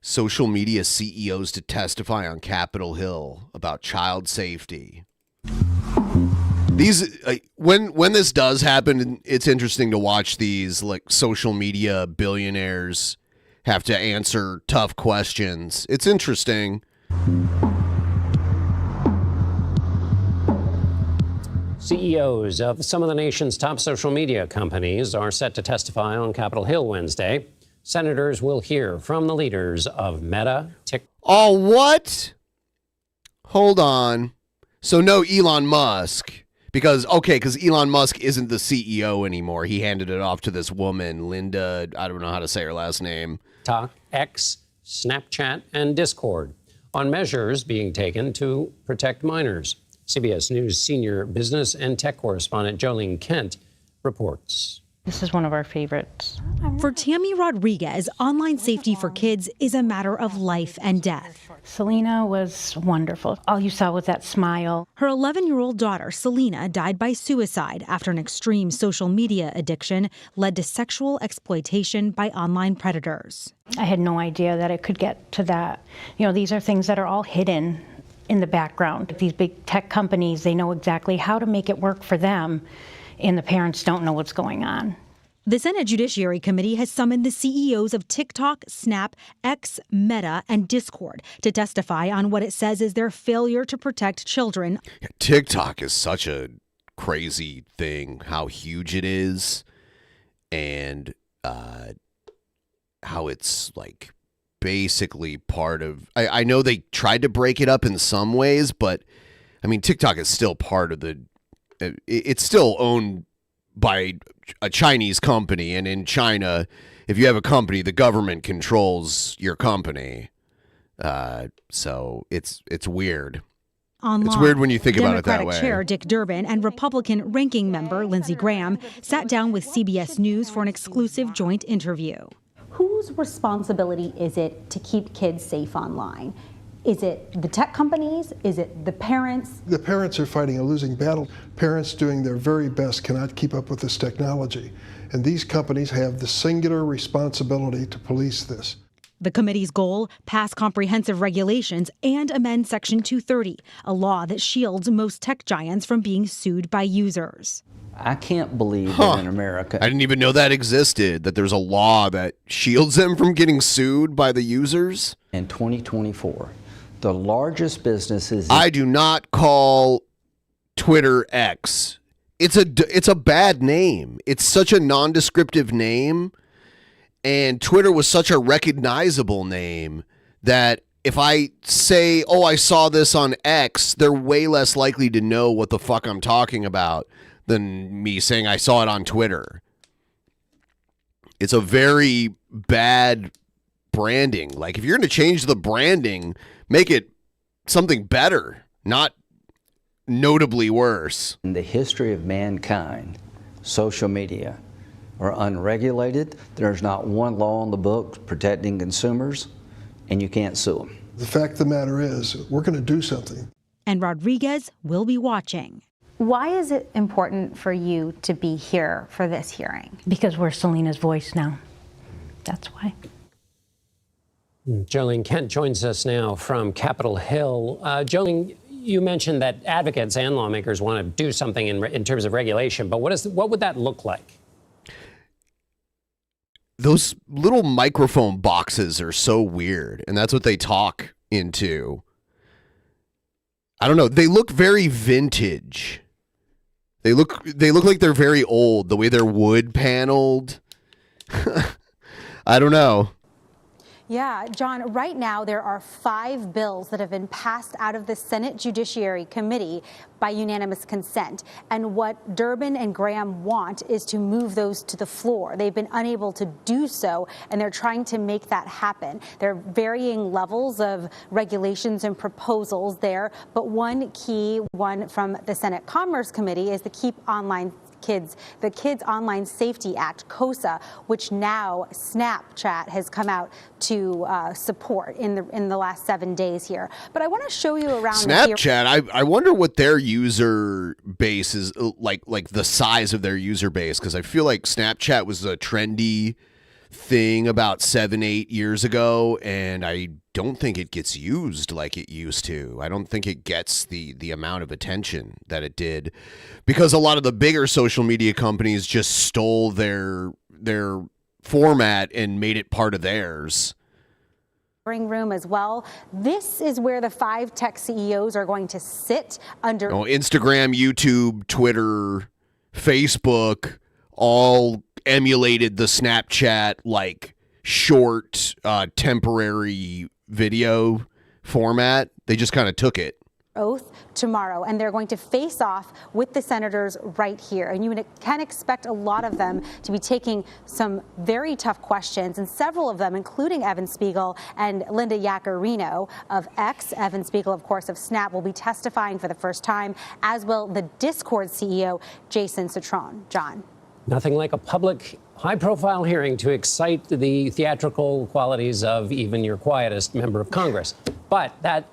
Social media CEOs to testify on Capitol Hill about child safety. These when this does happen, it's interesting to watch these like social media billionaires have to answer tough questions. It's interesting. CEOs of some of the nation's top social media companies are set to testify on Capitol Hill Wednesday. Senators will hear from the leaders of Meta, TikTok. Oh, what? Hold on. So no Elon Musk. Because Elon Musk isn't the CEO anymore. He handed it off to this woman, Linda, I don't know how to say her last name. X, Snapchat, and Discord on measures being taken to protect minors. CBS News senior business and tech correspondent Jolene Kent reports. This is one of our favorites. For Tammy Rodriguez, online safety for kids is a matter of life and death. Selena was wonderful. All you saw was that smile. Her 11-year-old daughter, Selena, died by suicide after an extreme social media addiction led to sexual exploitation by online predators. I had no idea that it could get to that. You know, these are things that are all hidden in the background. These big tech companies, they know exactly how to make it work for them, and the parents don't know what's going on. The Senate Judiciary Committee has summoned the CEOs of TikTok, Snap, X, Meta, and Discord to testify on what it says is their failure to protect children. TikTok is such a crazy thing, how huge it is, and how it's like basically part of... I know they tried to break it up in some ways, but I mean, TikTok is still part of the... It's still owned by a Chinese company, and in China, if you have a company, the government controls your company. So it's weird. Online, it's weird when you think about it that way. Democratic Chair Dick Durbin and Republican Ranking Member Lindsey Graham sat down with CBS News for an exclusive joint interview. Whose responsibility is it to keep kids safe online? Is it the tech companies? Is it the parents? The parents are fighting a losing battle. Parents doing their very best cannot keep up with this technology. And these companies have the singular responsibility to police this. The committee's goal, pass comprehensive regulations and amend Section 230, a law that shields most tech giants from being sued by users. I can't believe that in America. I didn't even know that existed, that there's a law that shields them from getting sued by the users. In 2024. The largest businesses. I do not call Twitter X. It's a bad name. It's such a nondescriptive name, and Twitter was such a recognizable name that if I say, "Oh, I saw this on X," they're way less likely to know what the fuck I'm talking about than me saying I saw it on Twitter. It's a very bad branding. Like, if you're going to change the branding, make it something better, not notably worse. In the history of mankind, social media are unregulated. There's not one law on the books protecting consumers, and you can't sue them. The fact of the matter is, we're going to do something. And Rodriguez will be watching. Why is it important for you to be here for this hearing? Because we're Selena's voice now. That's why. Jolene Kent joins us now from Capitol Hill. Jolene, you mentioned that advocates and lawmakers want to do something in terms of regulation, but what would that look like? Those little microphone boxes are so weird, and that's what they talk into. I don't know. They look very vintage. They look like they're very old, the way they're wood paneled. I don't know. Yeah, John, right now there are 5 bills that have been passed out of the Senate Judiciary Committee by unanimous consent. And what Durbin and Graham want is to move those to the floor. They've been unable to do so, and they're trying to make that happen. There are varying levels of regulations and proposals there, but one key one from the Senate Commerce Committee is the the Kids Online Safety Act, KOSA, which now Snapchat has come out to support in the last 7 days here. But I want to show you around Snapchat. I wonder what their user base is like the size of their user base, because I feel like Snapchat was a trendy thing about 7-8 years ago, and I don't think it gets used like it used to. I don't think it gets the amount of attention that it did, because a lot of the bigger social media companies just stole their format and made it part of theirs. Room as well. This is where the 5 tech CEOs are going to sit under Instagram, YouTube, Twitter, Facebook all emulated the Snapchat like short temporary video format. They just kind of took it. Oath tomorrow, and they're going to face off with the senators right here. And you can expect a lot of them to be taking some very tough questions, and several of them, including Evan Spiegel and Linda Yaccarino of X. Evan Spiegel, of course, of Snap, will be testifying for the first time, as will the Discord CEO, Jason Citron. John. Nothing like a public, high-profile hearing to excite the theatrical qualities of even your quietest member of Congress. But that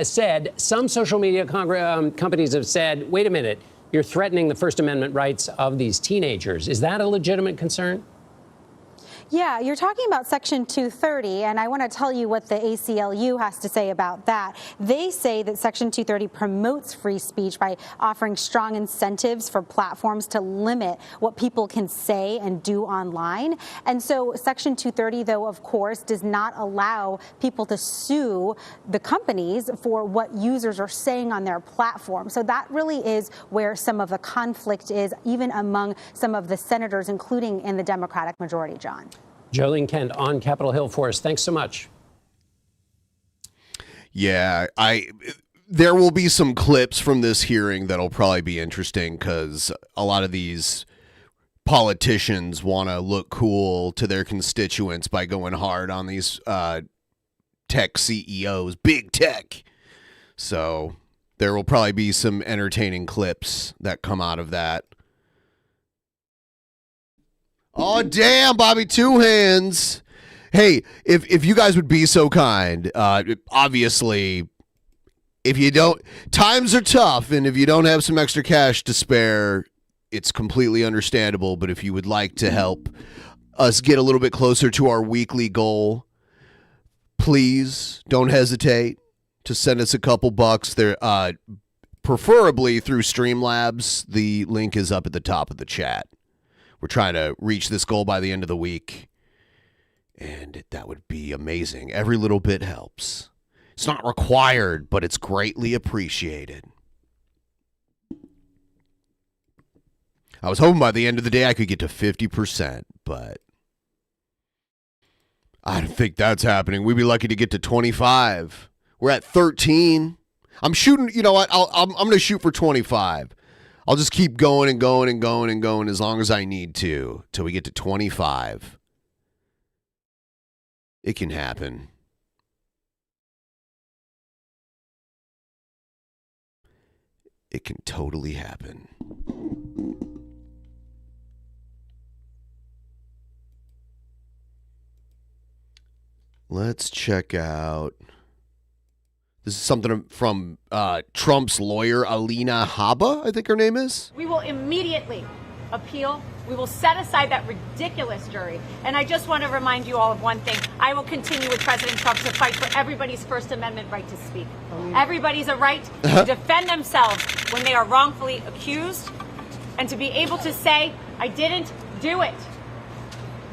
said, some social media companies have said, wait a minute, you're threatening the First Amendment rights of these teenagers. Is that a legitimate concern? Yeah, you're talking about Section 230, and I want to tell you what the ACLU has to say about that. They say that Section 230 promotes free speech by offering strong incentives for platforms to limit what people can say and do online. And so Section 230, though, of course, does not allow people to sue the companies for what users are saying on their platform. So that really is where some of the conflict is, even among some of the senators, including in the Democratic majority, John. Jolene Kent on Capitol Hill for us. Thanks so much. Yeah, there will be some clips from this hearing that'll probably be interesting, because a lot of these politicians want to look cool to their constituents by going hard on these tech CEOs, big tech. So there will probably be some entertaining clips that come out of that. Oh, damn, Bobby Two Hands. Hey, if you guys would be so kind, obviously, if you don't, times are tough, and if you don't have some extra cash to spare, it's completely understandable. But if you would like to help us get a little bit closer to our weekly goal, please don't hesitate to send us a couple bucks there, preferably through Streamlabs. The link is up at the top of the chat. We're trying to reach this goal by the end of the week, and that would be amazing. Every little bit helps. It's not required, but it's greatly appreciated. I was hoping by the end of the day I could get to 50%, but I don't think that's happening. We'd be lucky to get to 25. We're at 13. I'm shooting, you know what? I'm going to shoot for 25. I'll just keep going and going and going and going as long as I need to till we get to 25. It can happen. It can totally happen. Let's check out. This is something from Trump's lawyer, Alina Habba, I think her name is. We will immediately appeal. We will set aside that ridiculous jury. And I just want to remind you all of one thing. I will continue with President Trump to fight for everybody's First Amendment right to speak. Everybody's a right to defend themselves when they are wrongfully accused, and to be able to say, I didn't do it.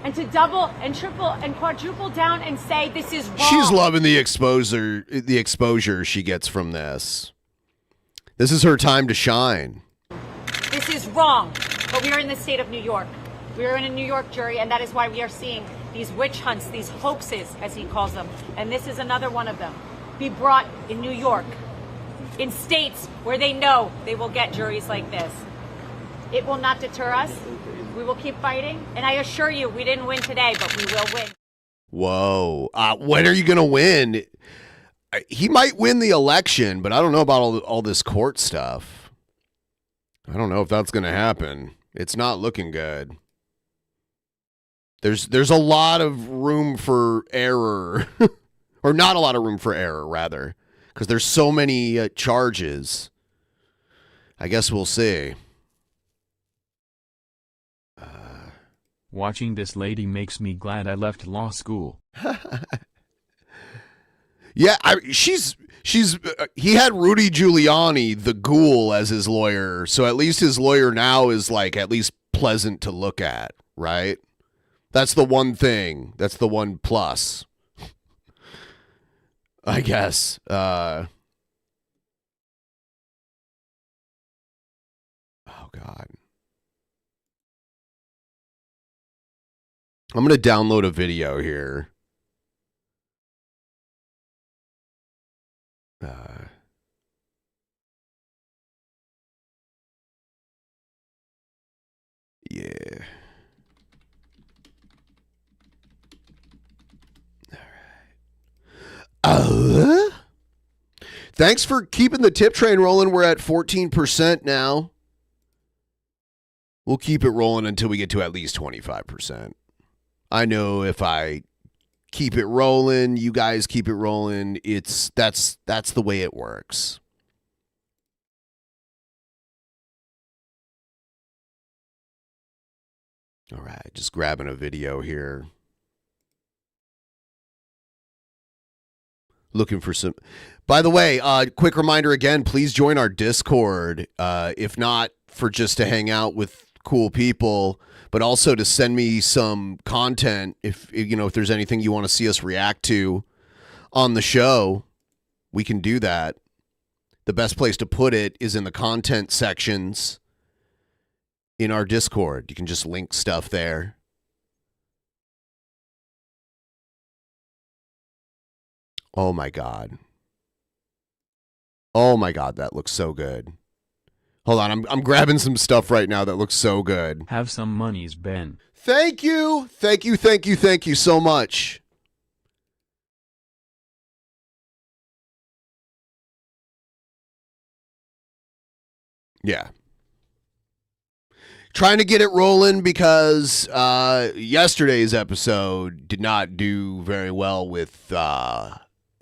And to double and triple and quadruple down and say this is wrong. She's loving the exposure she gets from this. This is her time to shine. This is wrong. But we are in the state of New York. We are in a New York jury, and that is why we are seeing these witch hunts, these hoaxes, as he calls them. And this is another one of them. Be brought in New York, in states where they know they will get juries like this. It will not deter us. We will keep fighting, and I assure you, we didn't win today, but we will win. Whoa. When are you going to win? He might win the election, but I don't know about all this court stuff. I don't know if that's going to happen. It's not looking good. There's a lot of room for error, or not a lot of room for error, rather, because there's so many charges. I guess we'll see. Watching this lady makes me glad I left law school. Yeah, he had Rudy Giuliani, the ghoul, as his lawyer. So at least his lawyer now is like at least pleasant to look at, right? That's the one thing. That's the one plus, I guess. Oh, God. I'm going to download a video here. Yeah. All right. Thanks for keeping the tip train rolling. We're at 14% now. We'll keep it rolling until we get to at least 25%. I know if I keep it rolling, you guys keep it rolling. That's the way it works. All right, just grabbing a video here. Looking for some. By the way, quick reminder again, please join our Discord. If not for just to hang out with cool people, but also to send me some content if there's anything you want to see us react to on the show, we can do that. The best place to put it is in the content sections in our Discord. You can just link stuff there. Oh my God. Oh my God, that looks so good. Hold on, I'm grabbing some stuff right now that looks so good. Have some monies, Ben. Thank you. Thank you so much. Yeah. Trying to get it rolling because yesterday's episode did not do very well with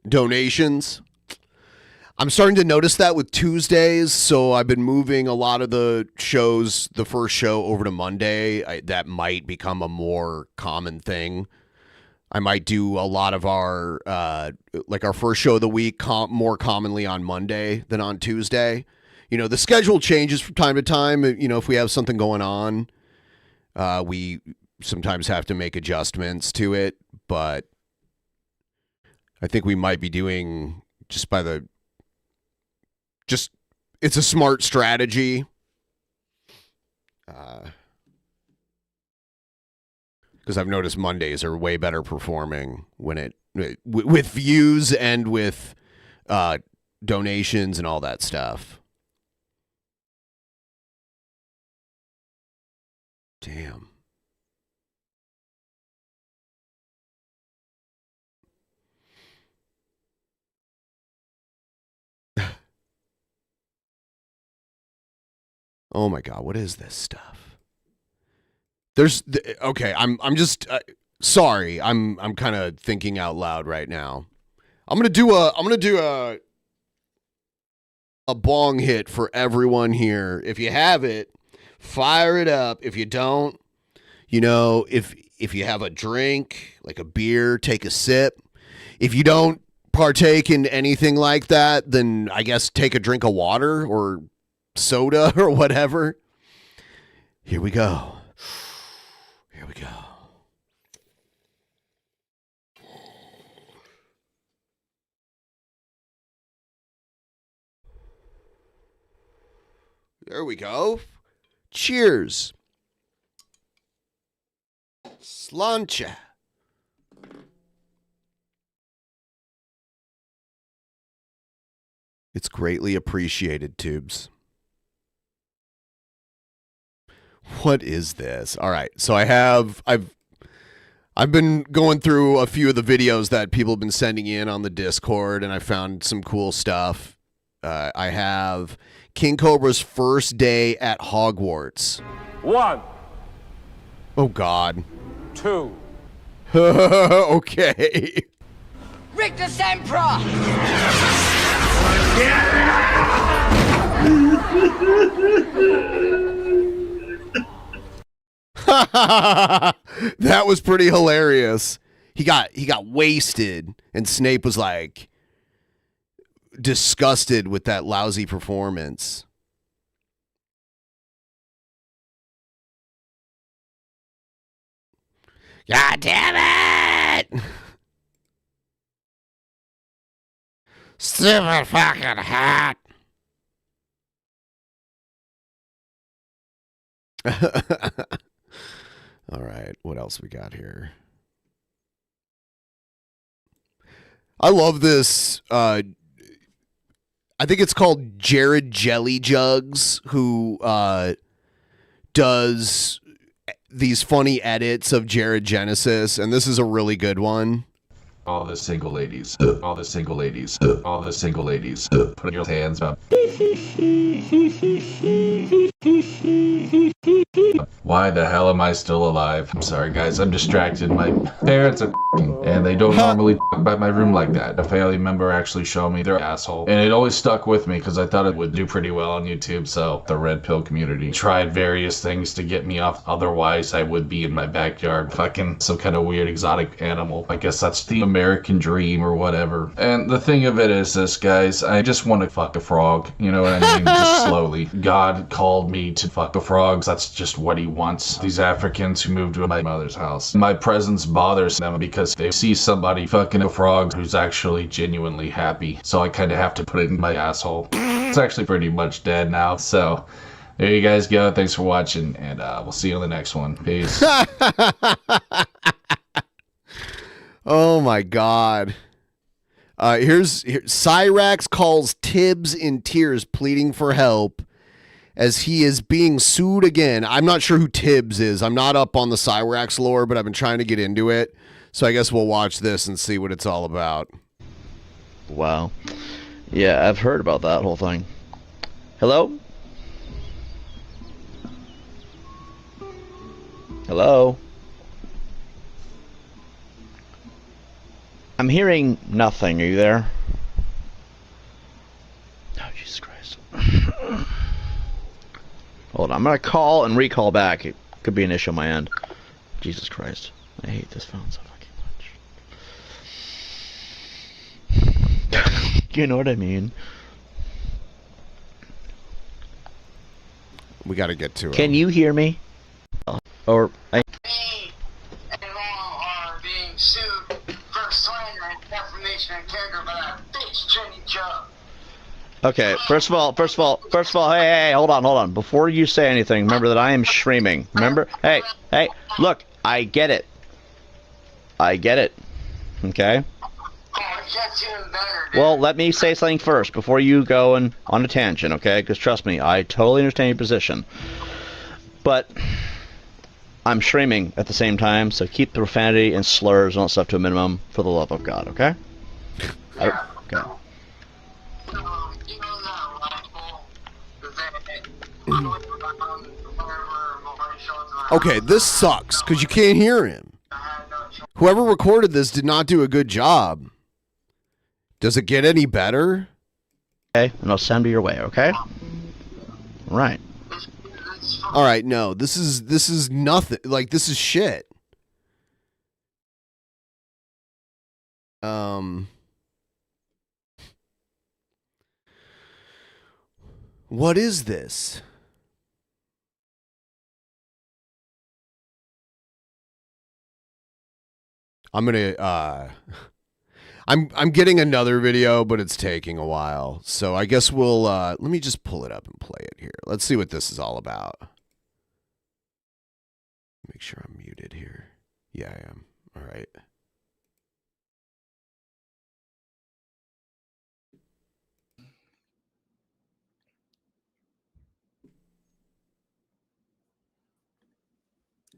donations. I'm starting to notice that with Tuesdays, so I've been moving a lot of the shows, the first show, over to Monday. That might become a more common thing. I might do a lot of our our first show of the week more commonly on Monday than on Tuesday. The schedule changes from time to time. If we have something going on, we sometimes have to make adjustments to it. But I think we might be doing it's a smart strategy. Because I've noticed Mondays are way better performing when with views and with donations and all that stuff. Damn. Oh my God, what is this stuff? Okay, I'm just sorry. I'm kind of thinking out loud right now. I'm gonna do a bong hit for everyone here. If you have it, fire it up. If you don't, if you have a drink, like a beer, take a sip. If you don't partake in anything like that, then I guess take a drink of water or soda or whatever. Here we go. Here we go. There we go. Cheers. Slancha. It's greatly appreciated, Tubes. What is this? All right. So I've been going through a few of the videos that people have been sending in on the Discord, and I found some cool stuff. I have King Cobra's first day at Hogwarts. 1. Oh God. 2. Okay. Rictus Sempra! That was pretty hilarious. He got wasted, and Snape was like disgusted with that lousy performance. God damn it! Stupid fucking hat. All right, what else we got here? I love this. I think it's called Jared Jelly Jugs, who does these funny edits of Jared Genesis, and this is a really good one. All the single ladies, all the single ladies, all the single ladies, put your hands up. Why the hell am I still alive? I'm sorry, guys, I'm distracted. My parents are and they don't normally by my room like that. A family member actually showed me their asshole, and it always stuck with me because I thought it would do pretty well on YouTube. So the red pill community tried various things to get me off. Otherwise, I would be in my backyard fucking some kind of weird exotic animal. I guess that's the American dream or whatever. And the thing of it is this, guys, I just want to fuck a frog. You know what I mean? Just slowly. God called me to fuck the frogs. That's just what he wants. These Africans who moved to my mother's house. My presence bothers them because they see somebody fucking a frog who's actually genuinely happy. So I kind of have to put it in my asshole. It's actually pretty much dead now. So there you guys go. Thanks for watching, and we'll see you on the next one. Peace. Oh my God. Here's Cyrax calls Tibbs in tears pleading for help as he is being sued again. I'm not sure who Tibbs is. I'm not up on the Cyrax lore, but I've been trying to get into it. So I guess we'll watch this and see what it's all about. Wow. Yeah, I've heard about that whole thing. Hello? Hello? I'm hearing nothing. Are you there? Oh, Jesus Christ. Hold on. I'm going to call and recall back. It could be an issue on my end. Jesus Christ. I hate this phone so fucking much. You know what I mean? We got to get to it. Can you hear me? Or... Okay, first of all, hey, hold on. Before you say anything, remember that I am streaming. Remember? Hey, look, I get it. Okay? Well, let me say something first before you go on a tangent, okay? Because trust me, I totally understand your position. But I'm streaming at the same time, so keep the profanity and slurs and all that stuff to a minimum for the love of God, okay? Okay. Okay, this sucks because you can't hear him. Whoever recorded this did not do a good job. Does it get any better? Okay, and I'll send you your way, okay? Right. All right, no, this is nothing. Like, this is shit. What is this? I'm getting another video, but it's taking a while. So I guess we'll let me just pull it up and play it here. Let's see what this is all about. Make sure I'm muted here. Yeah, I am. All right.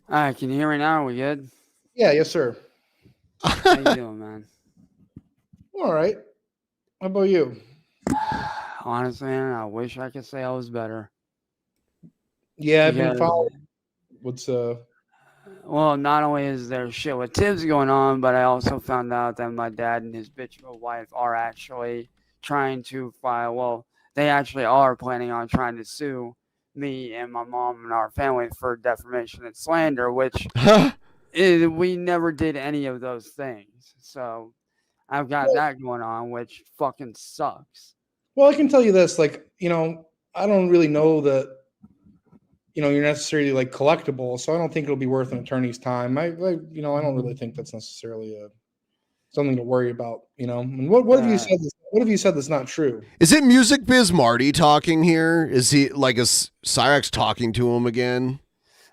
All right, can you hear me now? Are we good? Yeah, yes, sir. How you doing, man? All right. How about you? Honestly, man, I wish I could say I was better. Yeah, I've been Because- following. What's Well, not only is there shit with Tibbs going on, but I also found out that my dad and his bitch wife are actually trying to file. Well, they actually are planning on trying to sue me and my mom and our family for defamation and slander, which we never did any of those things. So I've got that going on, which fucking sucks. Well, I can tell you this, like, I don't really know that, you're necessarily like collectible, so I don't think it'll be worth an attorney's time. I don't really think that's necessarily something to worry about. And what have you said? What have you said that's not true? Is it Music Biz Marty talking here? Is he like Cyrex talking to him again?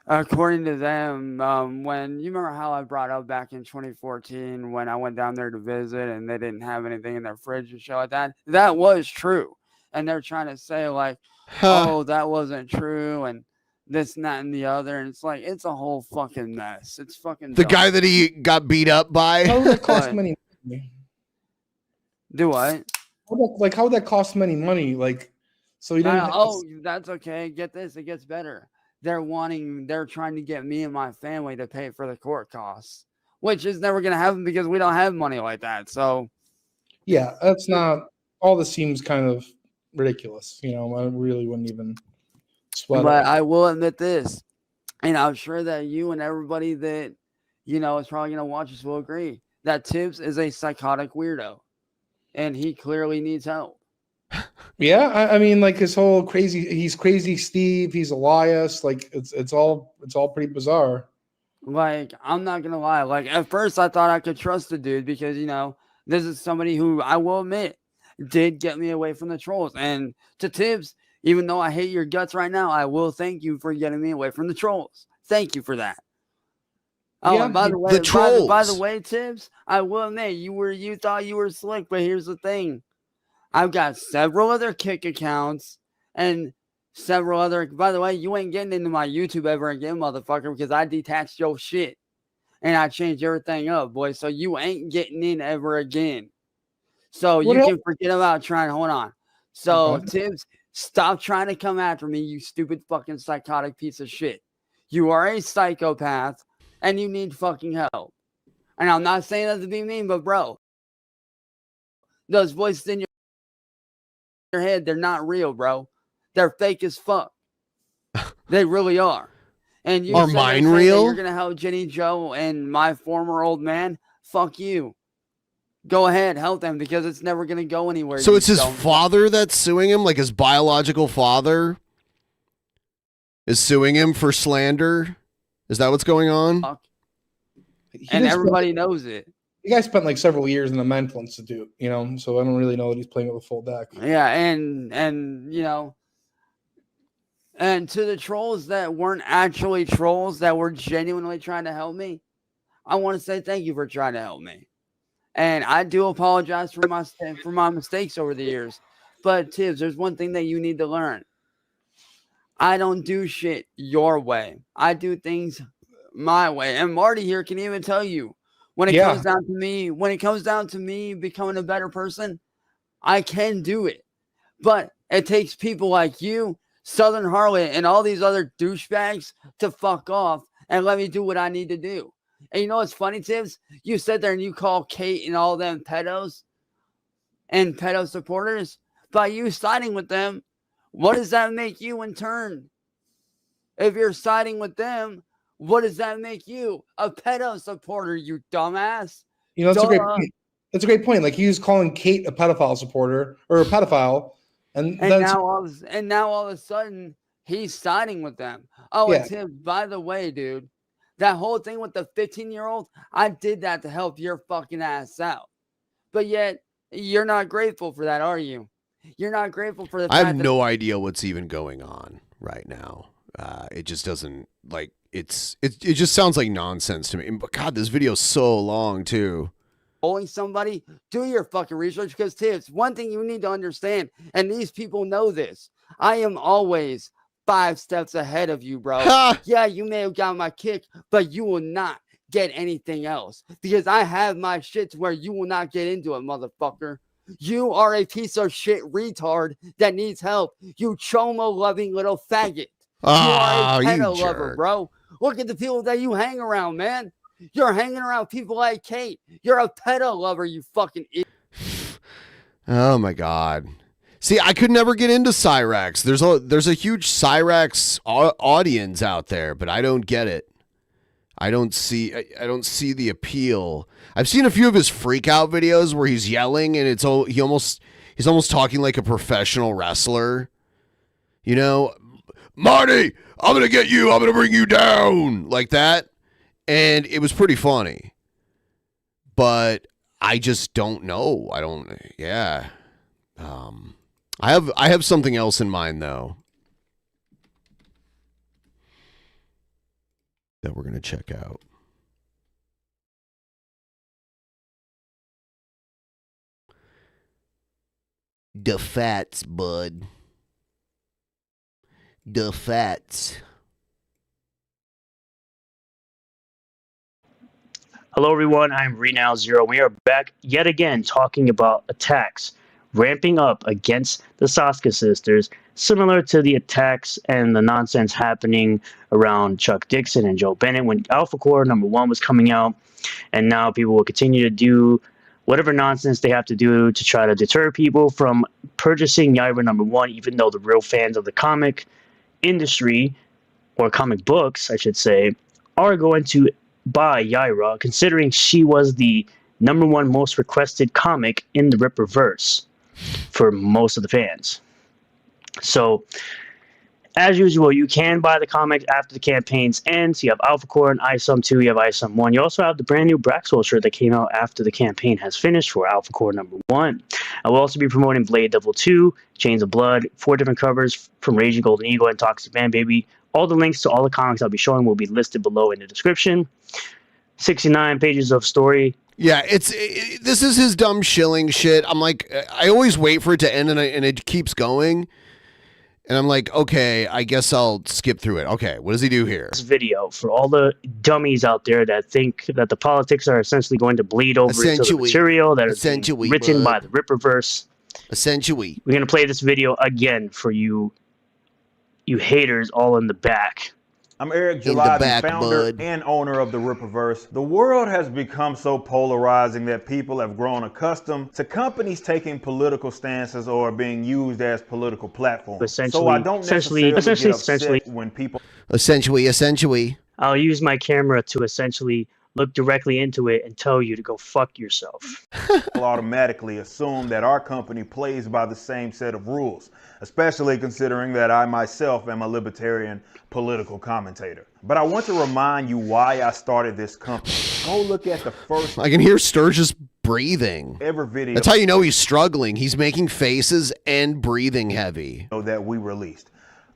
According to them, when you remember how I brought up back in 2014 when I went down there to visit and they didn't have anything in their fridge and shit like that, that was true. And they're trying to say like, oh, that wasn't true and this, and that, and the other. And it's like, it's a whole fucking mess. It's fucking The dumb. guy that he got beat up by? How would that cost money? Do what? How would that cost money? Like, so you didn't. That's okay. Get this. It gets better. They're trying to get me and my family to pay for the court costs, which is never going to happen because we don't have money like that. So, yeah, that's not. All this seems kind of ridiculous. I really wouldn't even sweat. But I will admit this, and I'm sure that you and everybody that is probably going to watch this will agree that Tibbs is a psychotic weirdo, and he clearly needs help. Yeah, I mean, like his whole he's crazy Steve, he's Elias, like it's all pretty bizarre. Like, I'm not gonna lie, like at first I thought I could trust the dude because this is somebody who I will admit did get me away from the trolls. And to Tibbs, even though I hate your guts right now, I will thank you for getting me away from the trolls. Thank you for that. Oh, Yeah, and by the way, the trolls. by the way, Tibbs, I will admit you thought you were slick, but here's the thing. I've got several other Kick accounts and several other. By the way, you ain't getting into my YouTube ever again, motherfucker, because I detached your shit and I changed everything up, boy. So you ain't getting in ever again. So you can forget about trying. Hold on. So Tibbs, stop trying to come after me, you stupid fucking psychotic piece of shit. You are a psychopath and you need fucking help. And I'm not saying that to be mean, but bro, those voices in your head, they're not real, bro. They're fake as fuck. They really are. And you Are say mine that real? you're gonna help Jenny Joe and my former old man. Fuck you. Go ahead, help them because it's never gonna go anywhere. So you it's his don't. father that's suing him, like his biological father is suing him for slander? Is that what's going on? And everybody knows it. The guy spent like several years in a mental institute, so I don't really know that he's playing with a full deck. Yeah, and and to the trolls that weren't actually trolls that were genuinely trying to help me, I want to say thank you for trying to help me. And I do apologize for my mistakes over the years. But Tibbs, there's one thing that you need to learn. I don't do shit your way. I do things my way. And Marty here can even tell you when it comes down to me becoming a better person, I can do it. But it takes people like you, Southern Harlot, and all these other douchebags to fuck off and let me do what I need to do. And you know what's funny, Tibbs? You sit there and you call Kate and all them pedos and pedo supporters. By you siding with them, what does that make you in turn? If you're siding with them, what does that make you? A pedo supporter, you dumbass. That's a great point. That's a great point. Like he was calling Kate a pedophile supporter or a pedophile. And now all of a sudden he's siding with them. Oh, yeah. It's him. By the way, dude, that whole thing with the 15-year-old, I did that to help your fucking ass out. But yet you're not grateful for that, are you? You're not grateful for the fact I have no idea what's even going on right now. It just doesn't like it just sounds like nonsense to me. But God, this video is so long too. Bullying somebody, do your fucking research because Tibbs, one thing you need to understand, and these people know this, I am always 5 steps ahead of you, bro. Yeah, you may have got my kick, but you will not get anything else because I have my shit to where you will not get into it, motherfucker. You are a piece of shit retard that needs help. You chomo-loving little faggot. You are a pedo lover, bro. Look at the people that you hang around, man. You're hanging around people like Kate. You're a pedo lover, you fucking idiot. Oh my God. See, I could never get into Cyrax. There's a huge Cyrax audience out there, but I don't get it. I don't see the appeal. I've seen a few of his freak out videos where he's yelling and he's almost talking like a professional wrestler. You know, Marty, I'm going to get you. I'm going to bring you down like that. And it was pretty funny. But I just don't know. Yeah. I have something else in mind though that we're going to check out. The fats, bud. The fats. Hello, everyone. I'm Renow Zero. We are back yet again talking about attacks ramping up against the Soska sisters, similar to the attacks and the nonsense happening around Chuck Dixon and Joe Bennett when Alpha Core #1 was coming out. And now people will continue to do whatever nonsense they have to do to try to deter people from purchasing Yaira #1, even though the real fans of the comic industry, or comic books, I should say, are going to buy Yaira, considering she was the #1 most requested comic in the Ripperverse for most of the fans. So, as usual, you can buy the comic after the campaigns end. So you have Alpha Core and ISOM 2, you have ISOM 1. You also have the brand new Braxwell shirt that came out after the campaign has finished for Alpha Core #1. I will also be promoting Blade Devil 2, Chains of Blood, 4 different covers from Raging Golden Eagle and Toxic Man Baby. All the links to all the comics I'll be showing will be listed below in the description. 69 pages of story. Yeah, this is his dumb shilling shit. I'm like, I always wait for it to end and it keeps going. And I'm like, okay, I guess I'll skip through it. Okay, what does he do here? This video for all the dummies out there that think that the politics are essentially going to bleed over into the material that is written by the Ripperverse. Essentially. We're going to play this video again for you haters all in the back. I'm Eric July, the founder and owner of the Ripperverse. The world has become so polarizing that people have grown accustomed to companies taking political stances or being used as political platforms. So I don't necessarily get upset when people... Essentially. I'll use my camera to essentially look directly into it and tell you to go fuck yourself. automatically assume that our company plays by the same set of rules, especially considering that I myself am a libertarian political commentator. But I want to remind you why I started this company. Go look at the first... I can hear Sturgis breathing. Ever video. That's how you know he's struggling. He's making faces and breathing heavy. That we released.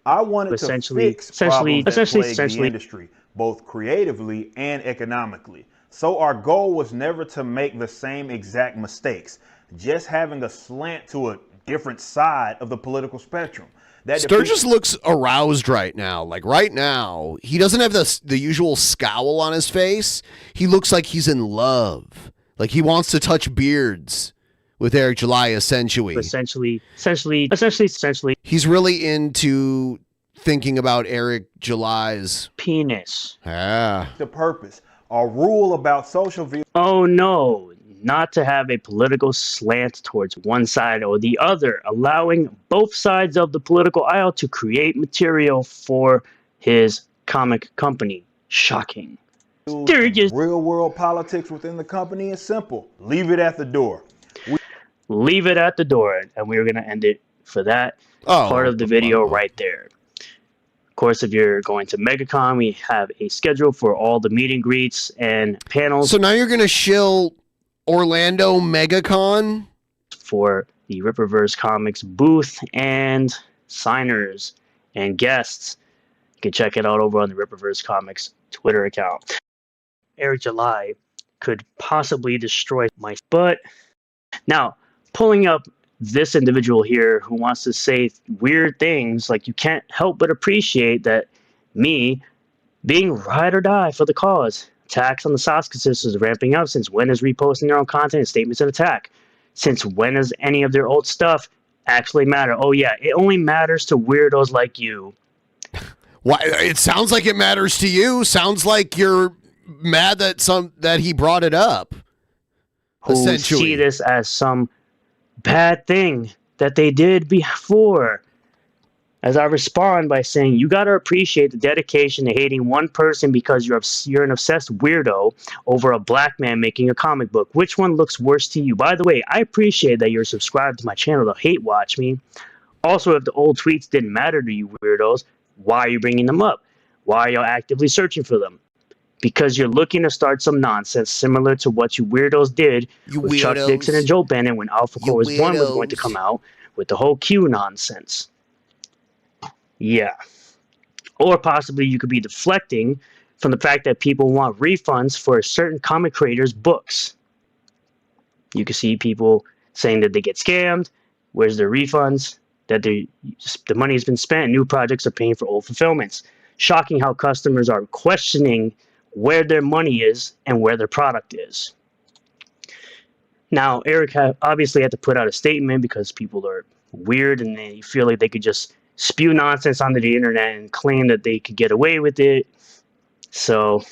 I wanted to fix problems that plague the industry, both creatively and economically. So our goal was never to make the same exact mistakes, just having a slant to a different side of the political spectrum. Sturgis looks aroused right now. Like right now, he doesn't have the usual scowl on his face. He looks like he's in love. Like he wants to touch beards with Eric July, essentially. Essentially. He's really into thinking about Eric July's penis. Yeah. The purpose. A rule about social view. Oh no, not to have a political slant towards one side or the other, allowing both sides of the political aisle to create material for his comic company. Shocking. Real world politics within the company is simple. Leave it at the door. Leave it at the door, and we're going to end it for that part of the video right there. Of course, if you're going to MegaCon, we have a schedule for all the meet and greets and panels. So now you're going to shill Orlando MegaCon? For the Ripperverse Comics booth and signers and guests. You can check it out over on the Ripperverse Comics Twitter account. Eric July could possibly destroy my butt. Now, pulling up this individual here who wants to say weird things, like you can't help but appreciate that me being ride or die for the cause. Attacks on the Soska sisters ramping up. Since when is reposting their own content and statements of attack? Since when does any of their old stuff actually matter? Oh yeah, it only matters to weirdos like you. Why? It sounds like it matters to you. Sounds like you're mad that he brought it up. Who see this as some bad thing. that they did before. As I respond by saying, you got to appreciate the dedication to hating one person because you're an obsessed weirdo over a black man making a comic book. Which one looks worse to you? By the way, I appreciate that you're subscribed to my channel to hate watch me. Also, if the old tweets didn't matter to you weirdos, why are you bringing them up? Why are y'all actively searching for them? Because you're looking to start some nonsense similar to what you weirdos did with Chuck Dixon and Joe Bennett when Alpha Core was One was going to come out with the whole Q nonsense. Yeah. Or possibly you could be deflecting from the fact that people want refunds for certain comic creators' books. You can see people saying that they get scammed. Where's their refunds? That the money has been spent. New projects are paying for old fulfillments. Shocking how customers are questioning where their money is and where their product is. Now, Eric obviously had to put out a statement because people are weird and they feel like they could just spew nonsense onto the internet and claim that they could get away with it. So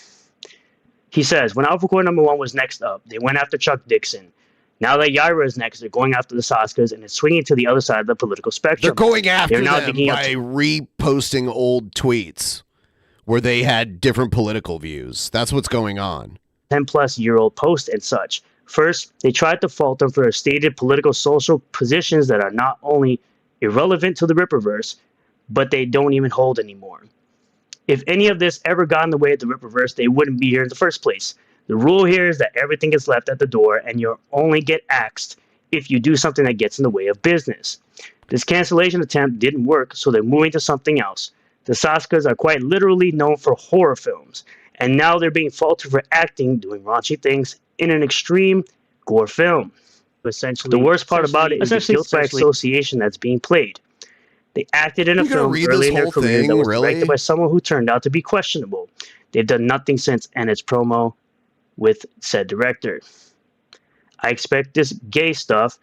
he says, when Alpha Core number 1 was next up, they went after Chuck Dixon. Now that Yaira is next, they're going after the Saskas, and it's swinging to the other side of the political spectrum. They're going after now them by reposting old tweets where they had different political views. That's what's going on. 10-plus-year-old post and such. First, they tried to fault them for their stated political social positions that are not only irrelevant to the Ripperverse, but they don't even hold anymore. If any of this ever got in the way of the Ripperverse, they wouldn't be here in the first place. The rule here is that everything is left at the door, and you only get axed if you do something that gets in the way of business. This cancellation attempt didn't work, so they're moving to something else. The Saskas are quite literally known for horror films, and now they're being faulted for acting, doing raunchy things in an extreme gore film. Essentially, the worst part about it is the guilt by association that's being played. They acted in a film early in their career that was directed by someone who turned out to be questionable. They've done nothing since, and it's promo with said director. I expect this gay stuff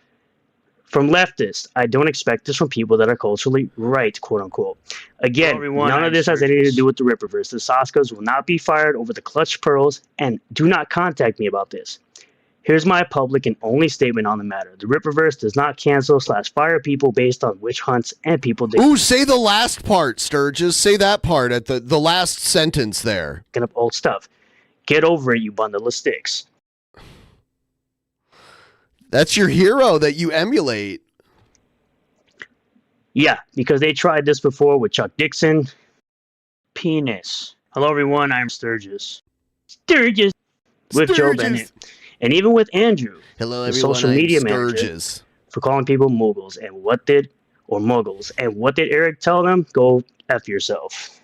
from leftists. I don't expect this from people that are culturally right, quote unquote. Again, none of this has anything to do with the Ripperverse. The Saskas will not be fired over the clutch pearls, and do not contact me about this. Here's my public and only statement on the matter. The Ripperverse does not cancel/fire people based on witch hunts and people. Ooh, say the last part, Sturgis. Say that part at the last sentence there. Get up old stuff. Get over it, you bundle of sticks. That's your hero that you emulate. Yeah, because they tried this before with Chuck Dixon. Penis. Hello, everyone. I'm Sturgis. Sturgis. With Joe Bennett. And even with Andrew, hello, the social media manager, for calling people muggles. And what did Eric tell them? Go F yourself.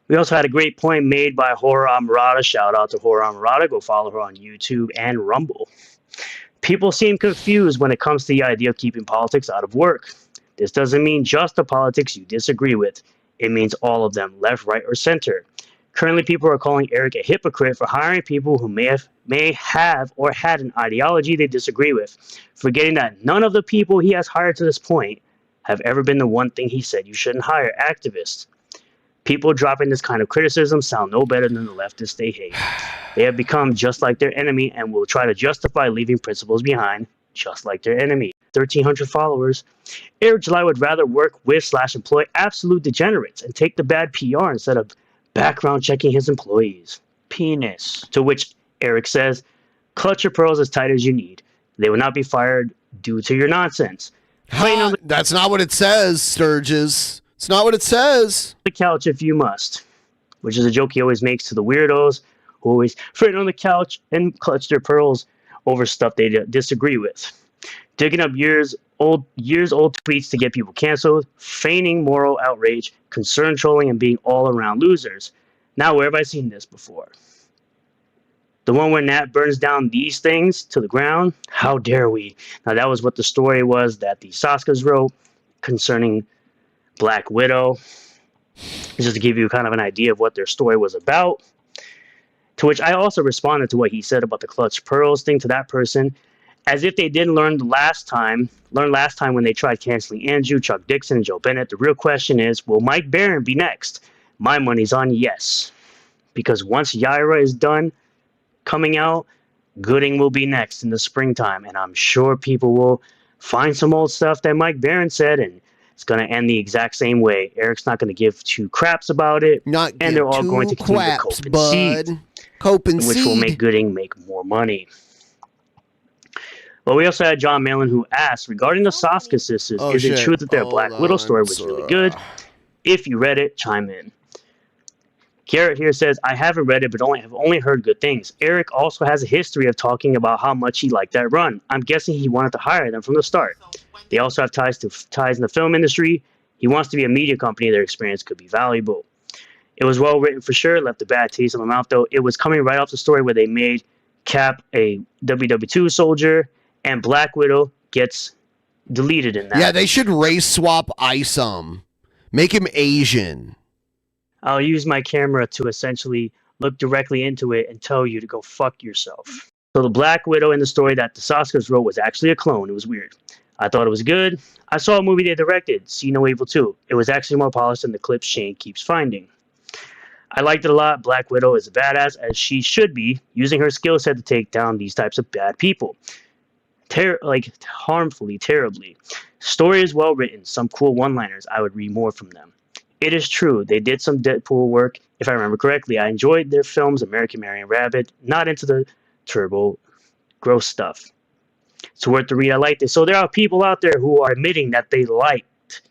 We also had a great point made by Horror Amarada. Shout out to Horror Amarada. Go follow her on YouTube and Rumble. People seem confused when it comes to the idea of keeping politics out of work. This doesn't mean just the politics you disagree with. It means all of them, left, right, or center. Currently, people are calling Eric a hypocrite for hiring people who may have or had an ideology they disagree with, forgetting that none of the people he has hired to this point have ever been the one thing he said you shouldn't hire, activists. People dropping this kind of criticism sound no better than the leftists they hate. They have become just like their enemy and will try to justify leaving principles behind, just like their enemy. 1,300 followers. Eric July would rather work with/employ absolute degenerates and take the bad PR instead of background checking his employees. Penis. To which Eric says, clutch your pearls as tight as you need. They will not be fired due to your nonsense. That's not what it says, Sturgis. It's not what it says. The couch if you must. Which is a joke he always makes to the weirdos who always fit on the couch and clutch their pearls over stuff they disagree with. Digging up years old tweets to get people canceled, feigning moral outrage, concern trolling, and being all around losers. Now, where have I seen this before? The one where Nat burns down these things to the ground? How dare we? Now, that was what the story was that the Saskas wrote concerning Black Widow. Just to give you kind of an idea of what their story was about. To which I also responded to what he said about the clutch pearls thing to that person, as if they didn't learn last time when they tried canceling Andrew, Chuck Dixon, and Joe Bennett. The real question is, will Mike Barron be next? My money's on yes. Because once Yaira is done coming out, Gooding will be next in the springtime. And I'm sure people will find some old stuff that Mike Barron said, and it's going to end the exact same way. Eric's not going to give two craps about it, and they're all going to continue to cope and seed, which will make Gooding make more money. But we also had John Malin who asked, regarding the Soska sisters, is it true that their Black Widow story was really good? If you read it, chime in. Garrett here says, I haven't read it, but have only heard good things. Eric also has a history of talking about how much he liked that run. I'm guessing he wanted to hire them from the start. They also have ties in the film industry. He wants to be a media company. Their experience could be valuable. It was well written for sure. Left a bad taste in my mouth, though. It was coming right off the story where they made Cap a WW2 soldier, and Black Widow gets deleted in that. Yeah, they should race swap Isom. Make him Asian. I'll use my camera to essentially look directly into it and tell you to go fuck yourself. So the Black Widow in the story that the Soskas wrote was actually a clone. It was weird. I thought it was good. I saw a movie they directed, See No Evil 2. It was actually more polished than the clips Shane keeps finding. I liked it a lot. Black Widow is a badass, as she should be, using her skill set to take down these types of bad people. Harmfully, terribly. Story is well written. Some cool one-liners. I would read more from them. It is true. They did some Deadpool work. If I remember correctly, I enjoyed their films, American Mary and Rabbit. Not into the turbo, gross stuff. It's worth the read. I liked it. So there are people out there who are admitting that they liked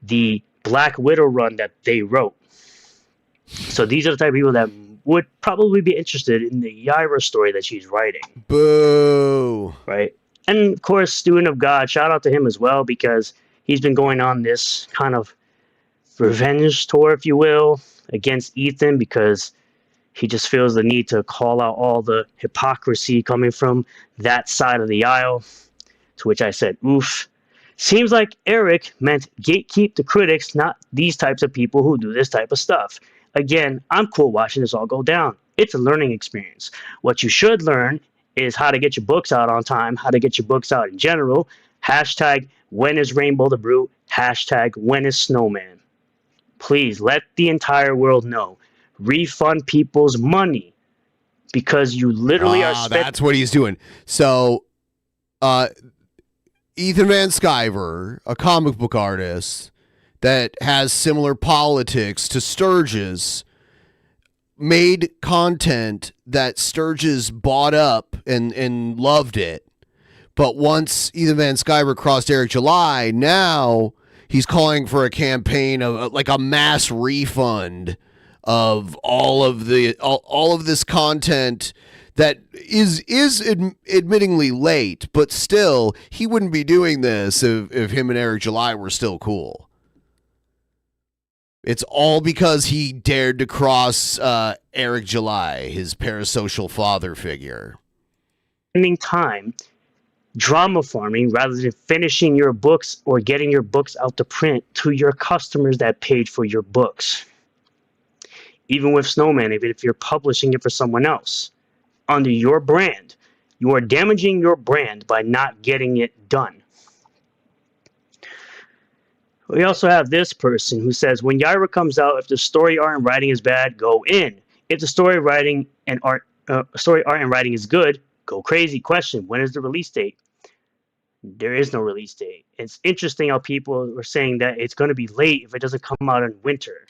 the Black Widow run that they wrote. So these are the type of people that would probably be interested in the Yaira story that she's writing. Boo. Right? And, of course, Student of God, shout out to him as well, because he's been going on this kind of revenge tour, if you will, against Ethan, because he just feels the need to call out all the hypocrisy coming from that side of the aisle, to which I said, oof. Seems like Eric meant gatekeep the critics, not these types of people who do this type of stuff. Again, I'm cool watching this all go down. It's a learning experience. What you should learn is how to get your books out on time, how to get your books out in general. Hashtag when is Rainbow the Brute? Hashtag when is Snowman? Please let the entire world know. Refund people's money, because you literally are spending. That's what he's doing. So, Ethan Van Sciver, a comic book artist that has similar politics to Sturgis, made content that Sturgis bought up and loved it. But once Ethan Van Sciver crossed Eric July, now he's calling for a campaign of like a mass refund of all of this content that is admittingly late, but still he wouldn't be doing this if him and Eric July were still cool. It's all because he dared to cross Eric July, his parasocial father figure. Spending time drama farming rather than finishing your books or getting your books out to print to your customers that paid for your books. Even with Snowman, even if you're publishing it for someone else under your brand, you are damaging your brand by not getting it done. We also have this person who says, when Yaira comes out, if the story, art, and writing is bad, go in. If the story, writing, and art and writing is good, go crazy. Question, when is the release date? There is no release date. It's interesting how people are saying that it's going to be late if it doesn't come out in winter.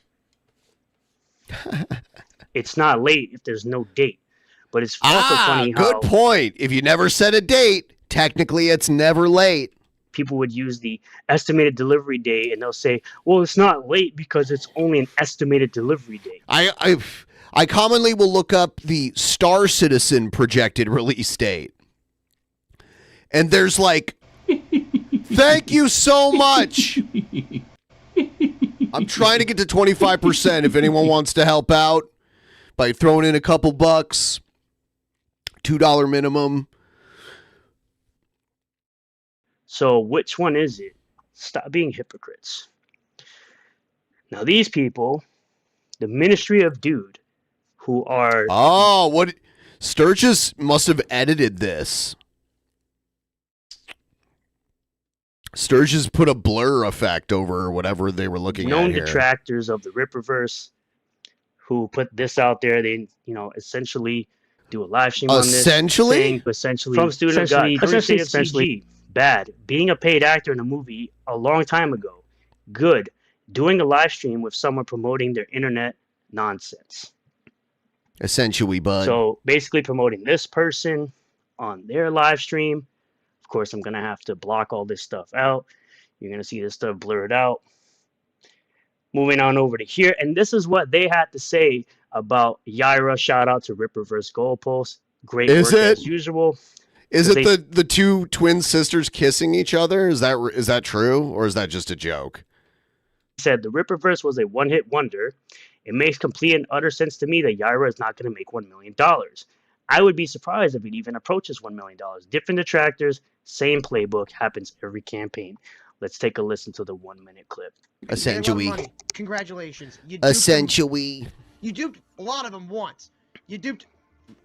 It's not late if there's no date. But it's also funny how... Good point. If you never set a date, technically it's never late. People would use the estimated delivery date, and they'll say, well, it's not late because it's only an estimated delivery date. I commonly will look up the Star Citizen projected release date. And there's like, thank you so much. I'm trying to get to 25% if anyone wants to help out by throwing in a couple bucks, $2 minimum. So which one is it? Stop being hypocrites. Now these people, the Ministry of Dude, who are... Oh, what? Sturgis must have edited this. Sturgis put a blur effect over whatever they were looking at here. Known detractors of the Rippaverse who put this out there. They, essentially do a live stream on this. Essentially? From Student of God. Essentially. Bad. Being a paid actor in a movie a long time ago. Good. Doing a live stream with someone promoting their internet nonsense. Essentially, bud. So basically promoting this person on their live stream. Of course, I'm going to have to block all this stuff out. You're going to see this stuff blurred out. Moving on over to here. And this is what they had to say about Yaira. Shout out to Rip Reverse Goalpost. Great work as usual. Is it the two twin sisters kissing each other? Is that true, or is that just a joke? Said the Rip Reverse was a one-hit wonder. It makes complete and utter sense to me that Yaira is not going to make $1 million. I would be surprised if it even approaches $1 million. Different detractors, same playbook, happens every campaign. Let's take a listen to the 1-minute clip. Essentially. Congratulations. You duped a lot of them once. You duped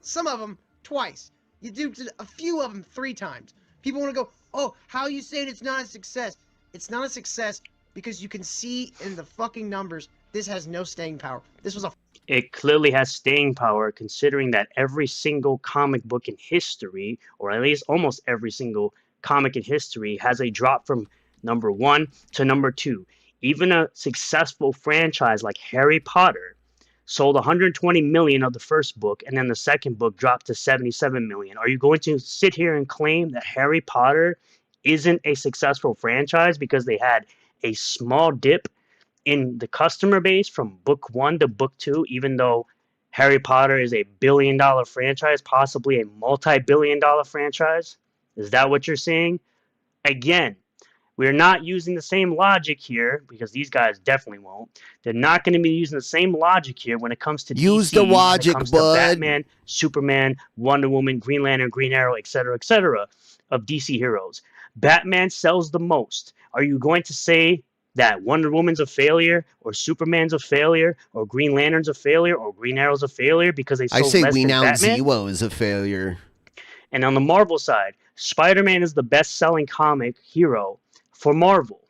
some of them twice. You duped a few of them 3 times. People want to go, oh, how are you saying it's not a success? It's not a success because you can see in the fucking numbers, this has no staying power. This was a... It clearly has staying power considering that every single comic book in history, or at least almost every single comic in history, has a drop from number 1 to number 2. Even a successful franchise like Harry Potter sold 120 million of the first book, and then the second book dropped to 77 million. Are you going to sit here and claim that Harry Potter isn't a successful franchise because they had a small dip in the customer base from book 1 to book 2, even though Harry Potter is a billion-dollar franchise, possibly a multi-billion-dollar franchise? Is that what you're saying? Again, we're not using the same logic here because these guys definitely won't. They're not going to be using the same logic here when it comes to Use DC, the logic, when it comes bud. to Batman, Superman, Wonder Woman, Green Lantern, Green Arrow, etc., of DC heroes. Batman sells the most. Are you going to say that Wonder Woman's a failure, or Superman's a failure, or Green Lantern's a failure, or Green Arrow's a failure because they sold less than Batman? Zero is a failure. And on the Marvel side, Spider-Man is the best-selling comic hero for Marvel.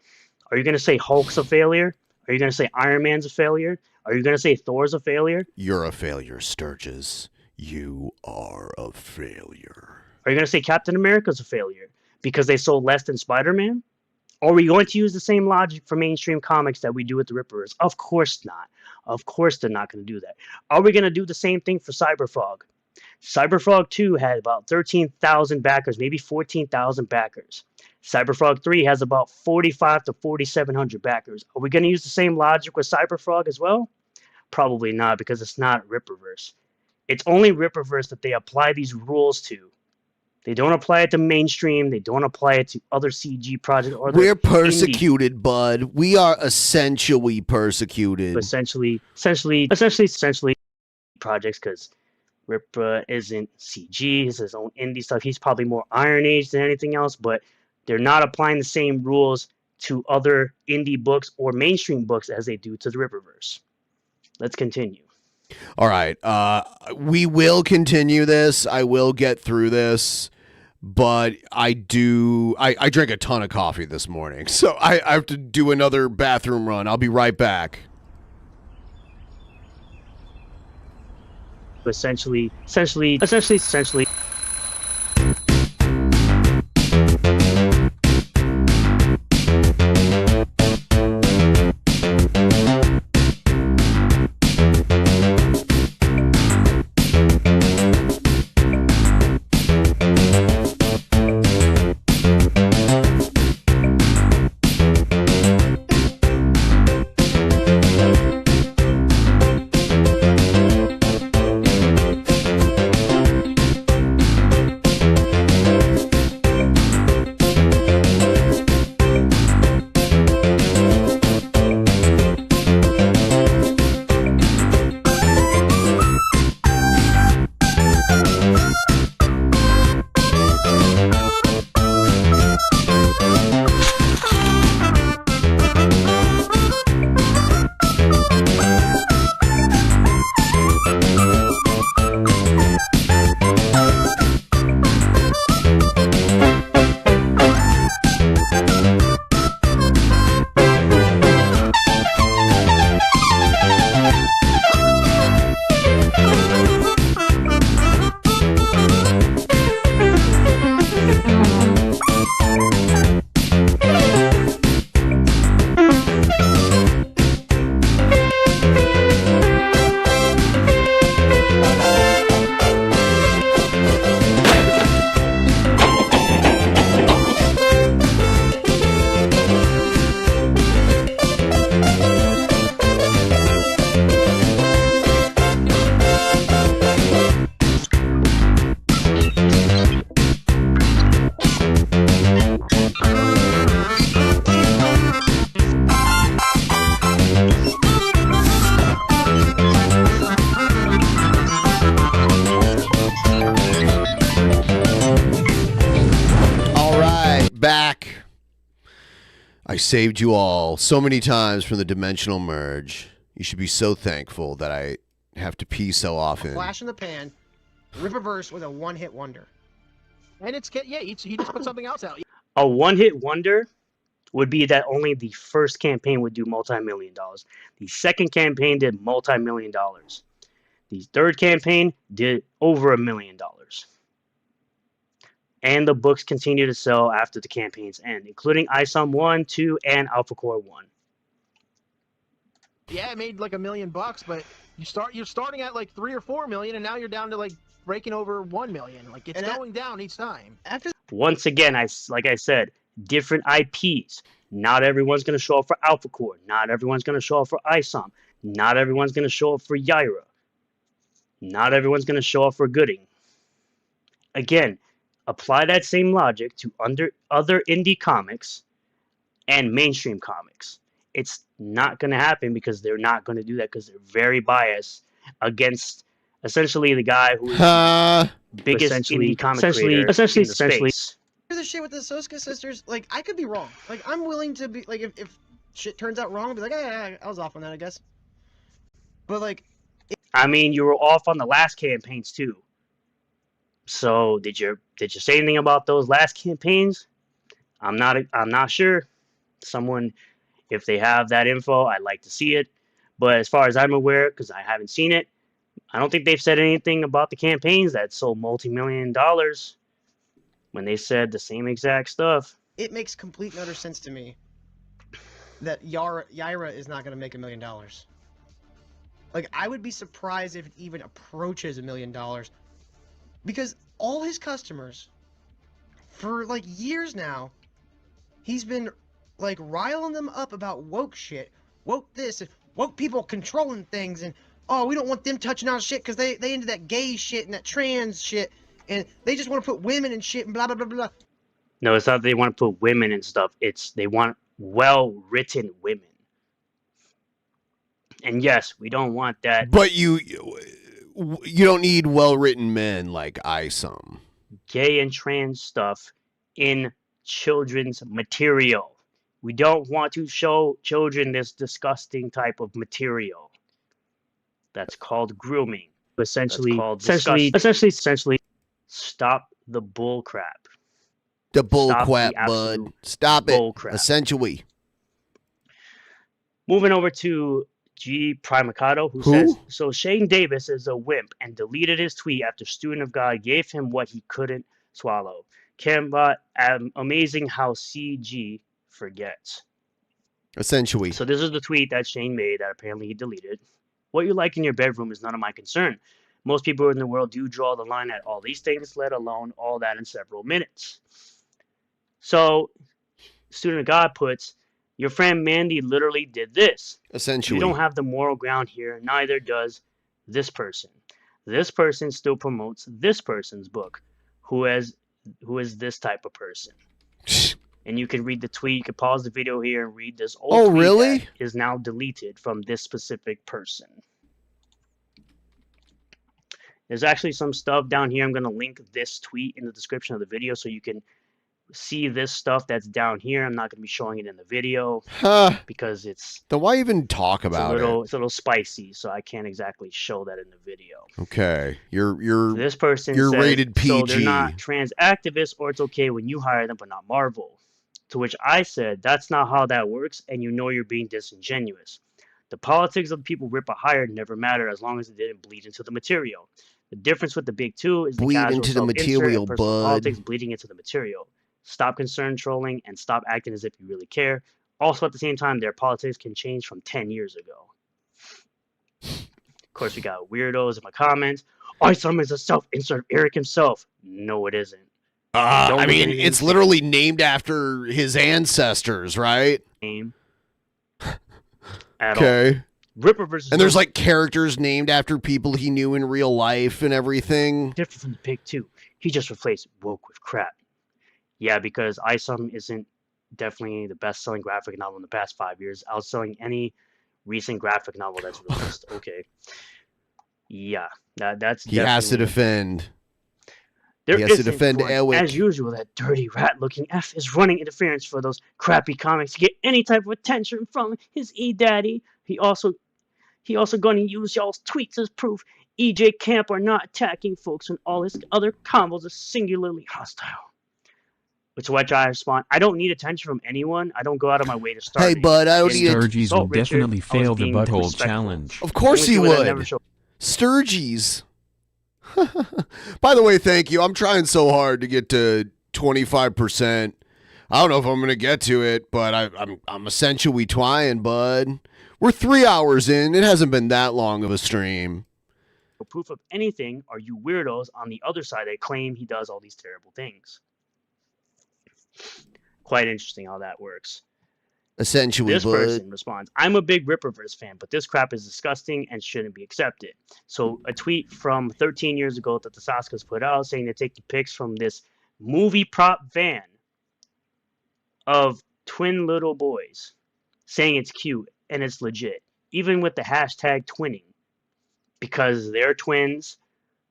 Are you going to say Hulk's a failure? Are you going to say Iron Man's a failure? Are you going to say Thor's a failure? You're a failure, Sturgis. You are a failure. Are you going to say Captain America's a failure because they sold less than Spider-Man? Or are we going to use the same logic for mainstream comics that we do with the Rippers? Of course not. Of course they're not going to do that. Are we going to do the same thing for Cyberfrog? Cyberfrog 2 had about 13,000 backers, maybe 14,000 backers. Cyberfrog 3 has about 4,500 to 4,700 backers. Are we going to use the same logic with Cyberfrog as well? Probably not, because it's not Ripperverse. It's only Ripperverse that they apply these rules to. They don't apply it to mainstream. They don't apply it to other CG projects. Or we're persecuted, bud. We are essentially persecuted. Essentially projects, because Rip isn't CG. He's his own indie stuff. He's probably more Iron Age than anything else, but they're not applying the same rules to other indie books or mainstream books as they do to the Ripperverse. Let's continue. All right. We will continue this. I will get through this, but I drank a ton of coffee this morning, so I have to do another bathroom run. I'll be right back. Essentially. back. I saved you all so many times from the dimensional merge. You should be so thankful that I have to pee so often. Flash in the pan. Rippaverse was a one-hit wonder. And it's he just put something else out. A one-hit wonder would be that only the first campaign would do multi-million dollars. The second campaign did multi-million dollars. The third campaign did over $1 million. And the books continue to sell after the campaigns end, including ISOM 1, 2, and Alpha Core 1. Yeah, it made like $1 million, but you're starting at like 3 or 4 million, and now you're down to like breaking over 1 million. Like it's going down each time. Once again, like I said, different IPs. Not everyone's going to show up for Alpha Core. Not everyone's going to show up for ISOM. Not everyone's going to show up for Yaira. Not everyone's going to show up for Gooding. Again, apply that same logic to other indie comics and mainstream comics. It's not going to happen because they're not going to do that because they're very biased against essentially the guy who is the biggest indie comic creator essentially. The shit with the Soska sisters, like, I could be wrong. Like, I'm willing to be, like, if shit turns out wrong, I'll be like, I was off on that, I guess. But, like... I mean, you were off on the last campaigns, too. So, did you say anything about those last campaigns? I'm not sure. Someone, if they have that info, I'd like to see it. But as far as I'm aware, because I haven't seen it, I don't think they've said anything about the campaigns that sold multi-million dollars when they said the same exact stuff. It makes complete and utter sense to me that Yaira is not going to make $1 million. Like, I would be surprised if it even approaches $1 million. Because all his customers, for, like, years now, he's been, like, riling them up about woke shit. Woke this, and woke people controlling things, and, oh, we don't want them touching our shit because they into that gay shit and that trans shit. And they just want to put women and shit and blah, blah, blah, blah. No, it's not that they want to put women and stuff. It's they want well-written women. And yes, we don't want that. But you don't need well-written men like ISOM. Gay and trans stuff in children's material. We don't want to show children this disgusting type of material. That's called grooming. Essentially, stop the bull crap. The bull crap, bud. Stop it. Crap. Essentially. Moving over to G. Primicado, who says, so Shane Davis is a wimp and deleted his tweet after Student of God gave him what he couldn't swallow. Canva, amazing how CG forgets. Essentially. So this is the tweet that Shane made that apparently he deleted. What you like in your bedroom is none of my concern. Most people in the world do draw the line at all these things, let alone all that in several minutes. So, Student of God puts, your friend Mandy literally did this. Essentially. You don't have the moral ground here, neither does this person. This person still promotes this person's book, who is this type of person. And you can read the tweet, you can pause the video here and read this old tweet really? that is now deleted from this specific person. There's actually some stuff down here. I'm going to link this tweet in the description of the video so you can see this stuff that's down here. I'm not going to be showing it in the video because it's... Then why even talk about it? It's a little spicy, so I can't exactly show that in the video. Okay. You're this person you're says, rated PG. So they're not trans activists, or it's okay when you hire them, but not Marvel. To which I said, that's not how that works, and you know you're being disingenuous. The politics of the people Ripper hired never matter as long as it didn't bleed into the material. The difference with the big two is the casual into the material, bud. Politics bleeding into the material. Stop concern trolling and stop acting as if you really care. Also, at the same time, their politics can change from 10 years ago. Of course, we got weirdos in my comments. ISOM is a self-insert Eric himself. No, it isn't. I mean, it's literally named after his ancestors, right? Name. Okay. Ripper versus... And there's like characters named after people he knew in real life and everything. Different from the pig too. He just replaced woke with crap. Yeah, because ISOM isn't definitely the best-selling graphic novel in the past 5 years, outselling any recent graphic novel that's released. Okay. Yeah, that's he has to defend. There he has to isn't defend one. Elwick. As usual, that dirty rat-looking F is running interference for those crappy comics to get any type of attention from his E-daddy. He also going to use y'all's tweets as proof. EJ Camp are not attacking folks when all his other combos are singularly hostile. Which I respond, I don't need attention from anyone. I don't go out of my way to start. Hey, bud, I don't need Sturgis will definitely fail the butthole challenge. Of course he would. Sturgis. By the way, thank you. I'm trying so hard to get to 25%. I don't know if I'm going to get to it, but I'm essentially trying, bud. We're 3 hours in. It hasn't been that long of a stream. Proof of anything are you weirdos on the other side that claim he does all these terrible things. Quite interesting how that works. Essentially, this person responds, I'm a big Ripperverse fan, but this crap is disgusting and shouldn't be accepted. So a tweet from 13 years ago that the Saskas put out saying they take the pics from this movie prop van of twin little boys, saying it's cute and it's legit, even with the hashtag twinning, because they're twins,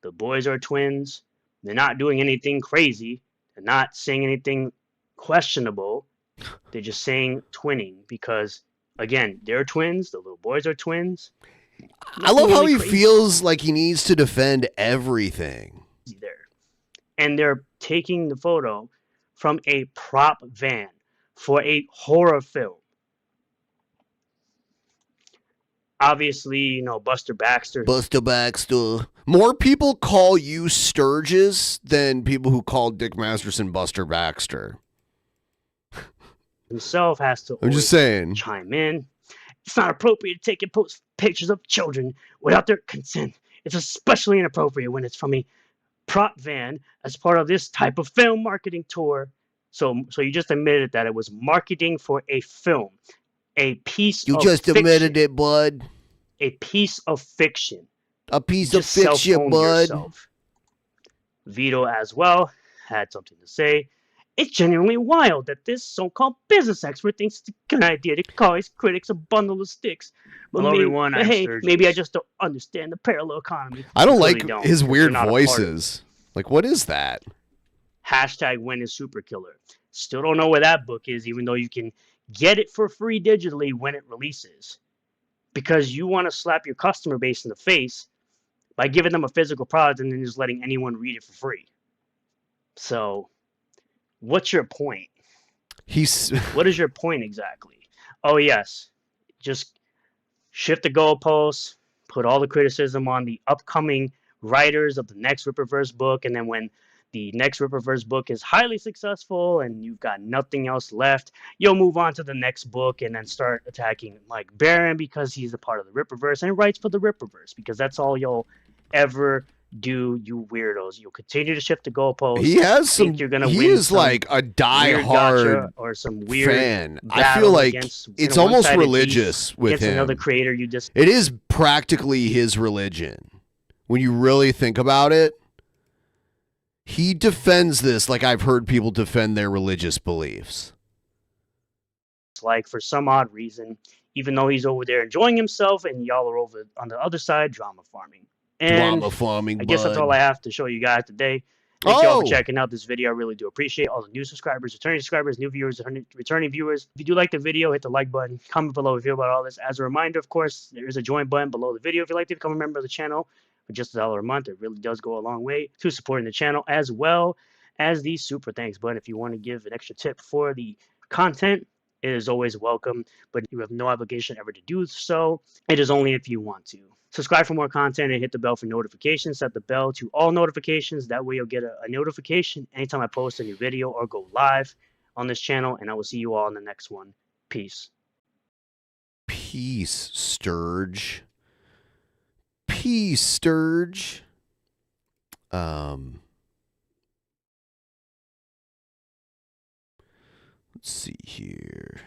the boys are twins, they're not doing anything crazy, they're not saying anything questionable. They're just saying twinning because, again, they're twins. The little boys are twins. I love how he feels like he needs to defend everything. There. And they're taking the photo from a prop van for a horror film. Obviously, you know, Buster Baxter. More people call you Sturgis than people who call Dick Masterson Buster Baxter. Himself has to I'm just saying. chime in. It's not appropriate to take and post pictures of children without their consent. It's especially inappropriate when it's from a prop van as part of this type of film marketing tour. So you just admitted that it was marketing for a film, a piece. You of just fiction. admitted it, bud. A piece of fiction. A piece Just of fiction, self-own bud. yourself. Vito as well had something to say. It's genuinely wild that this so-called business expert thinks it's a good idea to call his critics a bundle of sticks. But Hello, maybe, everyone. I'm hey, Sturgis. maybe I just don't understand the parallel economy. I don't Really like don't, his because weird they're not a part of it. voices. Like, what is that? Hashtag when is super killer. Still don't know where that book is, even though you can get it for free digitally when it releases. Because you want to slap your customer base in the face by giving them a physical product and then just letting anyone read it for free. So, what's your point? What is your point exactly? Oh, yes. Just shift the goalposts, put all the criticism on the upcoming writers of the next Ripperverse book, and then when the next Ripperverse book is highly successful and you've got nothing else left, you'll move on to the next book and then start attacking Mike Barron because he's a part of the Ripperverse and writes for the Ripperverse, because that's all you'll ever do, you weirdos. You'll continue to shift the goalposts. He has some. You're gonna He win is some like a weird die-hard gotcha or some weird fan. I battle feel like against, it's you know, almost one-sided religious beef with against him. another creator. You just It is practically his religion. When you really think about it, he defends this like I've heard people defend their religious beliefs. like, for some odd reason, even though he's over there enjoying himself and y'all are over on the other side drama farming. And Drama farming, I guess that's bud. all I have to show you guys today. Thank you all for Oh! checking out this video. I really do appreciate all the new subscribers, returning subscribers, new viewers, returning viewers. If you do like the video, hit the like button. Comment below if you feel about all this. As a reminder, of course, there is a join button below the video if you'd like to become a member of the channel for just $1 a month. It really does go a long way to supporting the channel, as well as the super thanks button. If you want to give an extra tip for the content, it is always welcome, but you have no obligation ever to do so. It is only if you want to. Subscribe for more content and hit the bell for notifications. Set the bell to all notifications. That way you'll get a notification anytime I post a new video or go live on this channel. And I will see you all in the next one. Peace. Peace, Sturge. Peace, Sturge. Let's see here.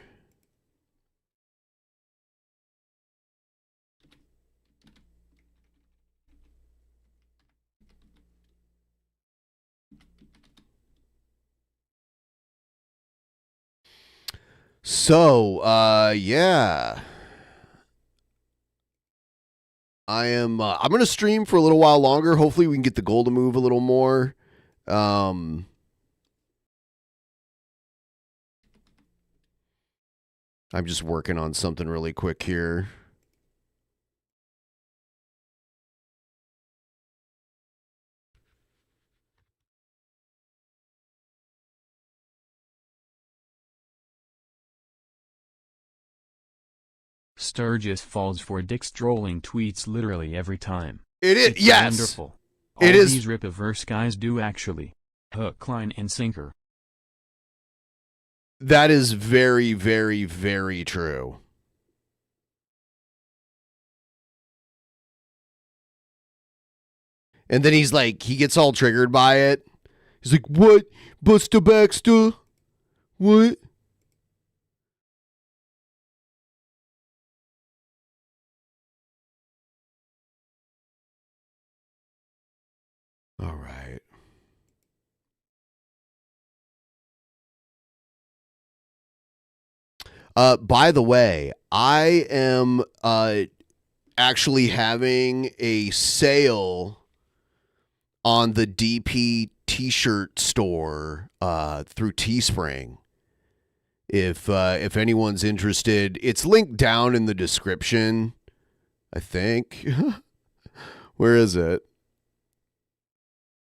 So, yeah. I'm going to stream for a little while longer. Hopefully we can get the goal to move a little more. I'm just working on something really quick here. Sturgis falls for Dick's trolling tweets literally every time. It's yes. Wonderful. All It is. These Rip-A-Verse guys do actually. Hook, line, and sinker. That is very, very, very true. And then he's like, he gets all triggered by it. He's like, what? Buster Baxter? What? All right. By the way, I am actually having a sale on the DP t-shirt store through Teespring. If anyone's interested, it's linked down in the description, I think. Where is it?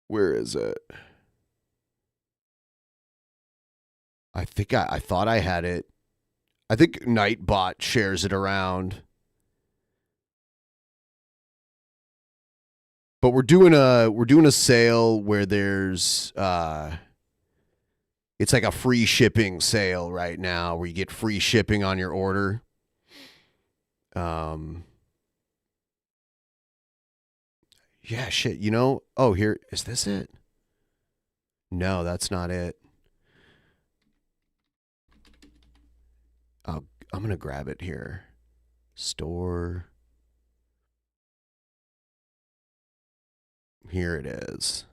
Where is it? I thought I had it. I think Nightbot shares it around. But we're doing a sale where there's it's like a free shipping sale right now where you get free shipping on your order. Yeah, shit, you know. Oh, here is this it? No, that's not it. I'm going to grab it here. Store. Here it is.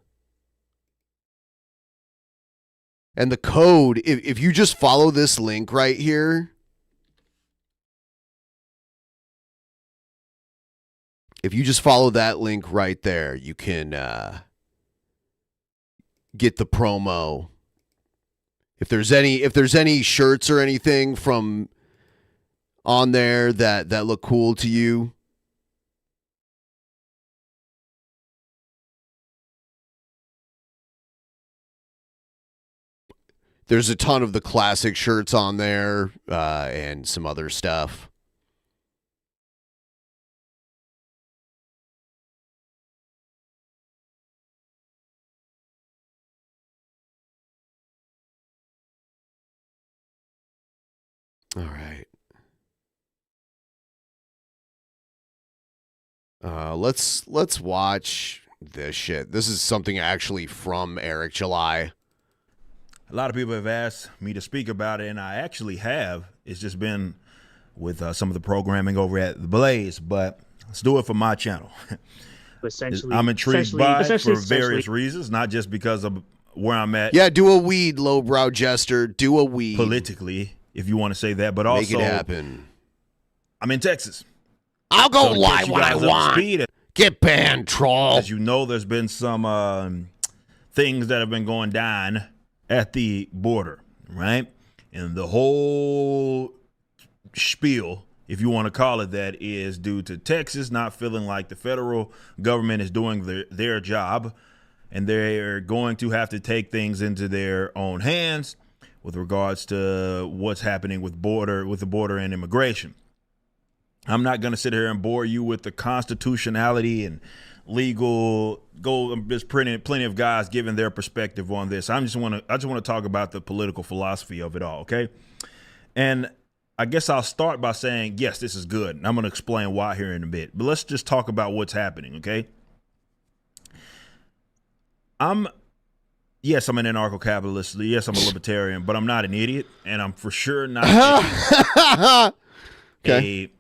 And the code, if you just follow this link right here, if you just follow that link right there, you can get the promo. If there's any shirts or anything from on there that look cool to you, there's a ton of the classic shirts on there and some other stuff. All right. Let's watch this shit. This is something actually from Eric July. A lot of people have asked me to speak about it, and I actually have. It's just been with some of the programming over at The Blaze, but let's do it for my channel. I'm intrigued by it for various reasons, not just because of where I'm at. Yeah, do a weed, lowbrow jester. Do a weed. Politically, if you want to say that, but also make it happen. I'm in Texas. I'll go lie when I want. Get banned, troll. As you know, there's been some things that have been going down at the border, right? And the whole spiel, if you want to call it that, is due to Texas not feeling like the federal government is doing their job, and they're going to have to take things into their own hands with regards to what's happening with the border and immigration. I'm not going to sit here and bore you with the constitutionality and legal there's plenty of guys giving their perspective on this. I just want to talk about the political philosophy of it all, okay? And I guess I'll start by saying, yes, this is good. And I'm going to explain why here in a bit. But let's just talk about what's happening, okay? Yes, I'm an anarcho-capitalist. Yes, I'm a libertarian, but I'm not an idiot, and I'm for sure not okay.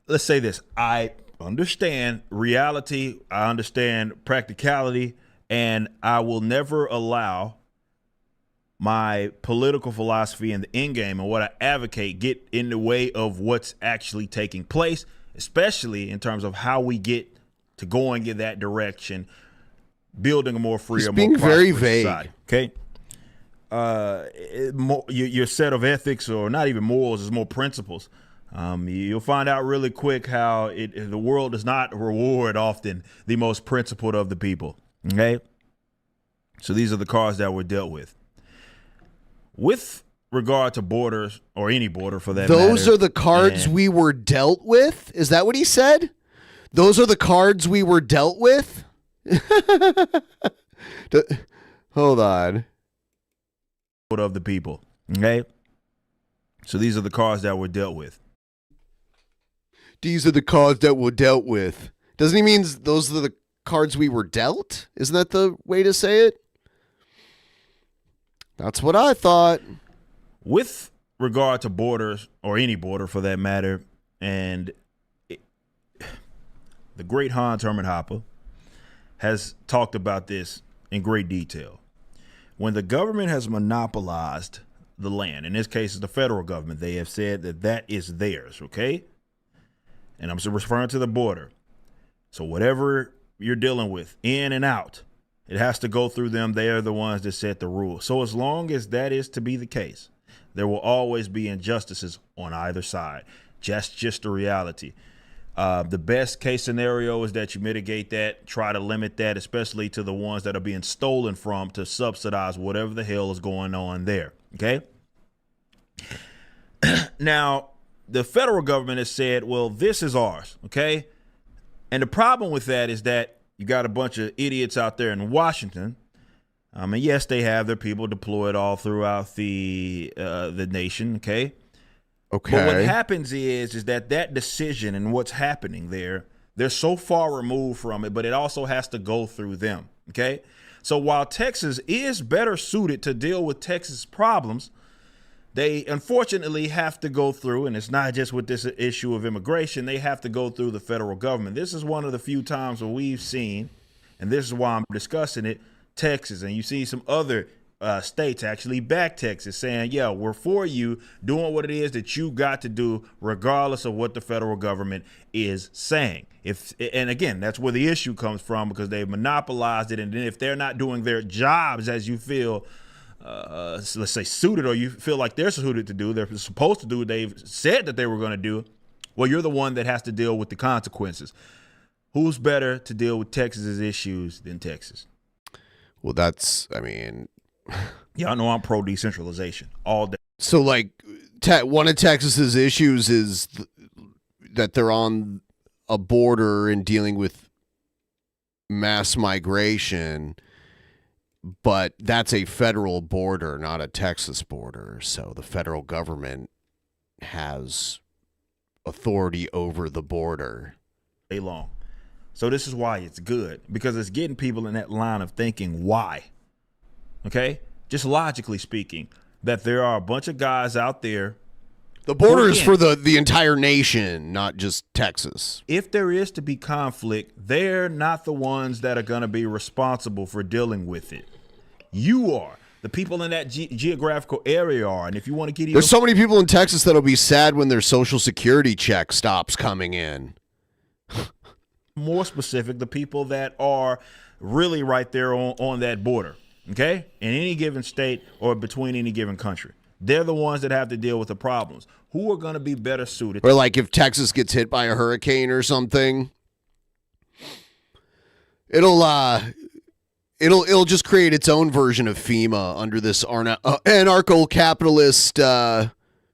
Let's say this. I understand reality. I understand practicality, and I will never allow my political philosophy and the end game and what I advocate get in the way of what's actually taking place, especially in terms of how we get to going in that direction, building a more free, He's more being very prosperous vague. society. Okay. Your set of ethics, or not even morals, is more principles. You'll find out really quick how the world does not reward often the most principled of the people. Okay. So these are the cards that were dealt with. With regard to borders, or any border for that matter. Those are the cards we were dealt with? Is that what he said? Those are the cards we were dealt with? Hold on. Of the people. Okay. So these are the cards that were dealt with. These are the cards that were dealt with. Doesn't he mean those are the cards we were dealt? Isn't that the way to say it? That's what I thought. With regard to borders, or any border for that matter, and the great Hans Hermann Hoppe has talked about this in great detail. When the government has monopolized the land, in this case it's the federal government, they have said that that is theirs, okay? And I'm referring to the border. So whatever you're dealing with, in and out, it has to go through them. They are the ones that set the rules. So as long as that is to be the case, there will always be injustices on either side. Just the reality. The best case scenario is that you mitigate that, try to limit that, especially to the ones that are being stolen from, to subsidize whatever the hell is going on there. Okay. Now, the federal government has said, well, this is ours. Okay. And the problem with that is that you got a bunch of idiots out there in Washington. And yes, they have their people deployed all throughout the nation. Okay. Okay. But what happens is that decision and what's happening there, they're so far removed from it, but it also has to go through them. Okay. So while Texas is better suited to deal with Texas problems, they unfortunately have to go through, and it's not just with this issue of immigration, they have to go through the federal government. This is one of the few times where we've seen, and this is why I'm discussing it, Texas, and you see some other states actually back Texas saying, yeah, we're for you doing what it is that you got to do regardless of what the federal government is saying. And again, that's where the issue comes from, because they've monopolized it. And then if they're not doing their jobs as you feel, let's say suited, or you feel like they're suited to do, they're supposed to do what they've said that they were going to do, well, you're the one that has to deal with the consequences. Who's better to deal with Texas's issues than Texas? Well, that's, I mean... Y'all know I'm pro decentralization all day. So, like, one of Texas's issues is that they're on a border and dealing with mass migration, but that's a federal border, not a Texas border. So the federal government has authority over the border. Day long. So this is why it's good, because it's getting people in that line of thinking why. Okay, just logically speaking, that there are a bunch of guys out there. The border is for the entire nation, not just Texas. If there is to be conflict, they're not the ones that are going to be responsible for dealing with it. You are. The people in that geographical area are. And if you want to get even... There's so many people in Texas that'll be sad when their Social Security check stops coming in. More specific, the people that are really right there on that border. Okay, in any given state or between any given country, they're the ones that have to deal with the problems. Who are going to be better suited? Or like if Texas gets hit by a hurricane or something, it'll just create its own version of FEMA under this anarcho-capitalist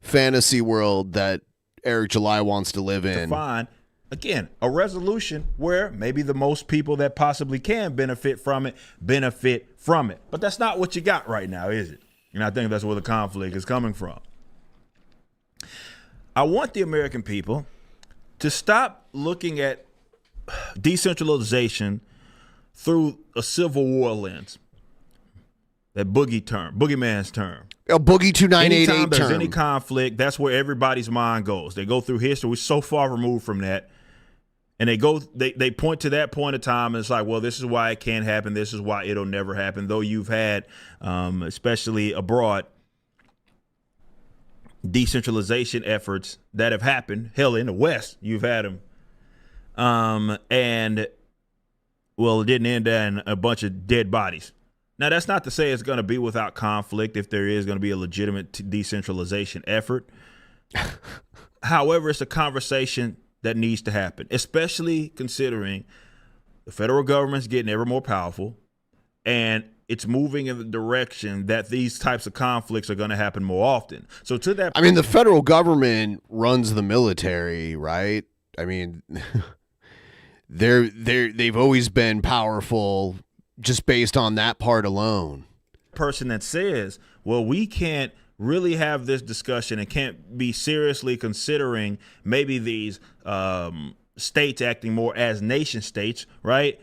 fantasy world that Eric July wants to live in. Fine. Again, a resolution where maybe the most people that possibly can benefit from it. But that's not what you got right now, is it? And I think that's where the conflict is coming from. I want the American people to stop looking at decentralization through a Civil War lens. That boogeyman's term. A boogie 2988 term. Anytime there's any conflict, that's where everybody's mind goes. They go through history. We're so far removed from that. And they point to that point of time, and it's like, well, this is why it can't happen. This is why it'll never happen. Though you've had, especially abroad, decentralization efforts that have happened. Hell, in the West, you've had them. And well, it didn't end in a bunch of dead bodies. Now, that's not to say it's going to be without conflict if there is going to be a legitimate decentralization effort. However, it's a conversation that needs to happen, especially considering the federal government's getting ever more powerful and it's moving in the direction that these types of conflicts are going to happen more often. So to that, I mean, the federal government runs the military, right? I mean, they've always been powerful just based on that part alone. Person that says, well, we can't really have this discussion and can't be seriously considering maybe these states acting more as nation states, right?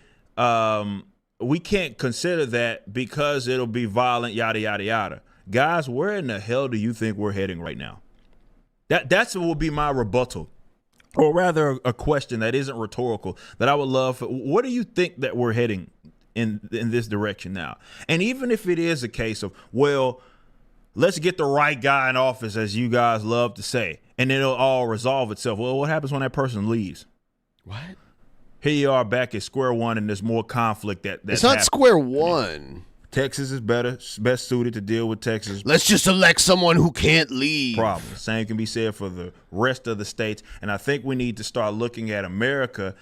We can't consider that because it'll be violent, yada, yada, yada. Guys, where in the hell do you think we're heading right now? That's what will be my rebuttal, or rather a question that isn't rhetorical that I would love. What do you think that we're heading in this direction now? And even if it is a case of, well, let's get the right guy in office, as you guys love to say, and then it'll all resolve itself. Well, what happens when that person leaves? What? Here you are back at square one, and there's more conflict that's it's not happening. Square one. Texas is best suited to deal with Texas. Let's just elect someone who can't leave. Problem. Same can be said for the rest of the states. And I think we need to start looking at America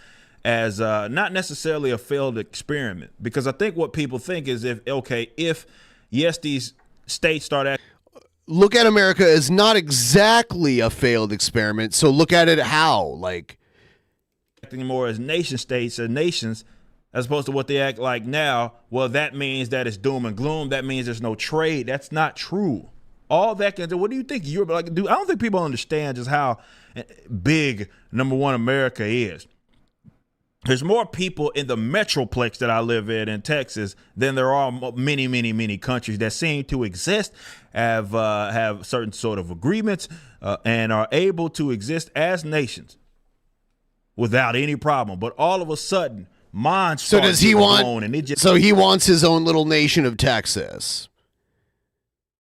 as not necessarily a failed experiment, because I think what people think is if these states start acting. Look at America as not exactly a failed experiment. So look at it how, like, acting more as nation states or nations as opposed to what they act like now. Well, that means that it's doom and gloom. That means there's no trade. That's not true. All that can do. What do you think Europe like? I don't think people understand just how big number one America is. There's more people in the metroplex that I live in Texas than there are many, many, many countries that seem to exist, have certain sort of agreements, and are able to exist as nations without any problem. But all of a sudden, mine so does he want? So he wants his own little nation of Texas.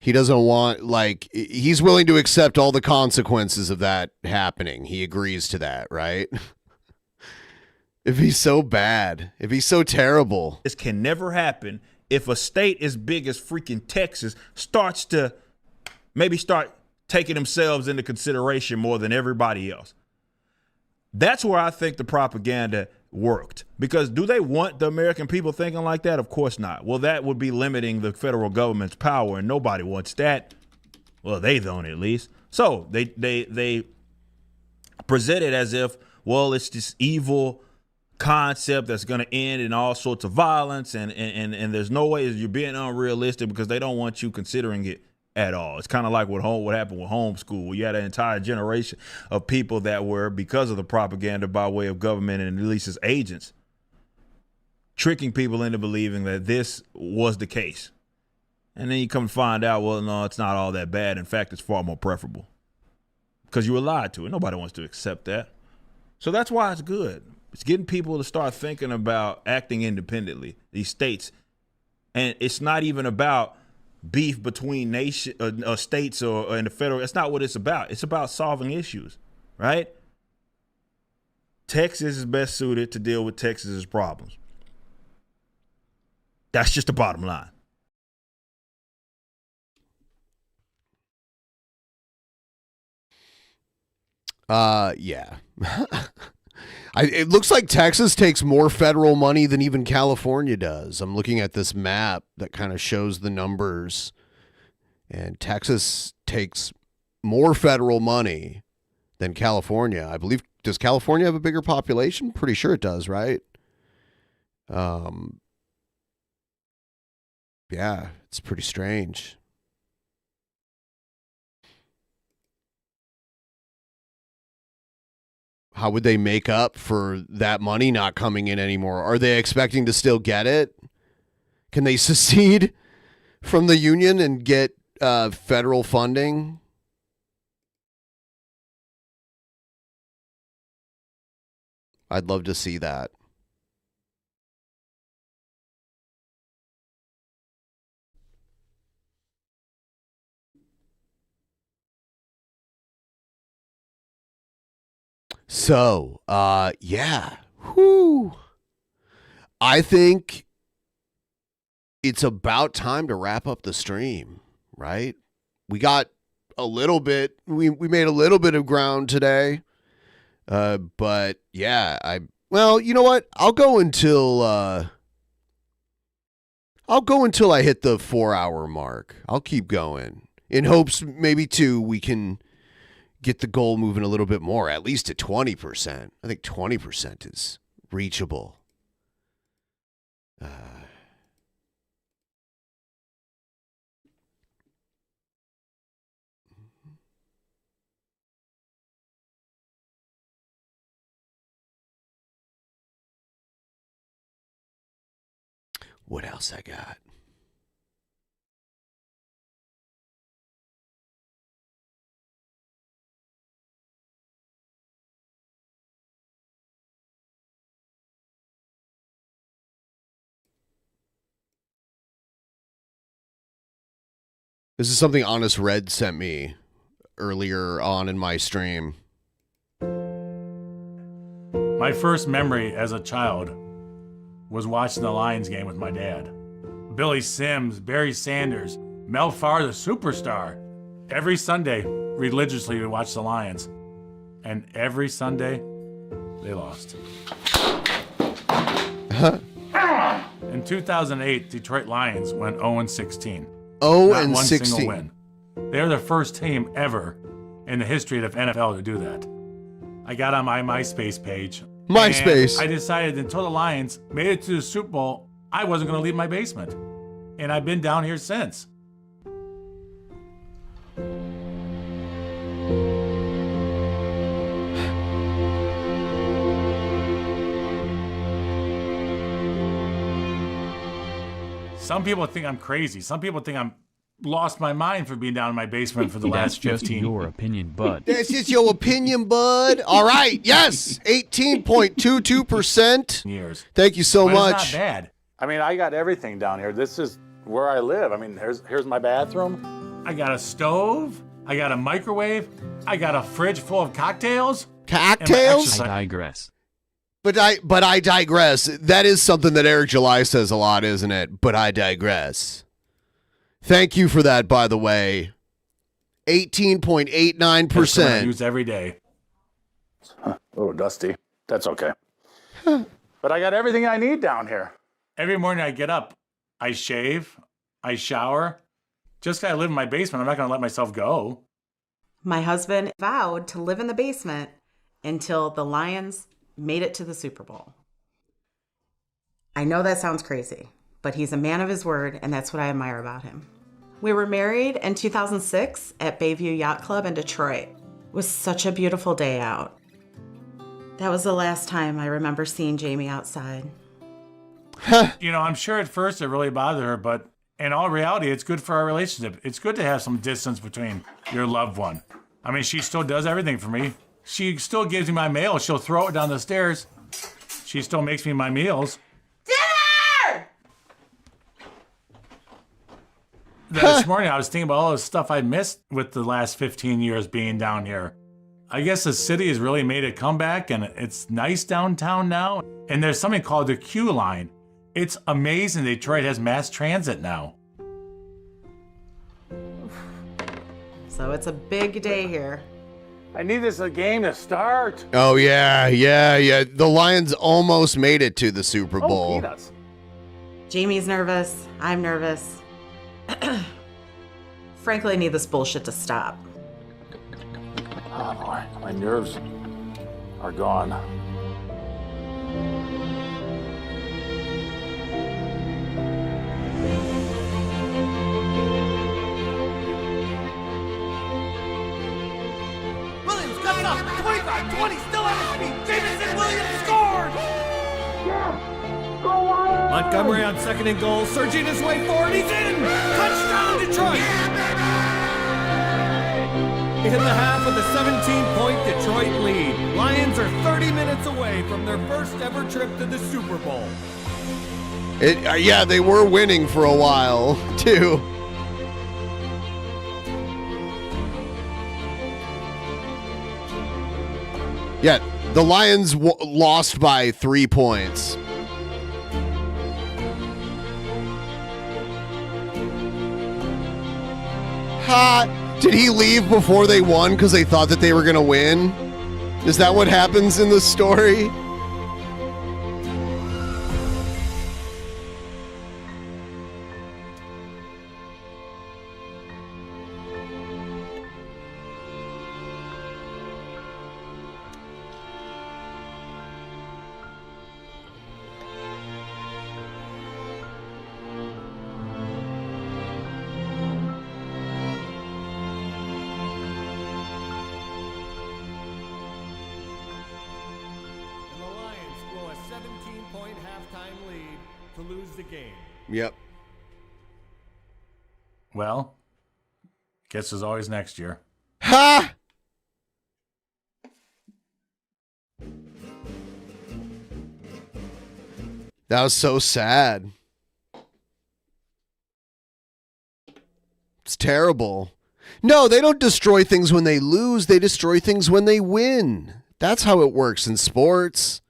He doesn't want, like, he's willing to accept all the consequences of that happening. He agrees to that, right? If he's so bad, if he's so terrible. This can never happen if a state as big as freaking Texas starts to maybe start taking themselves into consideration more than everybody else. That's where I think the propaganda worked. Because do they want the American people thinking like that? Of course not. Well, that would be limiting the federal government's power, and nobody wants that. Well, they don't, at least. So they present it as if, well, it's this evil concept that's going to end in all sorts of violence, and there's no way you're being unrealistic because they don't want you considering it at all. It's kind of like what happened with homeschool, where you had an entire generation of people that were, because of the propaganda by way of government and at least its agents, tricking people into believing that this was the case. And then you come to find out, well, no, it's not all that bad. In fact, it's far more preferable because you were lied to, and nobody wants to accept that. So that's why it's good. It's getting people to start thinking about acting independently, these states. And it's not even about beef between states or in the federal. That's not what it's about. It's about solving issues, right? Texas is best suited to deal with Texas's problems. That's just the bottom line. Yeah. It looks like Texas takes more federal money than even California does. I'm looking at this map that kind of shows the numbers, and Texas takes more federal money than California. I believe, does California have a bigger population? Pretty sure it does, right? Yeah, it's pretty strange. How would they make up for that money not coming in anymore? Are they expecting to still get it? Can they secede from the union and get federal funding? I'd love to see that. So, yeah. Whew. I think it's about time to wrap up the stream, right? We got a little bit, we made a little bit of ground today. But yeah, well, you know what? I'll go until I hit the 4-hour mark. I'll keep going in hopes maybe too we can get the goal moving a little bit more, at least to 20%. I think 20% is reachable. What else I got? This is something Honest Red sent me earlier on in my stream. My first memory as a child was watching the Lions game with my dad. Billy Sims, Barry Sanders, Mel Farr, the superstar. Every Sunday, religiously, we watched the Lions. And every Sunday, they lost. In 2008, Detroit Lions went 0-16. 0-16. One single win. They're the first team ever in the history of the NFL to do that. I got on my MySpace page. MySpace. I decided until the Lions made it to the Super Bowl, I wasn't going to leave my basement. And I've been down here since. Some people think I'm crazy. Some people think I'm lost my mind for being down in my basement for the last 15 That's just your opinion, bud. That's just your opinion, bud. All right. Yes. 18.22%. years. Thank you so But much. It's not bad. I mean, I got everything down here. This is where I live. I mean, here's my bathroom. I got a stove. I got a microwave. I got a fridge full of cocktails. Cocktails? I digress. But I digress. That is something that Eric July says a lot, isn't it? But I digress. Thank you for that, by the way. 18.89%. I use every day. A little dusty. That's okay. But I got everything I need down here. Every morning I get up, I shave, I shower. Just gotta live in my basement. I'm not gonna let myself go. My husband vowed to live in the basement until the Lions made it to the Super Bowl. I know that sounds crazy, but he's a man of his word, and that's what I admire about him. We were married in 2006 at Bellevue Yacht Club in Detroit. It was such a beautiful day out. That was the last time I remember seeing Jamie outside. You know, I'm sure at first it really bothered her, but in all reality, it's good for our relationship. It's good to have some distance between your loved one. I mean, she still does everything for me. She still gives me my mail. She'll throw it down the stairs. She still makes me my meals. Dinner! This morning, I was thinking about all the stuff I missed with the last 15 years being down here. I guess the city has really made a comeback, and it's nice downtown now. And there's something called the Q line. It's amazing Detroit has mass transit now. So it's a big day here. I need this game to start. Oh, yeah. The Lions almost made it to the Super Bowl. Peanuts. Jamie's nervous. I'm nervous. Frankly, I need this bullshit to stop. Oh boy, my nerves are gone. Williams cuts up. 25-20, still on his feet. Jameson Williams scored. Yeah. Go on. Montgomery on second and goal, surging his way forward. He's in. Touchdown, Detroit. In the half of the 17-point Detroit lead, Lions are 30 minutes away from their first ever trip to the Super Bowl. Yeah, they were winning for a while, too. Yeah, the Lions lost by 3 points. Ha! Did he leave before they won because they thought that they were going to win? Is that what happens in the story? And the Lions blow a 17-point halftime lead to lose the game. Yep. Well, guess there's always next year. Ha! That was so sad. It's terrible. No, they don't destroy things when they lose. They destroy things when they win. That's how it works in sports.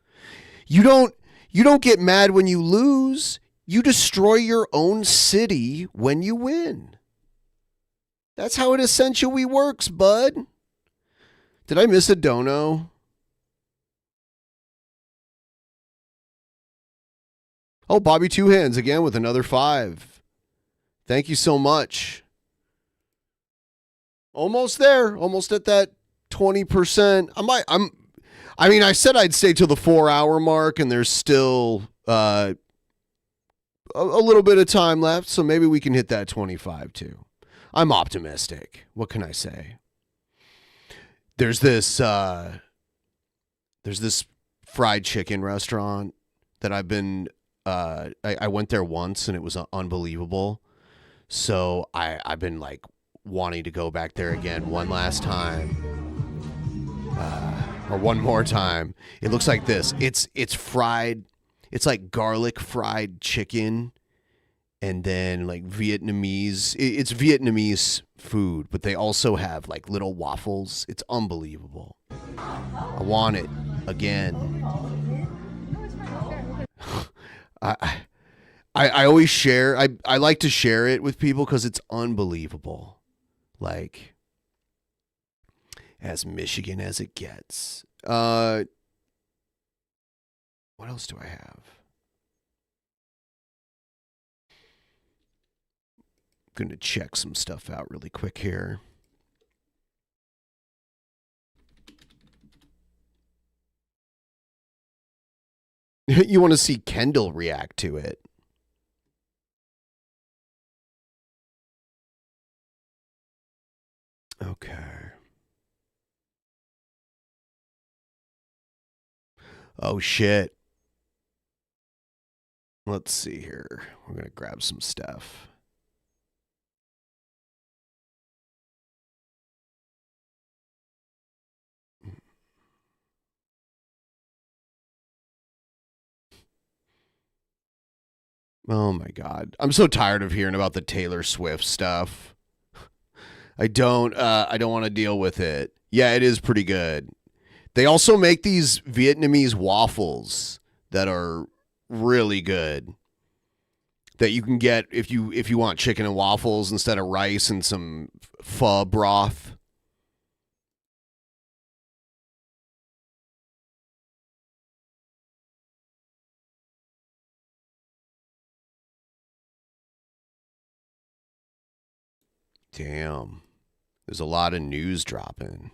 You don't get mad when you lose. You destroy your own city when you win. That's how it essentially works, bud. Did I miss a dono? Oh, Bobby Two Hands again with another 5. Thank you so much. Almost there. Almost at that 20%. I mean, I said I'd stay till the 4-hour mark, and there's still a little bit of time left, so maybe we can hit that 25 too. I'm optimistic. What can I say? There's this fried chicken restaurant that I've been I went there once and it was unbelievable. So I've been like wanting to go back there again one last time. Or one more time. It looks like this. It's fried. It's like garlic fried chicken and then like Vietnamese. It's Vietnamese food, but they also have like little waffles. It's unbelievable. I want it again. I always share. I like to share it with people because it's unbelievable. Like, as Michigan as it gets. What else do I have? I'm going to check some stuff out really quick here. You want to see Kendall react to it. Okay. Oh, shit. Let's see here. We're going to grab some stuff. Oh my God. I'm so tired of hearing about the Taylor Swift stuff. I don't want to deal with it. Yeah, it is pretty good. They also make these Vietnamese waffles that are really good. That you can get if you want chicken and waffles instead of rice and some pho broth. Damn. There's a lot of news dropping.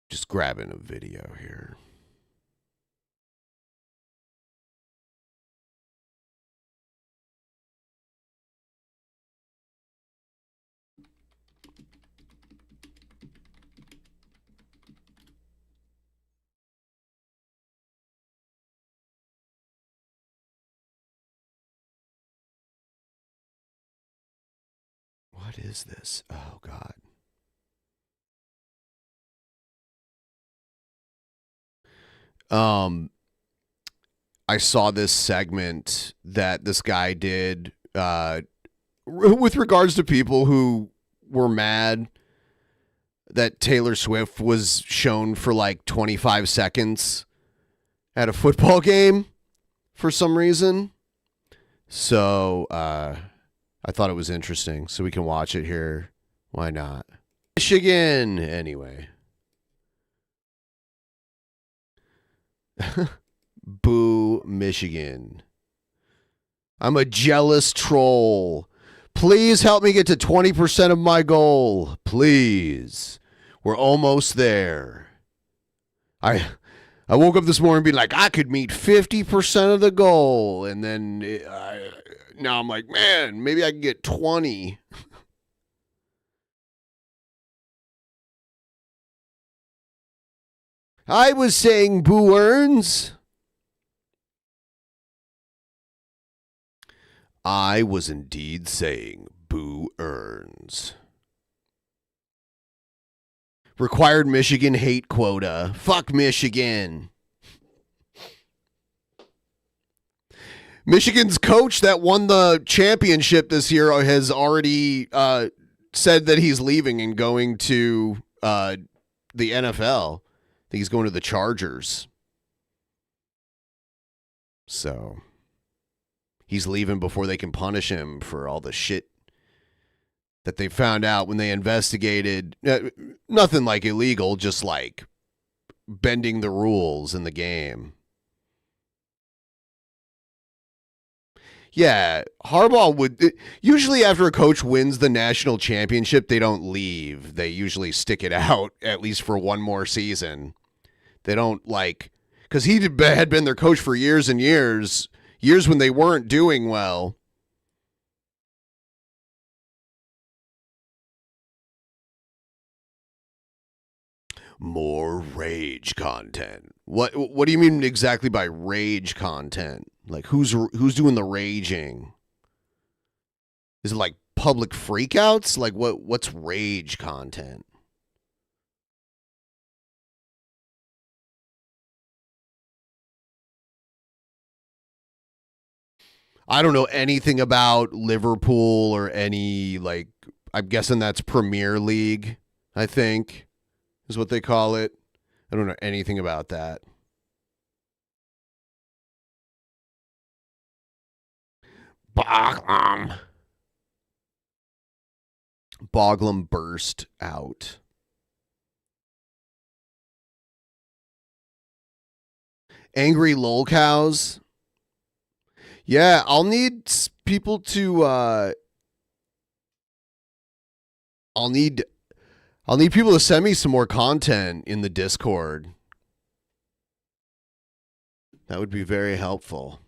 Just grabbing a video here. What is this? Oh, God. I saw this segment that this guy did with regards to people who were mad that Taylor Swift was shown for like 25 seconds at a football game for some reason. So I thought it was interesting. So we can watch it here. Why not? Michigan, anyway. Boo, Michigan. I'm a jealous troll. Please help me get to 20% of my goal. Please. We're almost there. I woke up this morning being like, I could meet 50% of the goal. And then now I'm like, man, maybe I can get 20. I was saying Boo earns. I was indeed saying Boo earns. Required Michigan hate quota. Fuck Michigan. Michigan's coach that won the championship this year has already said that he's leaving and going to the NFL. I think he's going to the Chargers. So he's leaving before they can punish him for all the shit that they found out when they investigated. Nothing like illegal, just like bending the rules in the game. Yeah, Harbaugh would... Usually after a coach wins the national championship, they don't leave. They usually stick it out, at least for one more season. They don't, like... Because he had been their coach for years and years. Years when they weren't doing well. More rage content. What do you mean exactly by rage content? Like who's doing the raging? Is it like public freakouts? Like what's rage content? I don't know anything about Liverpool or any, like, I'm guessing that's Premier League, I think, is what they call it. I don't know anything about that. Boglum burst out. Angry lolcows. Yeah, I'll need people to I'll need people to send me some more content in the Discord. That would be very helpful.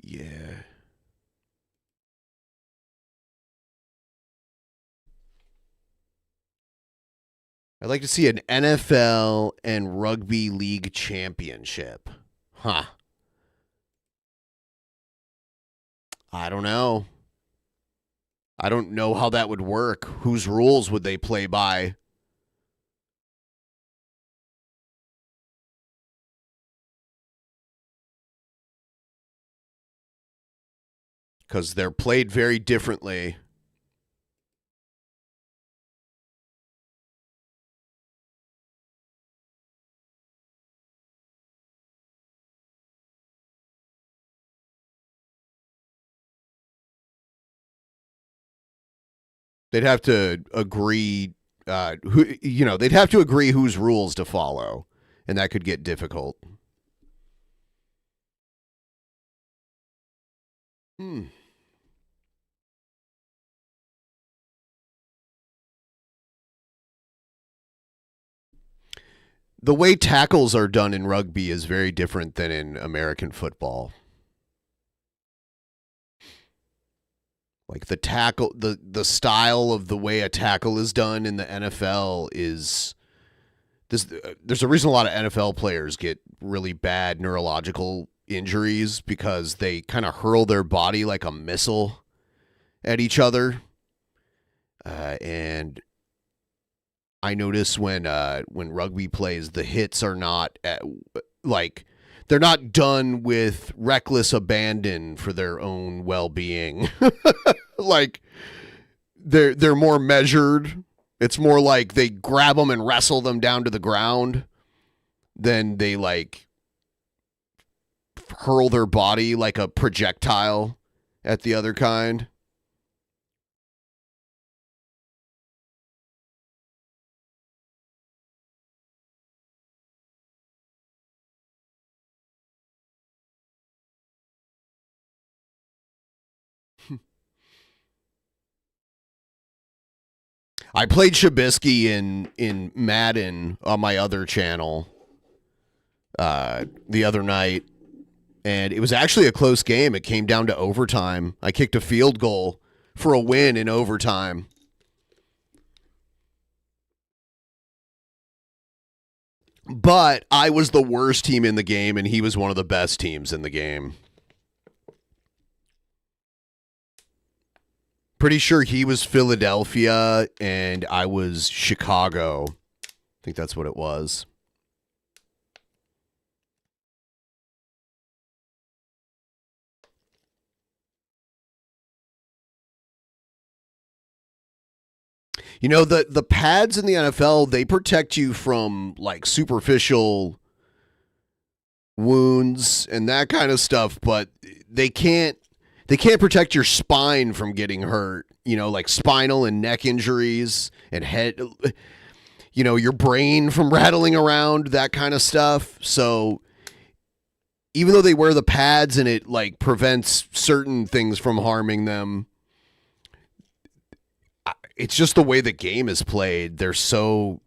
Yeah. I'd like to see an NFL and rugby league championship. Huh. I don't know. I don't know how that would work. Whose rules would they play by? Because they're played very differently. They'd have to agree, they'd have to agree whose rules to follow, and that could get difficult. The way tackles are done in rugby is very different than in American football. Like the tackle, the style of the way a tackle is done in the NFL is this. There's a reason a lot of NFL players get really bad neurological injuries because they kind of hurl their body like a missile at each other. And I notice when rugby plays, the hits are not they're not done with reckless abandon for their own well-being. Like they're more measured. It's more like they grab them and wrestle them down to the ground than they like hurl their body like a projectile at the other kind. I played Trubisky in Madden on my other channel the other night, and it was actually a close game. It came down to overtime. I kicked a field goal for a win in overtime. But I was the worst team in the game, and he was one of the best teams in the game. Pretty sure he was Philadelphia and I was Chicago. I think that's what it was. You know, the pads in the NFL, they protect you from like superficial wounds and that kind of stuff, but they can't protect your spine from getting hurt, you know, like spinal and neck injuries and head, you know, your brain from rattling around, that kind of stuff. So even though they wear the pads and it like prevents certain things from harming them, it's just the way the game is played. They're so,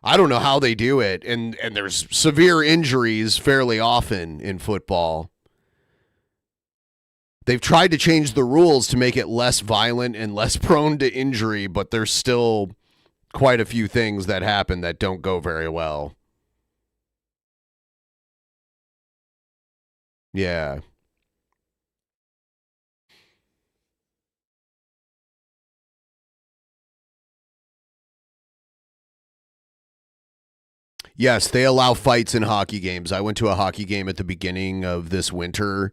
I don't know how they do it. And there's severe injuries fairly often in football. They've tried to change the rules to make it less violent and less prone to injury, but there's still quite a few things that happen that don't go very well. Yeah. Yes, they allow fights in hockey games. I went to a hockey game at the beginning of this winter,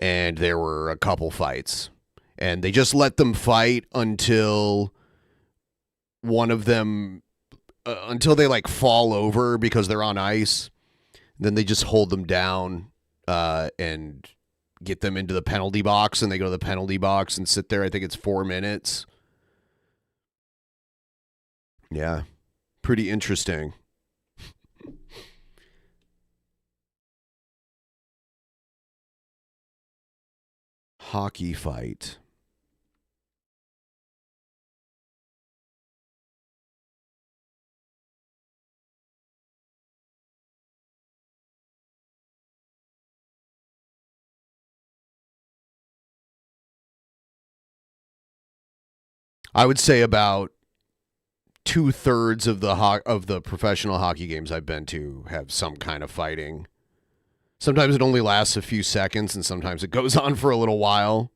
and there were a couple fights. And they just let them fight until one of them, until they like fall over because they're on ice. Then they just hold them down and get them into the penalty box, and they go to the penalty box and sit there. I think it's 4 minutes. Yeah, pretty interesting. Hockey fight. I would say about 2/3 of the professional hockey games I've been to have some kind of fighting. Sometimes it only lasts a few seconds, and sometimes it goes on for a little while.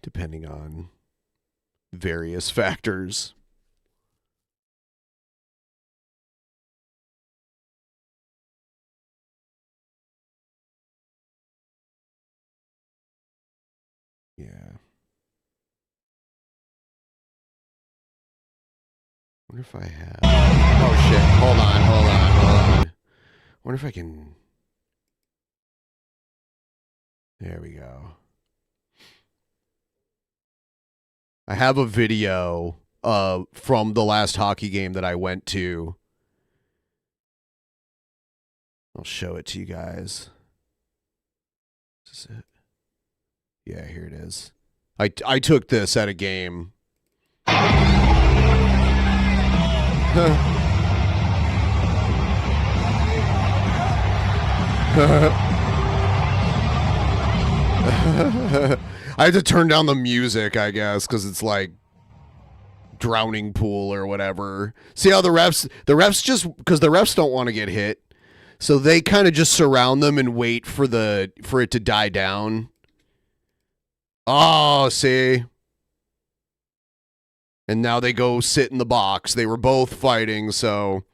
Depending on various factors. Yeah. Wonder if I have. Oh shit! Hold on. Wonder if I can. There we go. I have a video from the last hockey game that I went to. I'll show it to you guys. Is this it? Yeah, here it is. I took this at a game. I had to turn down the music, I guess, because it's like drowning pool or whatever. See how the refs just, because the refs don't want to get hit, so they kind of just surround them and wait for it to die down. Oh, see? And now they go sit in the box. They were both fighting, so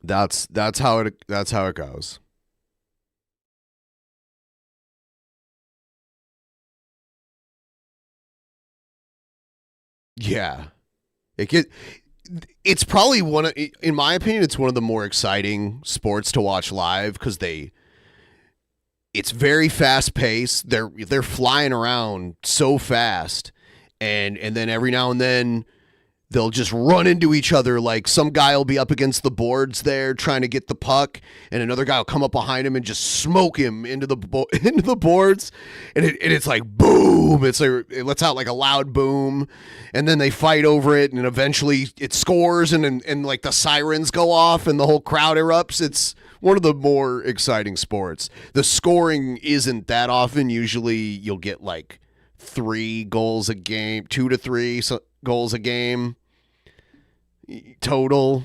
that's how it goes. Yeah. It's probably in my opinion, it's one of the more exciting sports to watch live because it's very fast paced. They're flying around so fast, and then every now and then they'll just run into each other. Like some guy will be up against the boards there trying to get the puck, and another guy will come up behind him and just smoke him into the boards, and it's like boom. It's like it lets out like a loud boom, and then they fight over it, and eventually it scores, and like the sirens go off, and the whole crowd erupts. It's one of the more exciting sports. The scoring isn't that often. Usually you'll get like 3 goals a game, 2 to 3 goals a game total.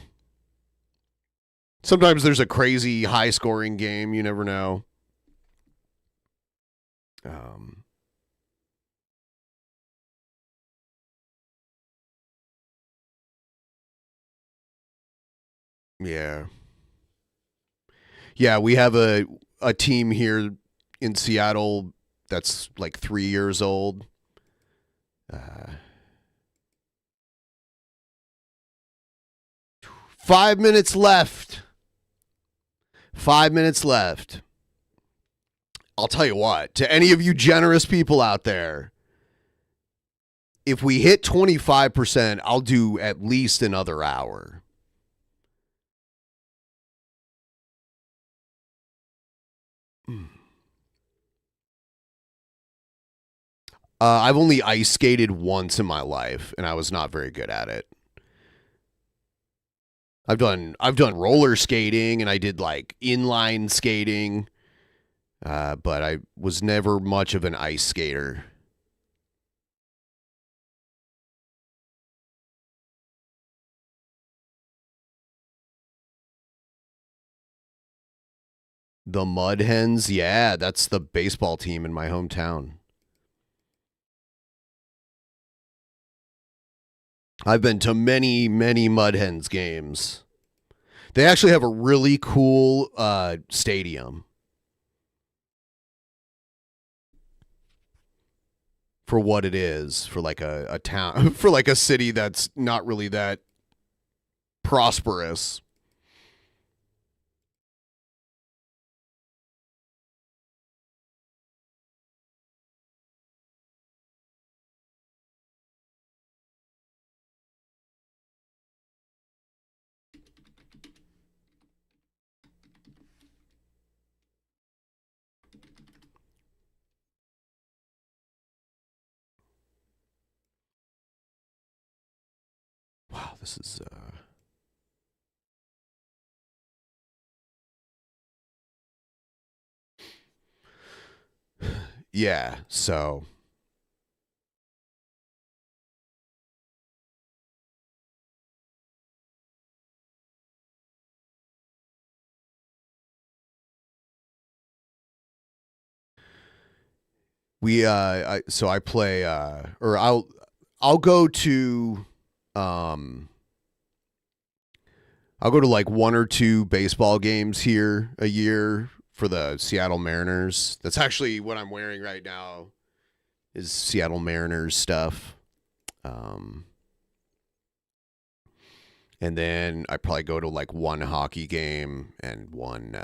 Sometimes there's a crazy high scoring game. You never know. Yeah. Yeah, we have a team here in Seattle that's like 3 years old. 5 minutes left. 5 minutes left. I'll tell you what, to any of you generous people out there, if we hit 25%, I'll do at least another hour. I've only ice skated once in my life, and I was not very good at it. I've done roller skating, and I did like inline skating, but I was never much of an ice skater. The Mud Hens, yeah, that's the baseball team in my hometown. I've been to many, many Mud Hens games. They actually have a really cool stadium for what it is, for like a town, for like a city that's not really that prosperous. Wow, this is yeah, so I play or I'll go to like 1 or 2 baseball games here a year for the Seattle Mariners. That's actually what I'm wearing right now is Seattle Mariners stuff. And then I probably go to like 1 hockey game and 1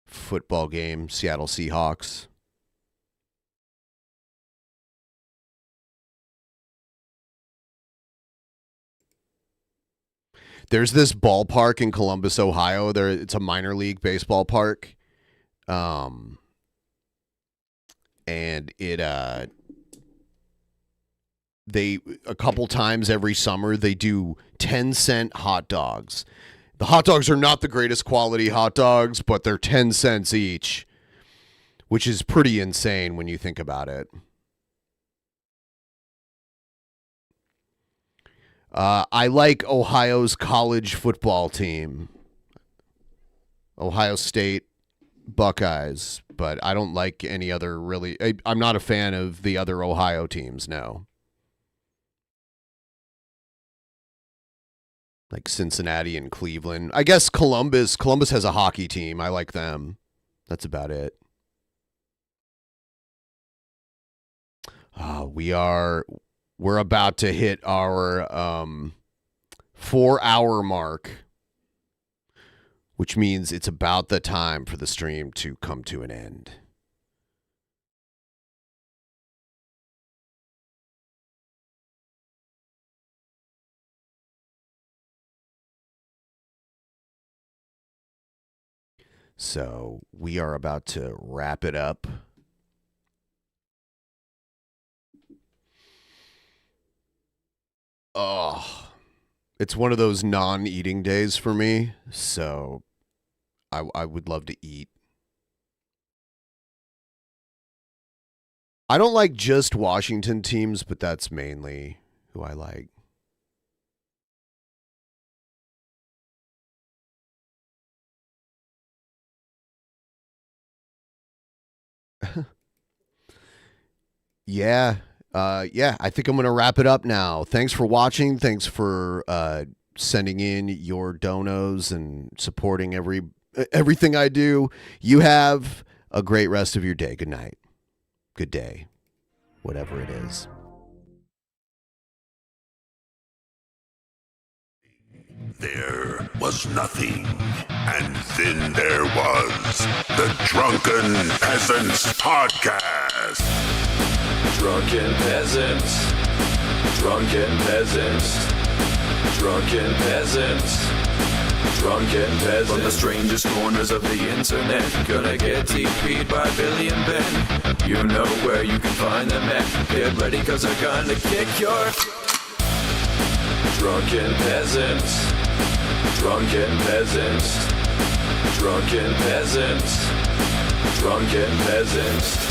football game, Seattle Seahawks. There's this ballpark in Columbus, Ohio. It's a minor league baseball park. And a couple times every summer, they do 10-cent hot dogs. The hot dogs are not the greatest quality hot dogs, but they're 10 cents each, which is pretty insane when you think about it. I like Ohio's college football team, Ohio State Buckeyes, but I don't like any other really. I'm not a fan of the other Ohio teams, no. Like Cincinnati and Cleveland. I guess Columbus. Columbus has a hockey team. I like them. That's about it. We're about to hit our 4-hour mark, which means it's about the time for the stream to come to an end. So we are about to wrap it up. Oh, it's one of those non-eating days for me, so I would love to eat. I don't like just Washington teams, but that's mainly who I like. Yeah. I think I'm going to wrap it up now. Thanks for watching. Thanks for sending in your donos and supporting everything I do. You have a great rest of your day. Good night. Good day. Whatever it is. There was nothing, and then there was the Drunken Peasants Podcast. Drunken Peasants, Drunken Peasants, Drunken Peasants, Drunken Peasants. From the strangest corners of the internet, gonna get TP'd by Billy and Ben. You know where you can find them at. Get ready, cause they're gonna kick your Drunken Peasants, Drunken Peasants, Drunken Peasants, Drunken Peasants.